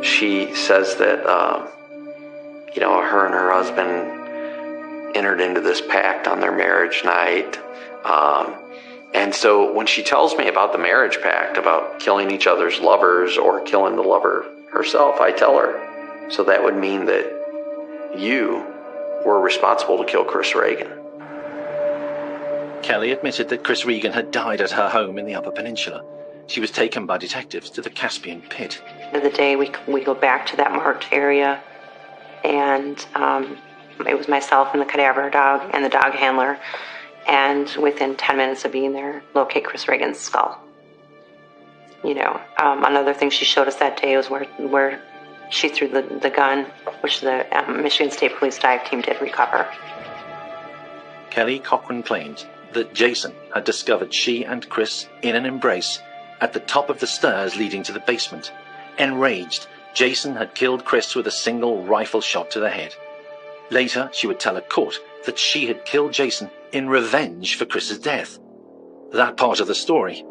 She says that, her and her husband entered into this pact on their marriage night. And so when she tells me about the marriage pact, about killing each other's lovers or killing the lover herself, I tell her, so that would mean that you were responsible to kill Chris Reagan. Kelly admitted that Chris Regan had died at her home in the Upper Peninsula. She was taken by detectives to the Caspian pit. End of the day, we go back to that marked area, and It was myself and the cadaver dog and the dog handler. And within 10 minutes of being there, locate Chris Reagan's skull. Another thing she showed us that day was where she threw the gun, which the Michigan State Police dive team did recover. Kelly Cochran claimed that Jason had discovered she and Chris in an embrace at the top of the stairs leading to the basement. Enraged, Jason had killed Chris with a single rifle shot to the head. Later, she would tell a court that she had killed Jason in revenge for Chris's death. That part of the story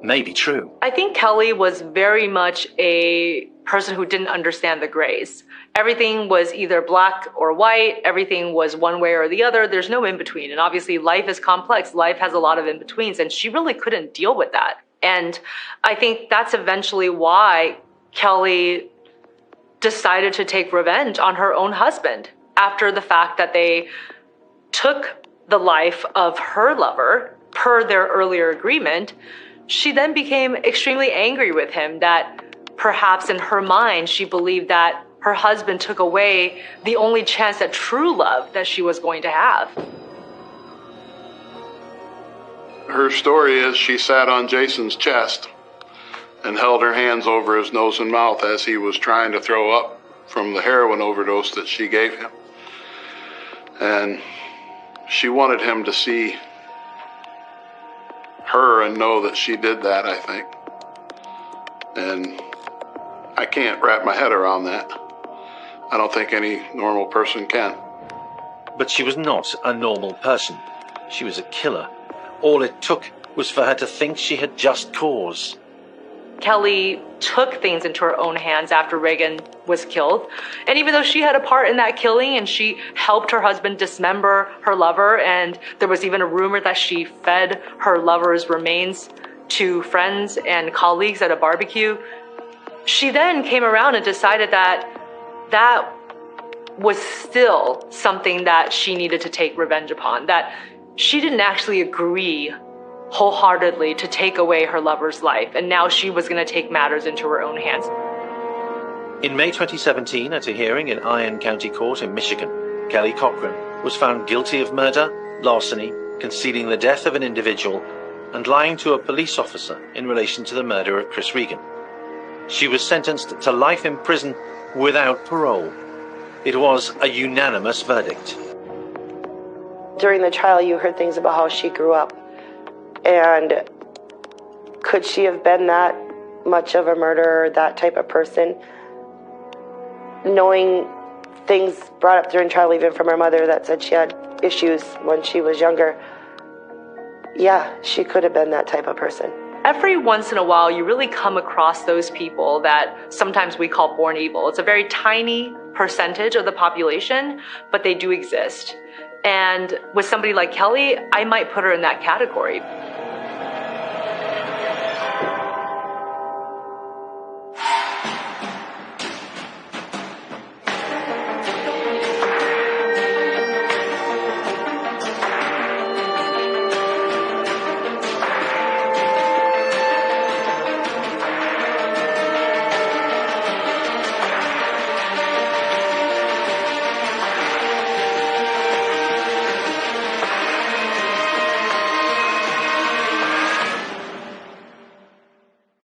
may be true. I think Kelly was very much a person who didn't understand the grays. Everything was either black or white. Everything was one way or the other. There's no in between. And obviously life is complex. Life has a lot of in betweens, and she really couldn't deal with that. And I think that's eventually why Kelly decided to take revenge on her own husband after the fact that they took the life of her lover per their earlier agreement. She then became extremely angry with him that perhaps in her mind she believed that her husband took away the only chance at true love that she was going to have. Her story is she sat on Jason's chest and held her hands over his nose and mouth as he was trying to throw up from the heroin overdose that she gave him. And she wanted him to see her and know that she did that, I think. And I can't wrap my head around that. I don't think any normal person can. But she was not a normal person. She was a killer. All it took was for her to think she had just cause. Kelly took things into her own hands after Reagan was killed. And even though she had a part in that killing and she helped her husband dismember her lover, and there was even a rumor that she fed her lover's remains to friends and colleagues at a barbecue, she then came around and decided that that was still something that she needed to take revenge upon, that she didn't actually agree wholeheartedly to take away her lover's life, and now she was going to take matters into her own hands. In May 2017, at a hearing in Iron County Court in Michigan, Kelly Cochran was found guilty of murder, larceny, concealing the death of an individual, and lying to a police officer in relation to the murder of Chris Regan. She was sentenced to life in prison without parole. It was a unanimous verdict. During the trial, you heard things about how she grew up. And could she have been that much of a murderer, that type of person? Knowing things brought up during trial, even from her mother, that said she had issues when she was younger. Yeah, she could have been that type of person. Every once in a while, you really come across those people that sometimes we call born evil. It's a very tiny percentage of the population, but they do exist. And with somebody like Kelly, I might put her in that category.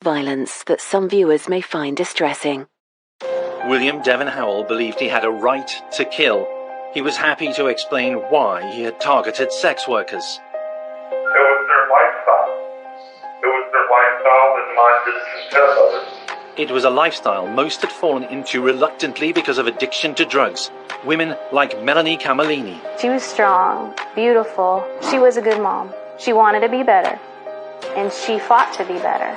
Violence that some viewers may find distressing. William Devon Howell believed he had a right to kill. He was happy to explain why he had targeted sex workers. It was their lifestyle. It was their lifestyle that not just discuss others. It was a lifestyle most had fallen into reluctantly because of addiction to drugs. Women like Melanie Camellini. She was strong, beautiful. She was a good mom. She wanted to be better, and she fought to be better.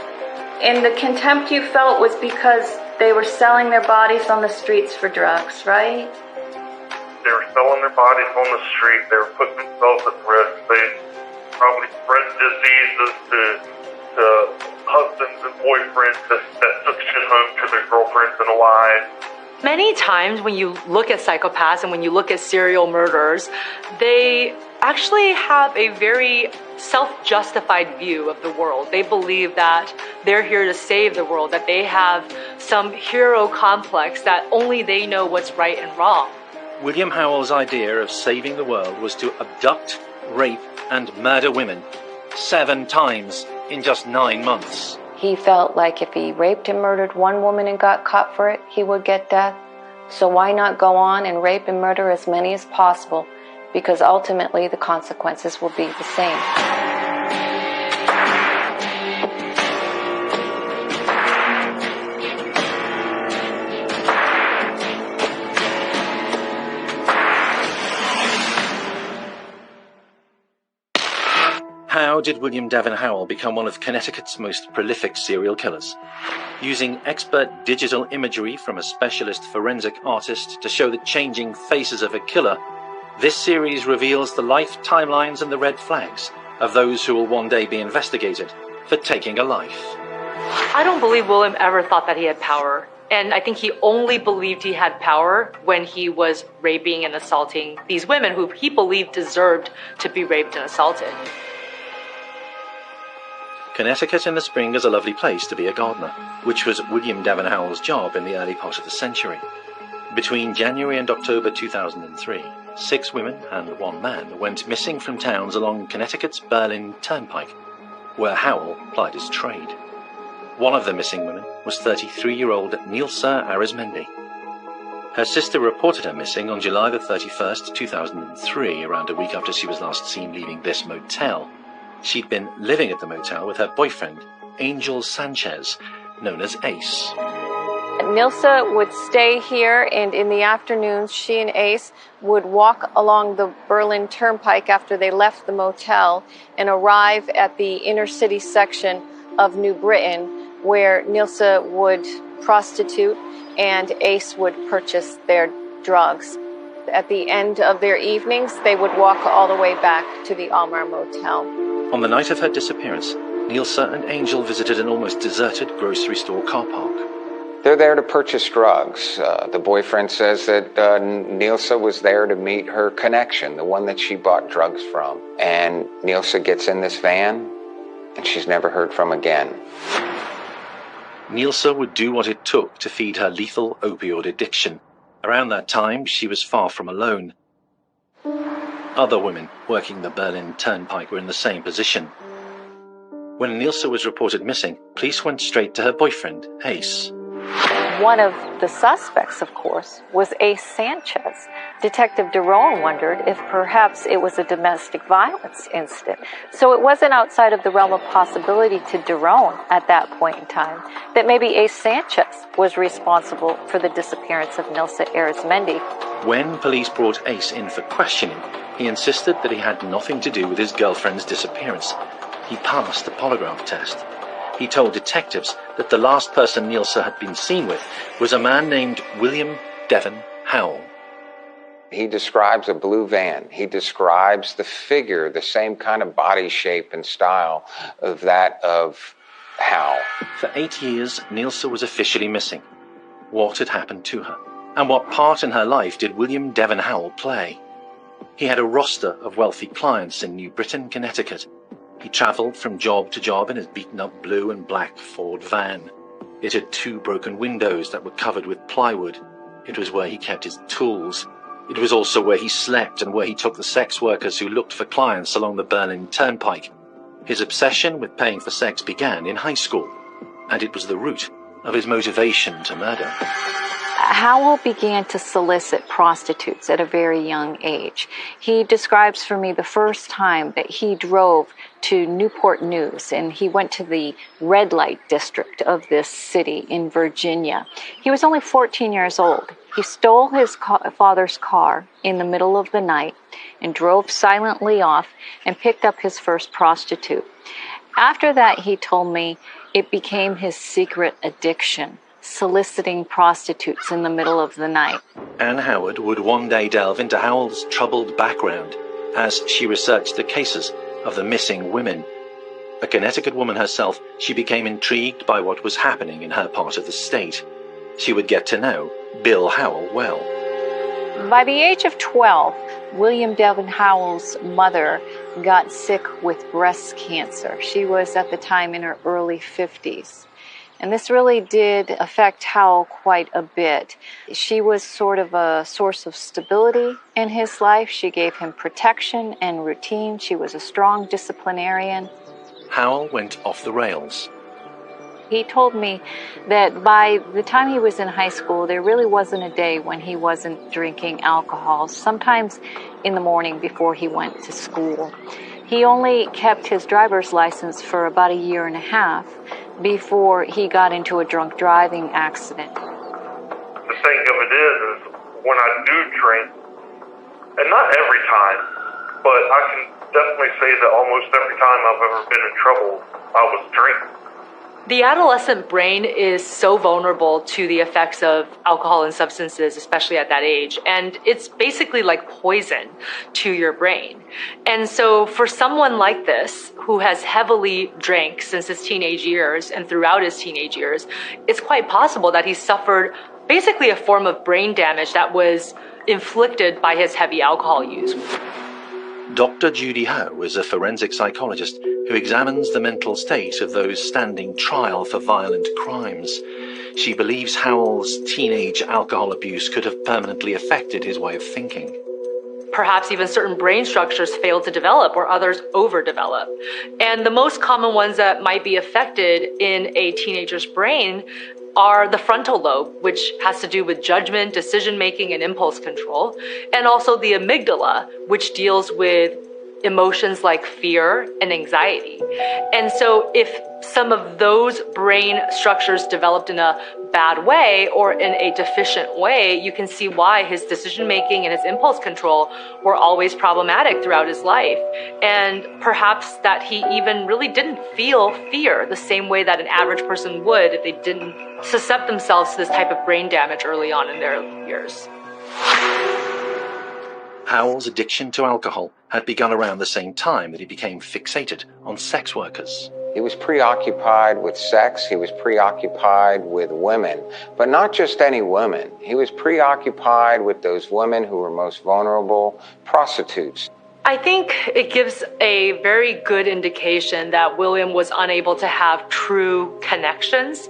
And the contempt you felt was because they were selling their bodies on the streets for drugs, right? They were selling their bodies on the street. They were putting themselves at risk. They probably spread diseases to husbands and boyfriends that took shit home to their girlfriends and wives. Many times when you look at psychopaths and when you look at serial murderers, they actually have a very self-justified view of the world. They believe that they're here to save the world, that they have some hero complex, that only they know what's right and wrong. William Howell's idea of saving the world was to abduct, rape, and murder women 7 times in just 9 months. He felt like if he raped and murdered one woman and got caught for it, he would get death. So why not go on and rape and murder as many as possible? Because ultimately the consequences will be the same. How did William Devon Howell become one of Connecticut's most prolific serial killers? Using expert digital imagery from a specialist forensic artist to show the changing faces of a killer, this series reveals the life timelines and the red flags of those who will one day be investigated for taking a life. I don't believe William ever thought that he had power. And I think he only believed he had power when he was raping and assaulting these women who he believed deserved to be raped and assaulted. Connecticut in the spring is a lovely place to be a gardener, which was William Devon Howell's job in the early part of the century. Between January and October 2003, 6 women and 1 man went missing from towns along Connecticut's Berlin Turnpike, where Howell plied his trade. One of the missing women was 33-year-old Nilsa Arizmendi. Her sister reported her missing on July the 31st, 2003, around a week after she was last seen leaving this motel. She'd been living at the motel with her boyfriend, Angel Sanchez, known as Ace. Nilsa would stay here, and in the afternoons, she and Ace would walk along the Berlin Turnpike after they left the motel and arrive at the inner city section of New Britain, where Nilsa would prostitute and Ace would purchase their drugs. At the end of their evenings, they would walk all the way back to the Almar Motel. On the night of her disappearance, Nilsa and Angel visited an almost deserted grocery store car park. They're there to purchase drugs. The boyfriend says that Nilsa was there to meet her connection, the one that she bought drugs from. And Nilsa gets in this van, and she's never heard from again. Nilsa would do what it took to feed her lethal opioid addiction. Around that time, she was far from alone. Other women working the Berlin Turnpike were in the same position. When Nilsa was reported missing, police went straight to her boyfriend, Ace. One of the suspects, of course, was Ace Sanchez. Detective DeRone wondered if perhaps it was a domestic violence incident. So it wasn't outside of the realm of possibility to DeRone at that point in time that maybe Ace Sanchez was responsible for the disappearance of Nilsa Arizmendi. When police brought Ace in for questioning, he insisted that he had nothing to do with his girlfriend's disappearance. He passed the polygraph test. He told detectives that the last person Nilsa had been seen with was a man named William Devon Howell. He describes a blue van. He describes the figure, the same kind of body shape and style of that of Howell. For 8 years, Nilsa was officially missing. What had happened to her? And what part in her life did William Devon Howell play? He had a roster of wealthy clients in New Britain, Connecticut. He travelled from job to job in his beaten-up blue and black Ford van. It had 2 broken windows that were covered with plywood. It was where he kept his tools. It was also where he slept and where he took the sex workers who looked for clients along the Berlin Turnpike. His obsession with paying for sex began in high school, and it was the root of his motivation to murder. Howell began to solicit prostitutes at a very young age. He describes for me the first time that he drove to Newport News, and he went to the red light district of this city in Virginia. He was only 14 years old. He stole his father's car in the middle of the night and drove silently off and picked up his first prostitute. After that, he told me it became his secret addiction, soliciting prostitutes in the middle of the night. Anne Howard would one day delve into Howell's troubled background as she researched the cases of the missing women. A Connecticut woman herself, she became intrigued by what was happening in her part of the state. She would get to know Bill Howell well. By the age of 12, William Devon Howell's mother got sick with breast cancer. She was at the time in her early 50s. And this really did affect Howell quite a bit. She was sort of a source of stability in his life. She gave him protection and routine. She was a strong disciplinarian. Howell went off the rails. He told me that by the time he was in high school, there really wasn't a day when he wasn't drinking alcohol, sometimes in the morning before he went to school. He only kept his driver's license for about a year and a half before he got into a drunk driving accident. The thing of it is when I do drink, and not every time, but I can definitely say that almost every time I've ever been in trouble, I was drinking. The adolescent brain is so vulnerable to the effects of alcohol and substances, especially at that age. And it's basically like poison to your brain. And so for someone like this, who has heavily drank since his teenage years and throughout his teenage years, it's quite possible that he suffered basically a form of brain damage that was inflicted by his heavy alcohol use. Dr. Judy Howe is a forensic psychologist who examines the mental state of those standing trial for violent crimes. She believes Howell's teenage alcohol abuse could have permanently affected his way of thinking. Perhaps even certain brain structures fail to develop or others overdevelop. And the most common ones that might be affected in a teenager's brain are the frontal lobe, which has to do with judgment, decision-making, and impulse control, and also the amygdala, which deals with emotions like fear and anxiety. And so if some of those brain structures developed in a bad way or in a deficient way, you can see why his decision-making and his impulse control were always problematic throughout his life. And perhaps that he even really didn't feel fear the same way that an average person would if they didn't suscept themselves to this type of brain damage early on in their years. Howell's addiction to alcohol had begun around the same time that he became fixated on sex workers. He was preoccupied with sex, he was preoccupied with women, but not just any women. He was preoccupied with those women who were most vulnerable, prostitutes. I think it gives a very good indication that William was unable to have true connections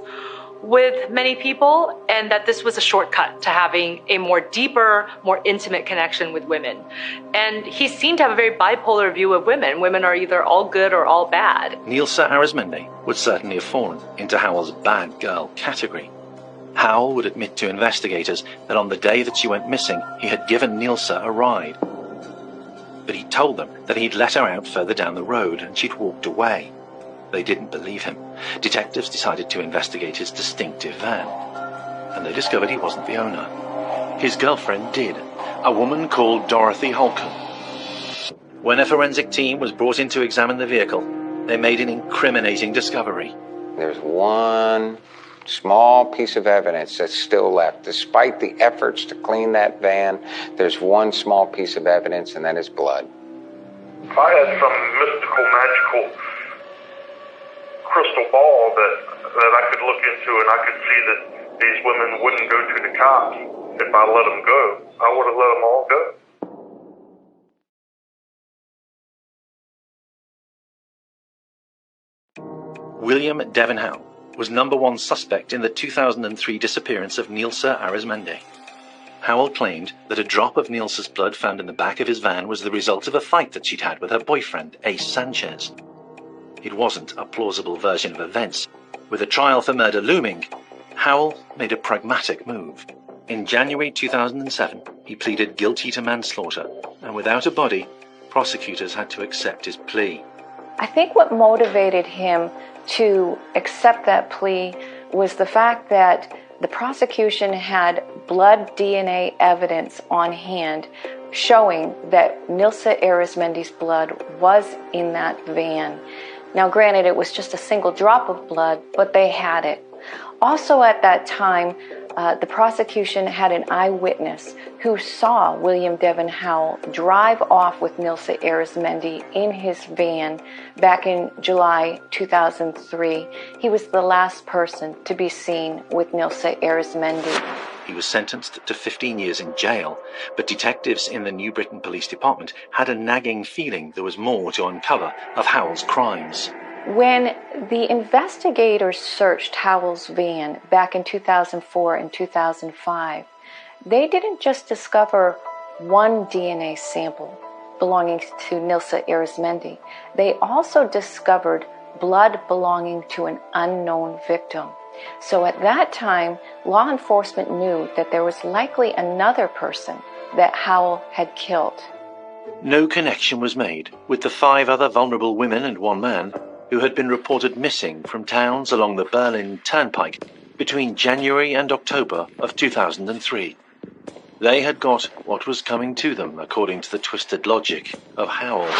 with many people, and that this was a shortcut to having a more deeper, more intimate connection with women. And he seemed to have a very bipolar view of women. Women are either all good or all bad. Nilsa Arizmendi would certainly have fallen into Howell's bad girl category. Howell would admit to investigators that on the day that she went missing, he had given Nilsa a ride. But he told them that he'd let her out further down the road and she'd walked away. They didn't believe him. Detectives decided to investigate his distinctive van, and they discovered he wasn't the owner. His girlfriend did, a woman called Dorothy Holcomb. When a forensic team was brought in to examine the vehicle, they made an incriminating discovery. There's one small piece of evidence that's still left. Despite the efforts to clean that van, there's one small piece of evidence, and that is blood. If I had some mystical, magical crystal ball that I could look into and I could see that these women wouldn't go to the cops if I let them go, I would have let them all go. William Devon Howe was number one suspect in the 2003 disappearance of Nilsa Arizmendi. Howell claimed that a drop of Nilsa's blood found in the back of his van was the result of a fight that she'd had with her boyfriend, Ace Sanchez. It wasn't a plausible version of events. With a trial for murder looming, Howell made a pragmatic move. In January 2007, he pleaded guilty to manslaughter, and without a body, prosecutors had to accept his plea. I think what motivated him to accept that plea was the fact that the prosecution had blood DNA evidence on hand showing that Nilsa Arizmendi's blood was in that van. Now, granted, it was just a single drop of blood, but they had it. Also at that time, the prosecution had an eyewitness who saw William Devon Howell drive off with Nilsa Arizmendi in his van back in July 2003. He was the last person to be seen with Nilsa Arizmendi. He was sentenced to 15 years in jail, but detectives in the New Britain Police Department had a nagging feeling there was more to uncover of Howell's crimes. When the investigators searched Howell's van back in 2004 and 2005, they didn't just discover one DNA sample belonging to Nilsa Arizmendi. They also discovered blood belonging to an unknown victim. So at that time, law enforcement knew that there was likely another person that Howell had killed. No connection was made with the 5 other vulnerable women and 1 man who had been reported missing from towns along the Berlin Turnpike between January and October of 2003. They had got what was coming to them, according to the twisted logic of Howell.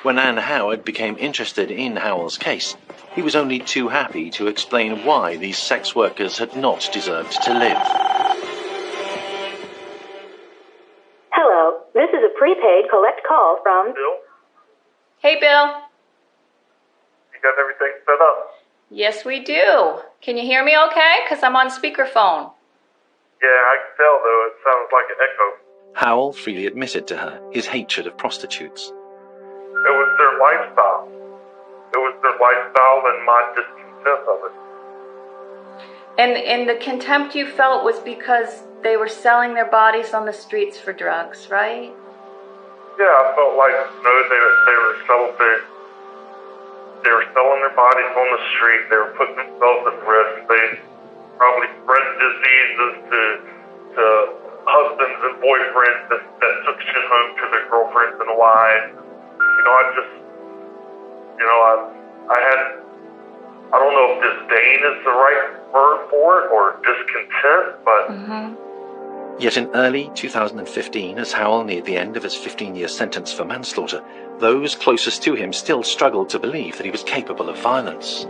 When Ann Howard became interested in Howell's case, he was only too happy to explain why these sex workers had not deserved to live. Hello, this is a prepaid collect call from... Bill? Hey, Bill. You got everything set up? Yes, we do. Can you hear me okay? Because I'm on speakerphone. Yeah, I can tell, though. It sounds like an echo. Howell freely admitted to her his hatred of prostitutes. It was their lifestyle. It was their lifestyle and my discontent of it. And the contempt you felt was because they were selling their bodies on the streets for drugs, right? Yeah, I felt like, they were selling their bodies on the street. They were putting themselves at risk. They probably spread diseases to husbands and boyfriends that took shit home to their girlfriends and wives. I don't know if disdain is the right word for it or discontent, but... Yet in early 2015, as Howell neared the end of his 15-year sentence for manslaughter, those closest to him still struggled to believe that he was capable of violence.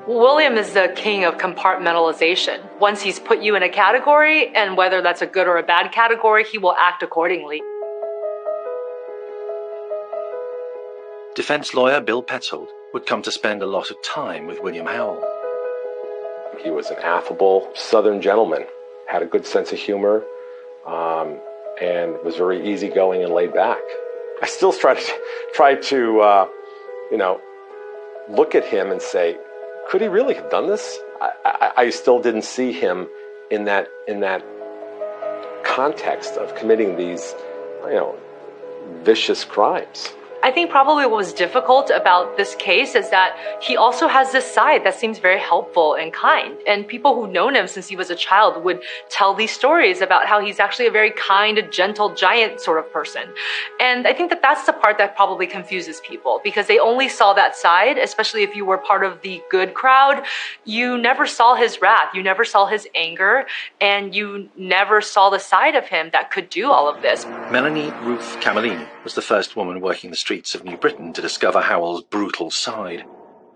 William is the king of compartmentalization. Once he's put you in a category, and whether that's a good or a bad category, he will act accordingly. Defense lawyer Bill Petzold would come to spend a lot of time with William Howell. He was an affable Southern gentleman, had a good sense of humor, and was very easygoing and laid back. I still try to look at him and say, could he really have done this? I still didn't see him in that context of committing these, vicious crimes. I think probably what was difficult about this case is that he also has this side that seems very helpful and kind. And people who've known him since he was a child would tell these stories about how he's actually a very kind, gentle, giant sort of person. And I think that that's the part that probably confuses people because they only saw that side, especially if you were part of the good crowd. You never saw his wrath. You never saw his anger. And you never saw the side of him that could do all of this. Melanie Ruth Camillini was the first woman working the streets of New Britain to discover Howell's brutal side.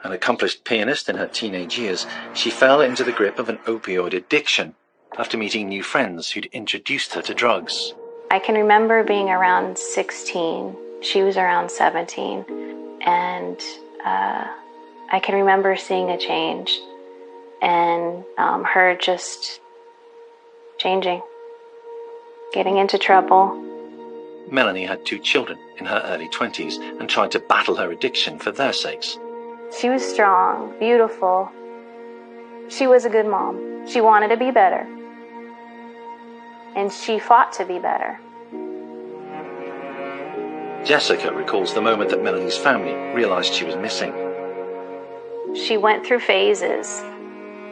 An accomplished pianist in her teenage years, she fell into the grip of an opioid addiction after meeting new friends who'd introduced her to drugs. I can remember being around 16. She was around 17. And I can remember seeing a change and her just changing, getting into trouble. Melanie had 2 children in her early 20s and tried to battle her addiction for their sakes. She was strong, beautiful. She was a good mom. She wanted to be better. And she fought to be better. Jessica recalls the moment that Melanie's family realized she was missing. She went through phases,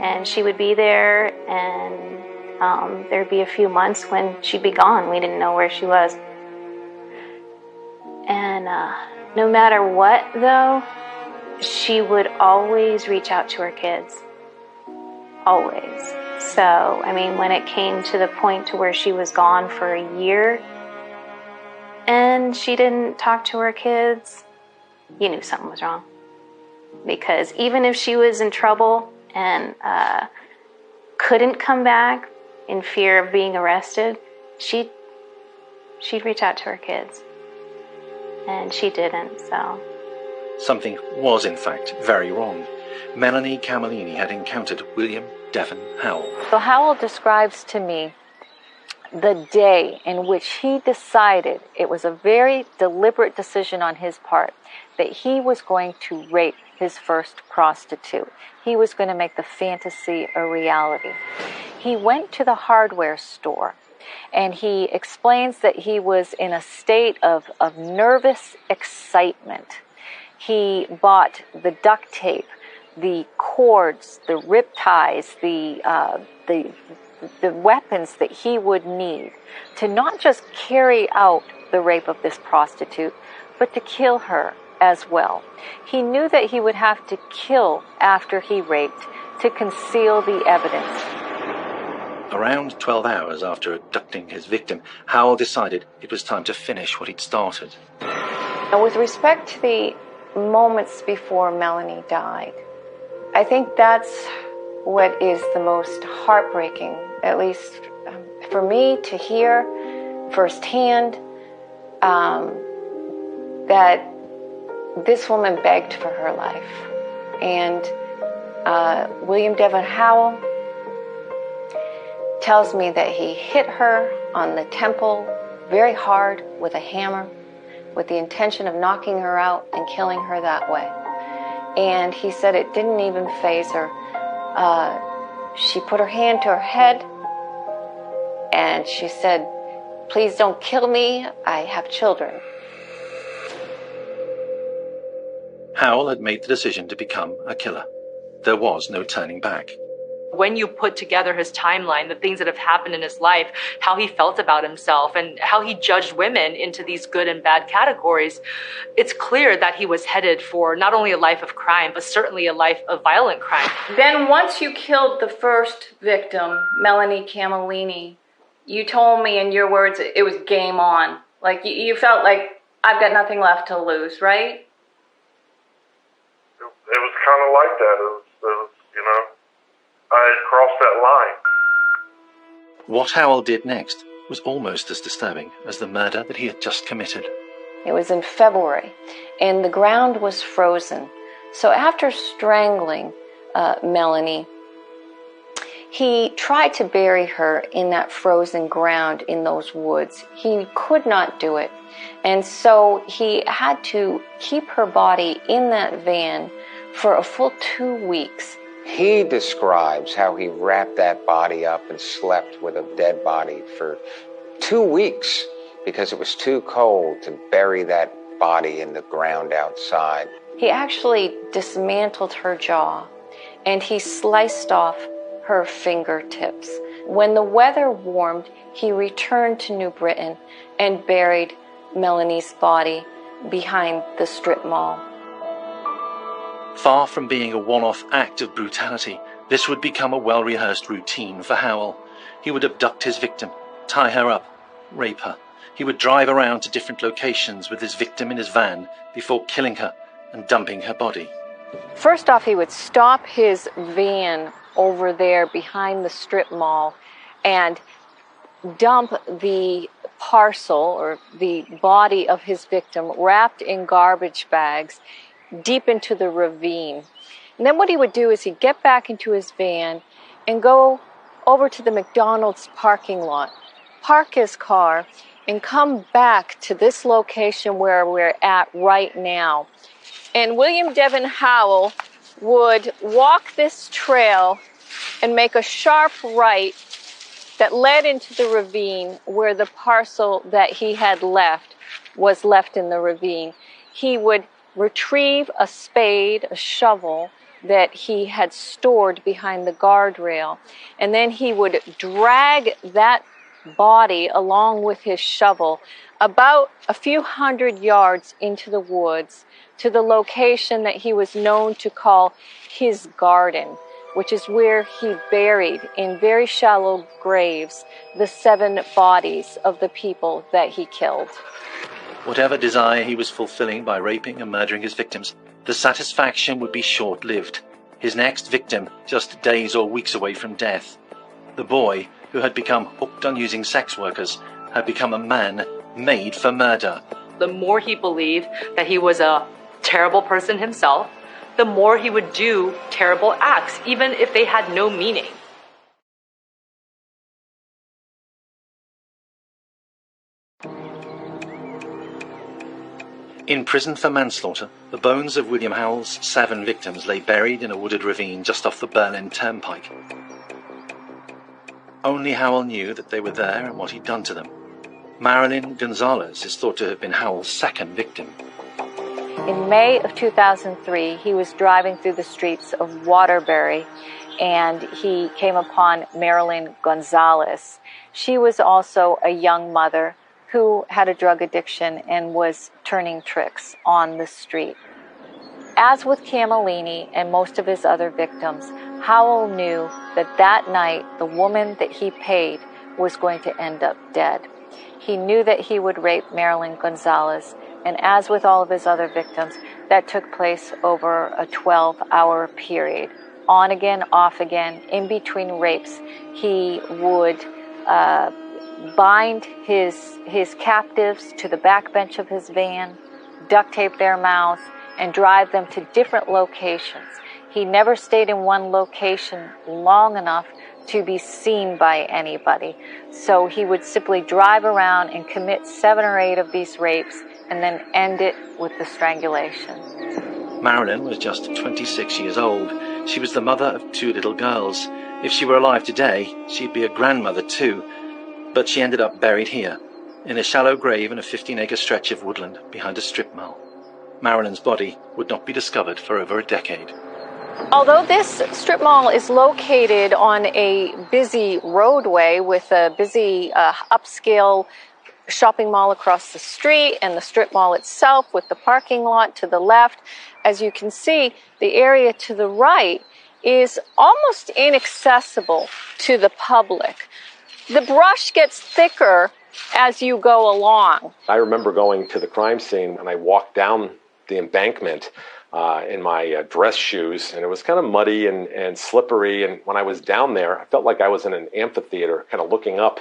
and she would be there, and there'd be a few months when she'd be gone. We didn't know where she was. And no matter what, though, she would always reach out to her kids. Always. So, when it came to the point to where she was gone for a year and she didn't talk to her kids, you knew something was wrong. Because even if she was in trouble and couldn't come back in fear of being arrested, she'd reach out to her kids. And she didn't, so... Something was, in fact, very wrong. Melanie Camillini had encountered William Devon Howell. So Howell describes to me the day in which he decided, it was a very deliberate decision on his part, that he was going to rape his first prostitute. He was going to make the fantasy a reality. He went to the hardware store, and he explains that he was in a state of nervous excitement. He bought the duct tape, the cords, the rip ties, the weapons that he would need to not just carry out the rape of this prostitute, but to kill her as well. He knew that he would have to kill after he raped to conceal the evidence. Around 12 hours after abducting his victim, Howell decided it was time to finish what he'd started. Now, with respect to the moments before Melanie died, I think that's what is the most heartbreaking, at least for me, to hear firsthand that this woman begged for her life. And William Devon Howell tells me that he hit her on the temple very hard with a hammer with the intention of knocking her out and killing her that way. And he said it didn't even faze her. She put her hand to her head and she said, "Please don't kill me, I have children." Howell had made the decision to become a killer. There was no turning back. When you put together his timeline, the things that have happened in his life, how he felt about himself, and how he judged women into these good and bad categories, it's clear that he was headed for not only a life of crime, but certainly a life of violent crime. Then once you killed the first victim, Melanie Camellini, you told me in your words it was game on. Like you felt like, I've got nothing left to lose, right? It was kind of like that. It was, you know, I had crossed that line. What Howell did next was almost as disturbing as the murder that he had just committed. It was in February, and the ground was frozen. So after strangling Melanie, he tried to bury her in that frozen ground in those woods. He could not do it. And so he had to keep her body in that van for a full 2 weeks. He describes how he wrapped that body up and slept with a dead body for 2 weeks because it was too cold to bury that body in the ground outside. He actually dismantled her jaw and he sliced off her fingertips. When the weather warmed, he returned to New Britain and buried Melanie's body behind the strip mall. Far from being a one-off act of brutality, this would become a well-rehearsed routine for Howell. He would abduct his victim, tie her up, rape her. He would drive around to different locations with his victim in his van before killing her and dumping her body. First off, he would stop his van over there behind the strip mall and dump the parcel or the body of his victim wrapped in garbage bags deep into the ravine. And then what he would do is he'd get back into his van and go over to the McDonald's parking lot, park his car, and come back to this location where we're at right now. And William Devon Howell would walk this trail and make a sharp right that led into the ravine where the parcel that he had left was left in the ravine. He would retrieve a spade, a shovel that he had stored behind the guardrail, and then he would drag that body along with his shovel about a few hundred yards into the woods to the location that he was known to call his garden, which is where he buried in very shallow graves the 7 bodies of the people that he killed. Whatever desire he was fulfilling by raping and murdering his victims, the satisfaction would be short-lived. His next victim, just days or weeks away from death. The boy, who had become hooked on using sex workers, had become a man made for murder. The more he believed that he was a terrible person himself, the more he would do terrible acts, even if they had no meaning. In prison for manslaughter, the bones of William Howell's 7 victims lay buried in a wooded ravine just off the Berlin Turnpike. Only Howell knew that they were there and what he'd done to them. Marilyn Gonzalez is thought to have been Howell's 2nd victim. In May of 2003, he was driving through the streets of Waterbury, and he came upon Marilyn Gonzalez. She was also a young mother who had a drug addiction and was turning tricks on the street. As with Camellini and most of his other victims, Howell knew that that night the woman that he paid was going to end up dead. He knew that he would rape Marilyn Gonzalez, and as with all of his other victims, that took place over a 12-hour period. On again, off again, in between rapes, he would bind his captives to the back bench of his van, duct tape their mouths, and drive them to different locations. He never stayed in one location long enough to be seen by anybody. So he would simply drive around and commit 7 or 8 of these rapes and then end it with the strangulation. Marilyn was just 26 years old. She was the mother of 2 little girls. If she were alive today, she'd be a grandmother too. But she ended up buried here, in a shallow grave in a 15-acre stretch of woodland behind a strip mall. Marilyn's body would not be discovered for over a decade. Although this strip mall is located on a busy roadway with a busy upscale shopping mall across the street and the strip mall itself with the parking lot to the left, as you can see, the area to the right is almost inaccessible to the public. The brush gets thicker as you go along. I remember going to the crime scene and I walked down the embankment in my dress shoes, and it was kind of muddy and slippery. And when I was down there, I felt like I was in an amphitheater, kind of looking up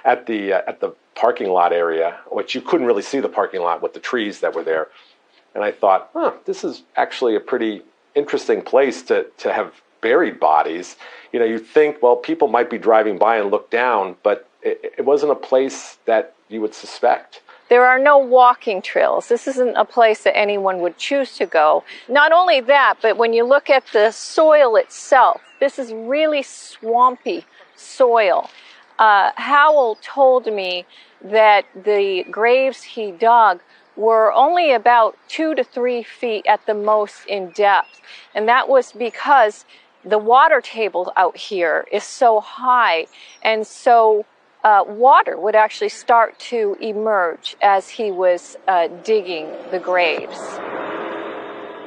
at the parking lot area, which you couldn't really see the parking lot with the trees that were there. And I thought, this is actually a pretty interesting place to have buried bodies. You know, you'd think, well, people might be driving by and look down, but it wasn't a place that you would suspect. There are no walking trails. This isn't a place that anyone would choose to go. Not only that, but when you look at the soil itself, this is really swampy soil. Howell told me that the graves he dug were only about 2 to 3 feet at the most in depth. And that was because the water table out here is so high, and so water would actually start to emerge as he was digging the graves.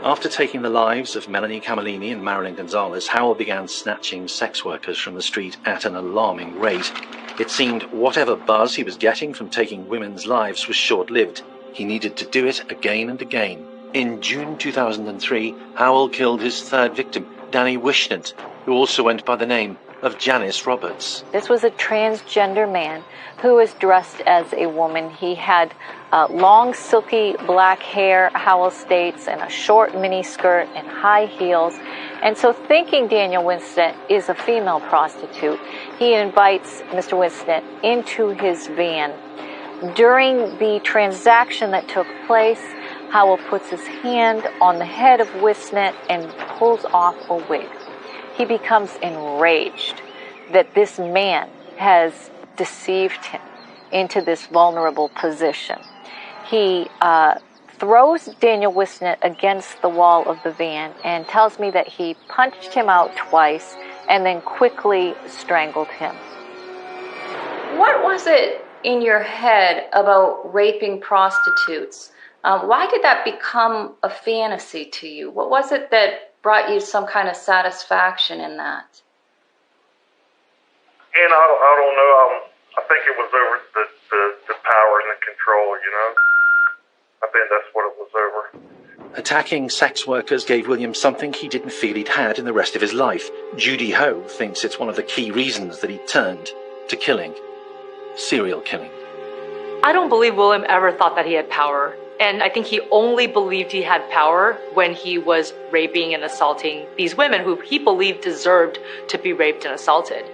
After taking the lives of Melanie Camellini and Marilyn Gonzalez, Howell began snatching sex workers from the street at an alarming rate. It seemed whatever buzz he was getting from taking women's lives was short-lived. He needed to do it again and again. In June 2003, Howell killed his 3rd victim, Danny Wishnant, who also went by the name of Janice Roberts. This was a transgender man who was dressed as a woman. He had long, silky black hair, Howell states, and a short mini skirt and high heels. And so, thinking Daniel Winston is a female prostitute, he invites Mr. Winston into his van. During the transaction that took place, Howell puts his hand on the head of Winston and pulls off a wig. He becomes enraged that this man has deceived him into this vulnerable position. He throws Daniel Wisnet against the wall of the van and tells me that he punched him out twice and then quickly strangled him. What was it in your head about raping prostitutes? Why did that become a fantasy to you? What was it that brought you some kind of satisfaction in that? And I don't know. I think it was over the power and the control, you know? I think that's what it was over. Attacking sex workers gave William something he didn't feel he'd had in the rest of his life. Judy Ho thinks it's one of the key reasons that he turned to killing. Serial killing. I don't believe William ever thought that he had power. And I think he only believed he had power when he was raping and assaulting these women who he believed deserved to be raped and assaulted.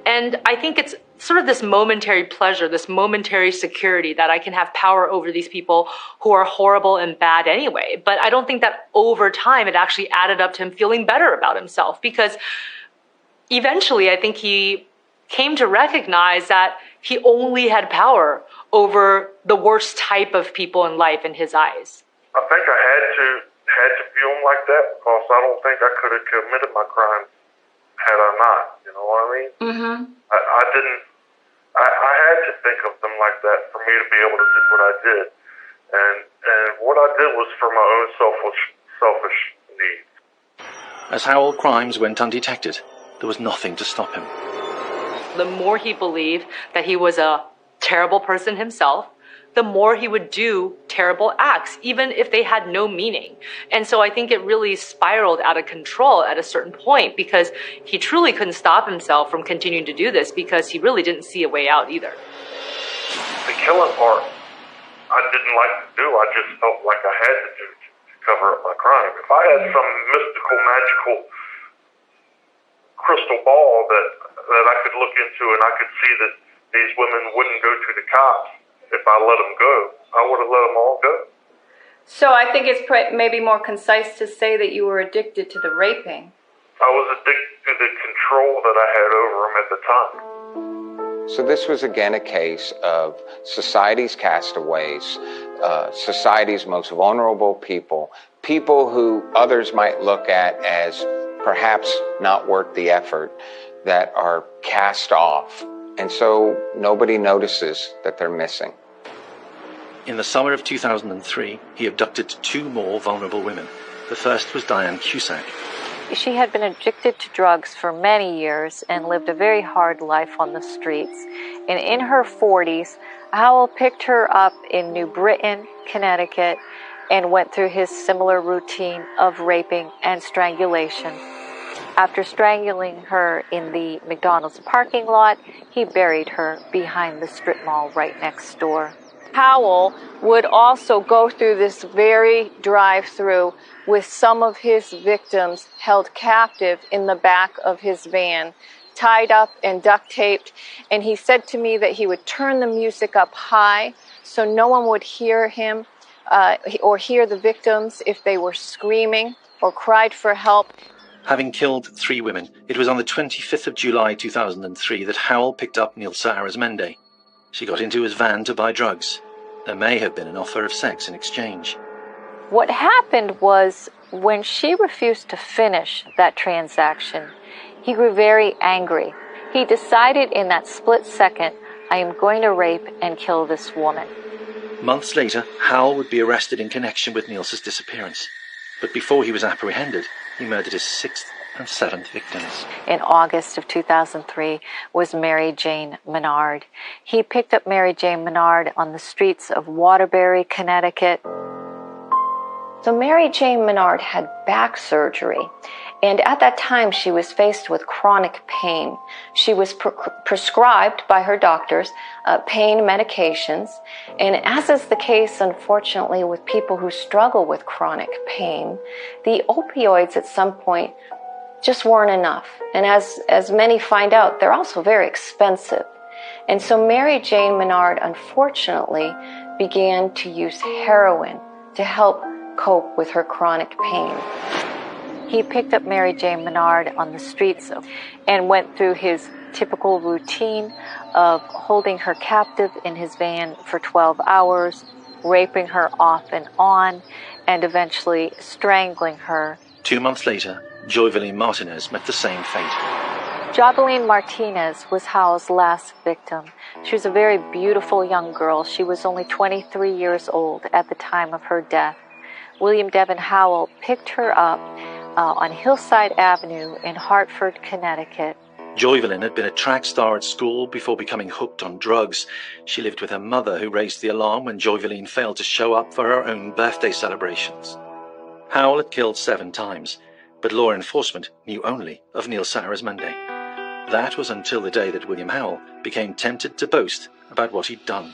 And I think it's sort of this momentary pleasure, this momentary security that I can have power over these people who are horrible and bad anyway. But I don't think that over time it actually added up to him feeling better about himself, because eventually I think he came to recognize that he only had power over the worst type of people in life in his eyes. I think I had to view him like that, because I don't think I could have committed my crime had I not. You know what I mean? Mm-hmm. I didn't. I had to think of them like that for me to be able to do what I did, and what I did was for my own selfish needs. As Howell crimes went undetected, there was nothing to stop him. The more he believed that he was a terrible person himself, the more he would do terrible acts, even if they had no meaning. And so I think it really spiraled out of control at a certain point, because he truly couldn't stop himself from continuing to do this, because he really didn't see a way out either. The killing part, I didn't like to do. I just felt like I had to do to cover up my crime. If I had some mystical, magical crystal ball that I could look into, and I could see that these women wouldn't go to the cops if I let them go, I would have let them all go. So I think it's maybe more concise to say that you were addicted to the raping. I was addicted to the control that I had over them at the time. So this was again a case of society's castaways, society's most vulnerable people, people who others might look at as perhaps not worth the effort, that are cast off. And so nobody notices that they're missing. In the summer of 2003, he abducted 2 more vulnerable women. The first was Diane Cusack. She had been addicted to drugs for many years and lived a very hard life on the streets. And in her 40s, Howell picked her up in New Britain, Connecticut, and went through his similar routine of raping and strangulation. After strangling her in the McDonald's parking lot, he buried her behind the strip mall right next door. Howell would also go through this very drive-through with some of his victims held captive in the back of his van, tied up and duct taped. And he said to me that he would turn the music up high so no one would hear him or hear the victims if they were screaming or cried for help. Having killed 3 women, it was on the 25th of July 2003 that Howell picked up Nilsa Arizmende. She got into his van to buy drugs. There may have been an offer of sex in exchange. What happened was, when she refused to finish that transaction, he grew very angry. He decided in that split second, I am going to rape and kill this woman. Months later, Howell would be arrested in connection with Nilsa's disappearance. But before he was apprehended, he murdered his 6th and 7th victims. In August of 2003 was Mary Jane Menard. He picked up Mary Jane Menard on the streets of Waterbury, Connecticut. So Mary Jane Menard had back surgery, and at that time she was faced with chronic pain. She was prescribed by her doctors pain medications, and as is the case, unfortunately, with people who struggle with chronic pain, the opioids at some point just weren't enough. And as many find out, they're also very expensive. And so Mary Jane Menard, unfortunately, began to use heroin to help cope with her chronic pain. He picked up Mary Jane Menard on the streets and went through his typical routine of holding her captive in his van for 12 hours, raping her off and on, and eventually strangling her. 2 months later, Joyveline Martinez met the same fate. Joyveline Martinez was Howell's last victim. She was a very beautiful young girl. She was only 23 years old at the time of her death. William Devin Howell picked her up on Hillside Avenue in Hartford, Connecticut. Joyveline had been a track star at school before becoming hooked on drugs. She lived with her mother, who raised the alarm when Joyveline failed to show up for her own birthday celebrations. Howell had killed 7 times, but law enforcement knew only of Nilsa Arizmende. That was until the day that William Howell became tempted to boast about what he'd done.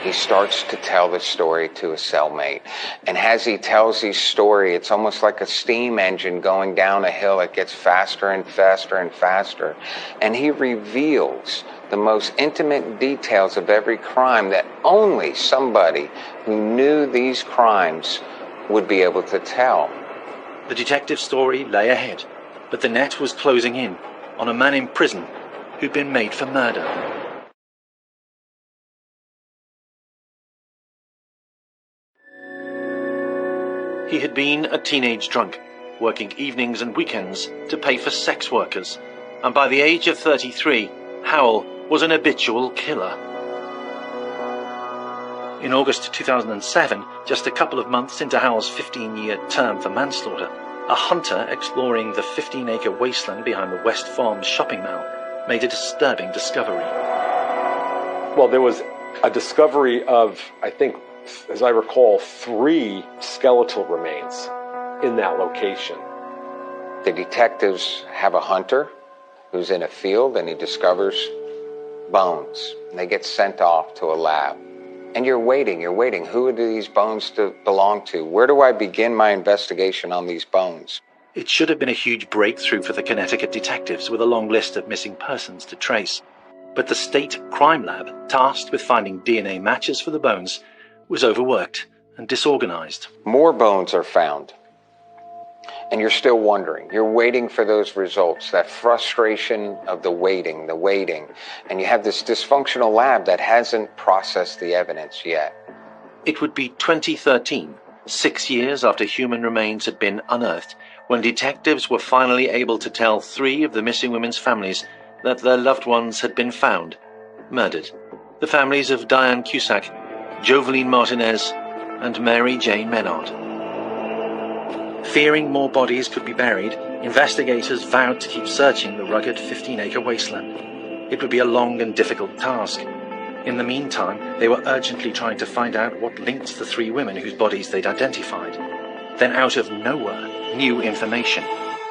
he starts to tell the story to a cellmate. And as he tells his story, it's almost like a steam engine going down a hill. It gets faster and faster and faster. And he reveals the most intimate details of every crime that only somebody who knew these crimes would be able to tell. The detective's story lay ahead, but the net was closing in on a man in prison who'd been made for murder. He had been a teenage drunk, working evenings and weekends to pay for sex workers, and by the age of 33, Howell was an habitual killer. In August 2007, just a couple of months into Howell's 15-year term for manslaughter, a hunter exploring the 15-acre wasteland behind the West Farms shopping mall made a disturbing discovery. Well, there was a discovery of, I think, as I recall, 3 skeletal remains in that location. The detectives have a hunter who's in a field and he discovers bones. And they get sent off to a lab. And you're waiting. Who do these bones belong to? Where do I begin my investigation on these bones? It should have been a huge breakthrough for the Connecticut detectives with a long list of missing persons to trace. But the state crime lab, tasked with finding DNA matches for the bones, was overworked and disorganized. More bones are found. And you're still wondering. You're waiting for those results, that frustration of the waiting. And you have this dysfunctional lab that hasn't processed the evidence yet. It would be 2013, 6 years after human remains had been unearthed, when detectives were finally able to tell 3 of the missing women's families that their loved ones had been found, murdered. The families of Diane Cusack, Joveline Martinez, and Mary Jane Menard. Fearing more bodies could be buried, investigators vowed to keep searching the rugged 15-acre wasteland. It would be a long and difficult task. In the meantime, they were urgently trying to find out what linked the 3 women whose bodies they'd identified. Then out of nowhere, new information.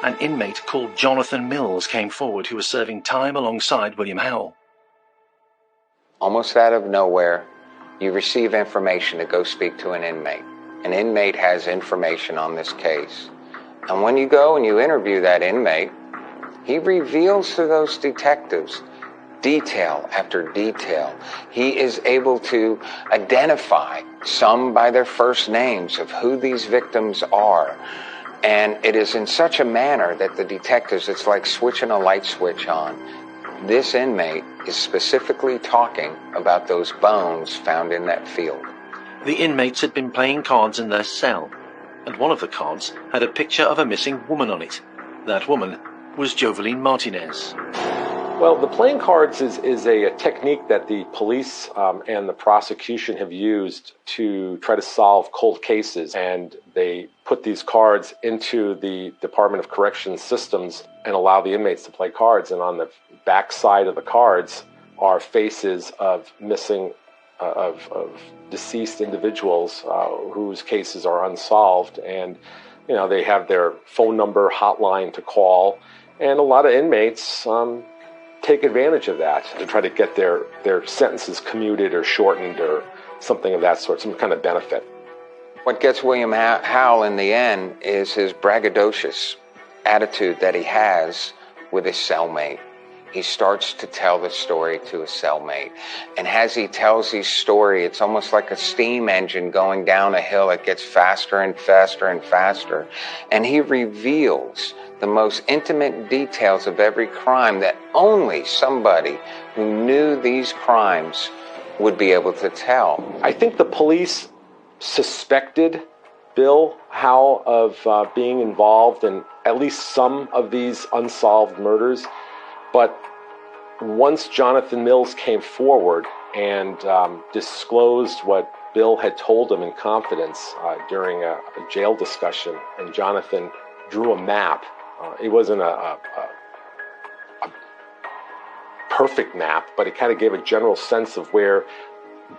An inmate called Jonathan Mills came forward who was serving time alongside William Howell. Almost out of nowhere, you receive information to go speak to an inmate. An inmate has information on this case. And when you go and you interview that inmate, he reveals to those detectives detail after detail. He is able to identify some by their first names of who these victims are. And it is in such a manner that the detectives, it's like switching a light switch on. This inmate is specifically talking about those bones found in that field. The inmates had been playing cards in their cell, and one of the cards had a picture of a missing woman on it. That woman was Joveline Martinez. Well, the playing cards is a technique that the police and the prosecution have used to try to solve cold cases. And they put these cards into the Department of Corrections systems and allow the inmates to play cards. And on the back side of the cards are faces of missing, of deceased individuals whose cases are unsolved. And, they have their phone number, hotline to call. And a lot of inmates take advantage of that to try to get their sentences commuted or shortened or something of that sort, some kind of benefit. What gets William Howell in the end is his braggadocious attitude that he has with his cellmate. He starts to tell the story to a cellmate. And as he tells his story, it's almost like a steam engine going down a hill. It gets faster and faster and faster. And he reveals the most intimate details of every crime that only somebody who knew these crimes would be able to tell. I think the police suspected Bill Howell of being involved in at least some of these unsolved murders, but once Jonathan Mills came forward and disclosed what Bill had told him in confidence during a jail discussion, and Jonathan drew a map. It wasn't a perfect map, but it kind of gave a general sense of where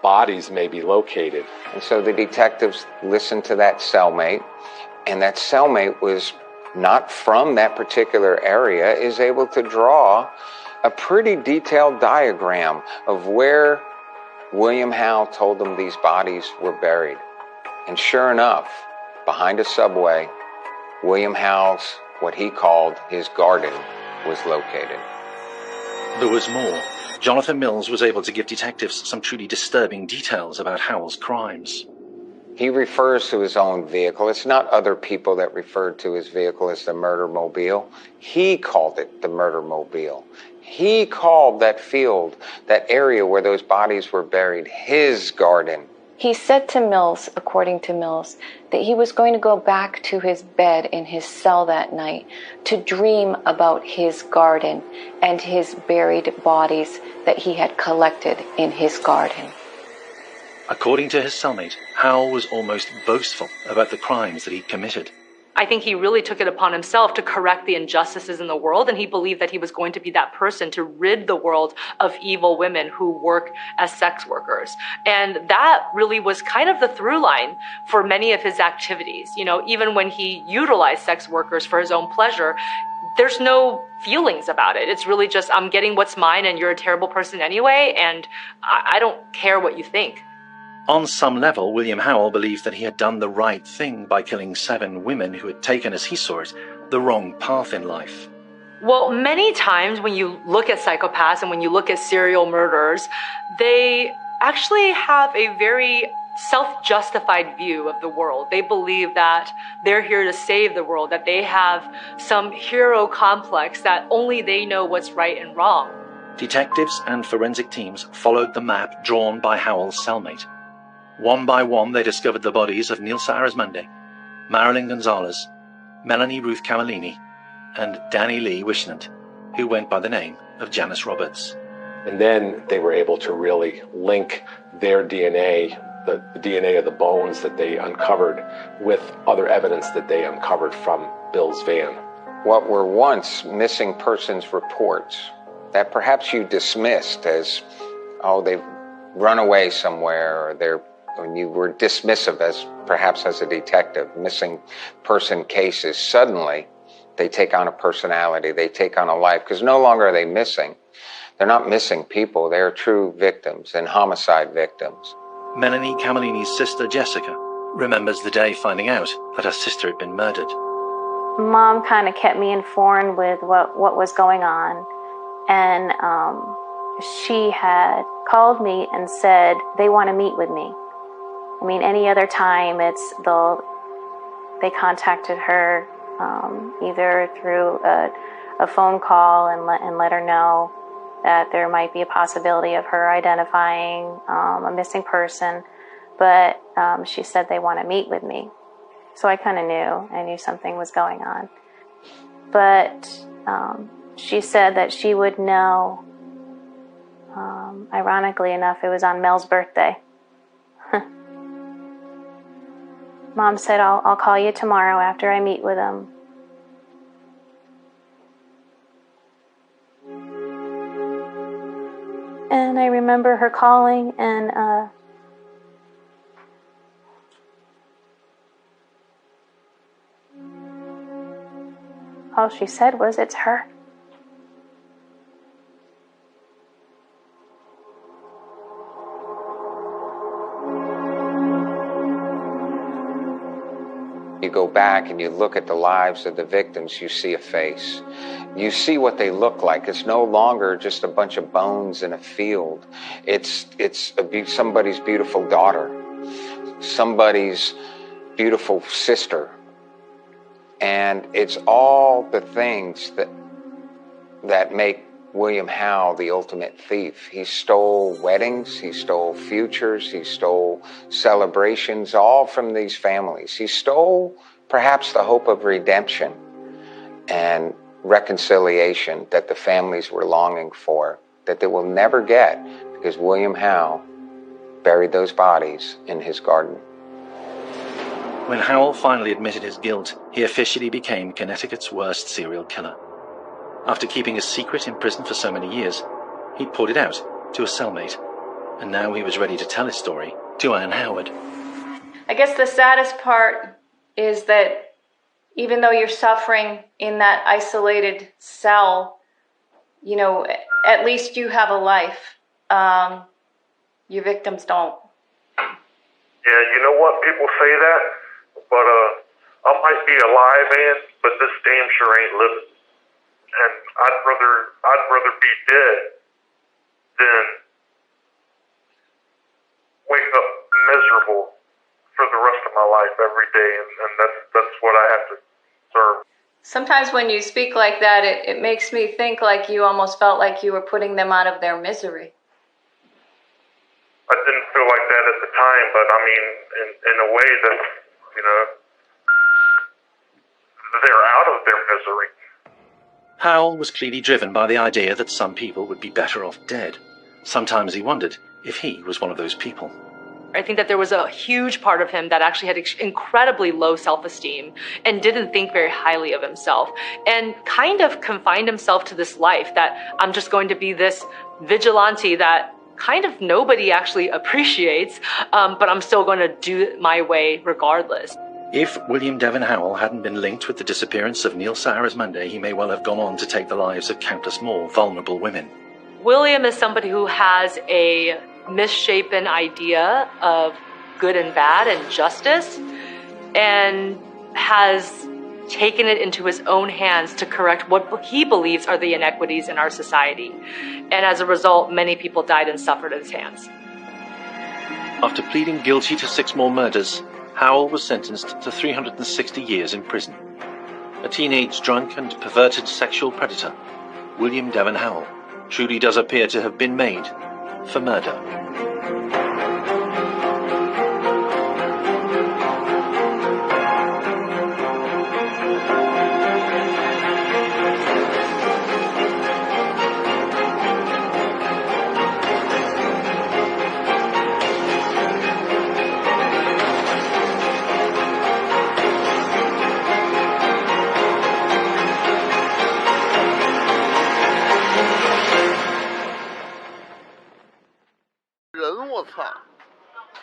bodies may be located. And so the detectives listened to that cellmate, and that cellmate was not from that particular area, is able to draw a pretty detailed diagram of where William Howell told them these bodies were buried. And sure enough, behind a subway, William Howell's, what he called his garden, was located. There was more. Jonathan Mills was able to give detectives some truly disturbing details about Howell's crimes. He refers to his own vehicle. It's not other people that referred to his vehicle as the murder mobile. He called it the murder mobile. He called that field, that area where those bodies were buried, his garden. He said to Mills, according to Mills, that he was going to go back to his bed in his cell that night to dream about his garden and his buried bodies that he had collected in his garden. According to his cellmate, Howell was almost boastful about the crimes that he'd committed. I think he really took it upon himself to correct the injustices in the world, and he believed that he was going to be that person to rid the world of evil women who work as sex workers. And that really was kind of the through line for many of his activities. You know, even when he utilized sex workers for his own pleasure, there's no feelings about it. It's really just, I'm getting what's mine and you're a terrible person anyway, and I don't care what you think. On some level, William Howell believed that he had done the right thing by killing 7 women who had taken, as he saw it, the wrong path in life. Well, many times when you look at psychopaths and when you look at serial murderers, they actually have a very self-justified view of the world. They believe that they're here to save the world, that they have some hero complex, that only they know what's right and wrong. Detectives and forensic teams followed the map drawn by Howell's cellmate. One by one, they discovered the bodies of Nilsa Arizmande, Marilyn Gonzalez, Melanie Ruth Camellini, and Danny Lee Wishnant, who went by the name of Janice Roberts. And then they were able to really link their DNA, the DNA of the bones that they uncovered, with other evidence that they uncovered from Bill's van. What were once missing persons reports that perhaps you dismissed as, oh, they've run away somewhere, or when you were dismissive as perhaps as a detective, missing person cases, suddenly they take on a personality, they take on a life, because no longer are they missing. They're not missing people, they're true victims and homicide victims. Melanie Camellini's sister, Jessica, remembers the day finding out that her sister had been murdered. Mom kind of kept me informed with what was going on, and she had called me and said they want to meet with me. I mean, any other time they contacted her either through a phone call and let her know that there might be a possibility of her identifying a missing person, but she said they want to meet with me. So I kind of knew. I knew something was going on. But she said that she would know, ironically enough, it was on Mel's birthday. Mom said, I'll call you tomorrow after I meet with him. And I remember her calling, and all she said was, "It's her." You go back and you look at the lives of the victims, you see a face. You see what they look like. It's no longer just a bunch of bones in a field. It's somebody's beautiful daughter, somebody's beautiful sister. And it's all the things that make William Howell the ultimate thief. He stole weddings, he stole futures, he stole celebrations, all from these families. He stole perhaps the hope of redemption and reconciliation that the families were longing for, that they will never get, because William Howell buried those bodies in his garden. When Howell finally admitted his guilt, he officially became Connecticut's worst serial killer. After keeping a secret in prison for so many years, he poured it out to a cellmate, and now he was ready to tell his story to Anne Howard. I guess the saddest part is that even though you're suffering in that isolated cell, you know, at least you have a life. Your victims don't. Yeah, you know what? People say that, but I might be alive, Ann, but this damn sure ain't living. And I'd rather be dead than wake up miserable for the rest of my life every day, and that's what I have to serve. Sometimes when you speak like that, it makes me think like you almost felt like you were putting them out of their misery. I didn't feel like that at the time, but I mean, in a way that, you know, they're out of their misery. Howell was clearly driven by the idea that some people would be better off dead. Sometimes he wondered if he was one of those people. I think that there was a huge part of him that actually had incredibly low self-esteem and didn't think very highly of himself and kind of confined himself to this life that I'm just going to be this vigilante that kind of nobody actually appreciates, but I'm still going to do it my way regardless. If William Devon Howell hadn't been linked with the disappearance of Neil Saharsmande, he may well have gone on to take the lives of countless more vulnerable women. William is somebody who has a misshapen idea of good and bad and justice and has taken it into his own hands to correct what he believes are the inequities in our society. And as a result, many people died and suffered at his hands. After pleading guilty to 6 more murders, Howell was sentenced to 360 years in prison. A teenage drunk and perverted sexual predator, William Devon Howell truly does appear to have been made for murder.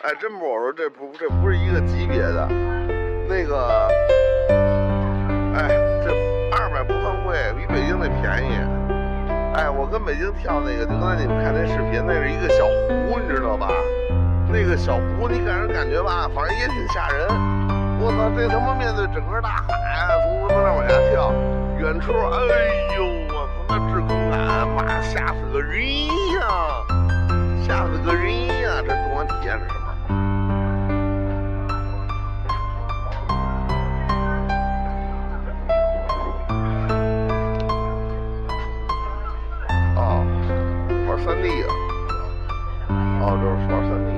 哎，真不，我说这不是一个级别的，那个，哎，这200不算贵，比北京那便宜。哎，我跟北京跳那个，就刚才你们看那视频，那是一个小湖，你知道吧？那个小湖，你给人感觉吧，反正也挺吓人。我操，这他妈面对整个大海，从他妈那往下跳，远处，哎呦，我操，那质感感，妈吓死个人呀！吓死个人呀！这动漫体验是什么？哦，玩3D 啊！哦，这是玩3D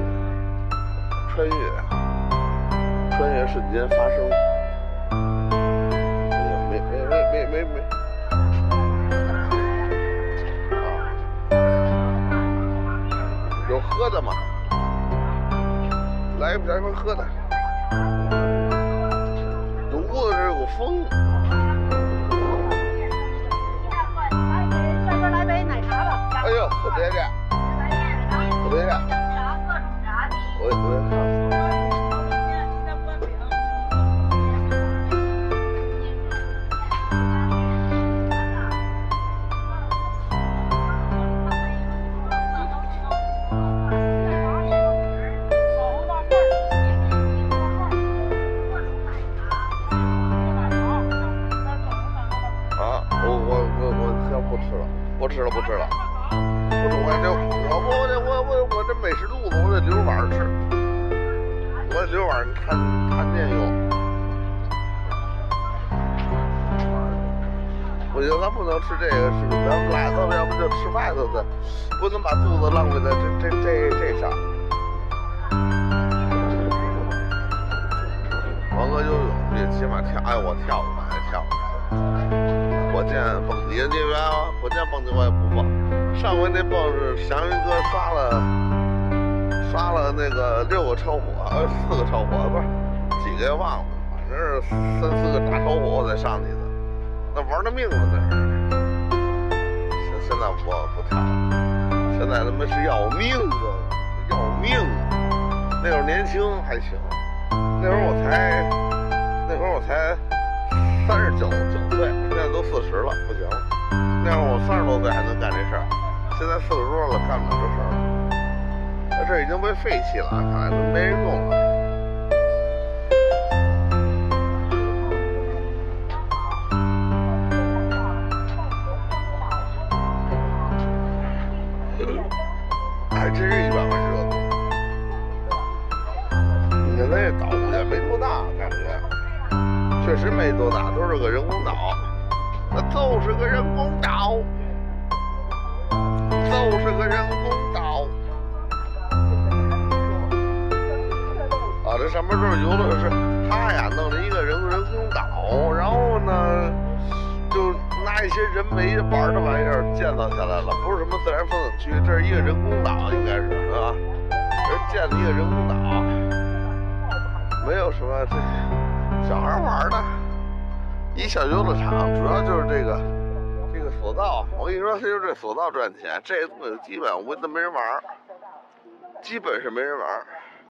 的，穿越瞬间发生。没。有喝的吗？来一瓶喝的。有屋子这有风。上边来杯奶茶吧。哎呦，喝别的。喝别的。我也看。不吃了。我这美食肚子，我得留晚上吃，我得留晚上看电用。我觉得咱不能吃这个，是咱们来了，要不就吃外头的，不能把肚子浪费在这上。王哥游泳也起码跳，我跳了，还跳了。火箭蹦迪这边啊，火箭蹦迪我也不蹦。上回那蹦是祥云哥刷了那个6个超火，4个超火，不是几个也忘了，反正是3、4个大超火我才上去的，那玩了命了那是。现在我不跳了，现在他妈是要命的，要命。那会儿年轻还行，那会儿我才39岁，现在都40了，不行了。那会儿我30多岁还能干这事儿，现在40多了干不了这事儿了。这儿已经被废弃了，看来都没人用了。还真是100万热度。你看那岛也没多大，感觉确实没多大，都是个人工岛。那就是个人工岛，就是个人工岛。啊，这上面都是游乐是他呀弄了一个人工岛，然后呢就拿一些人为玩的玩意儿建造下来了，不是什么自然风景区，这是一个人工岛，应该是吧？人建了一个人工岛，没有什么这小孩玩的，一小游乐场，主要就是这个索道。我跟你说，就是这索道赚钱，这基本我估计都没人玩，基本是没人玩。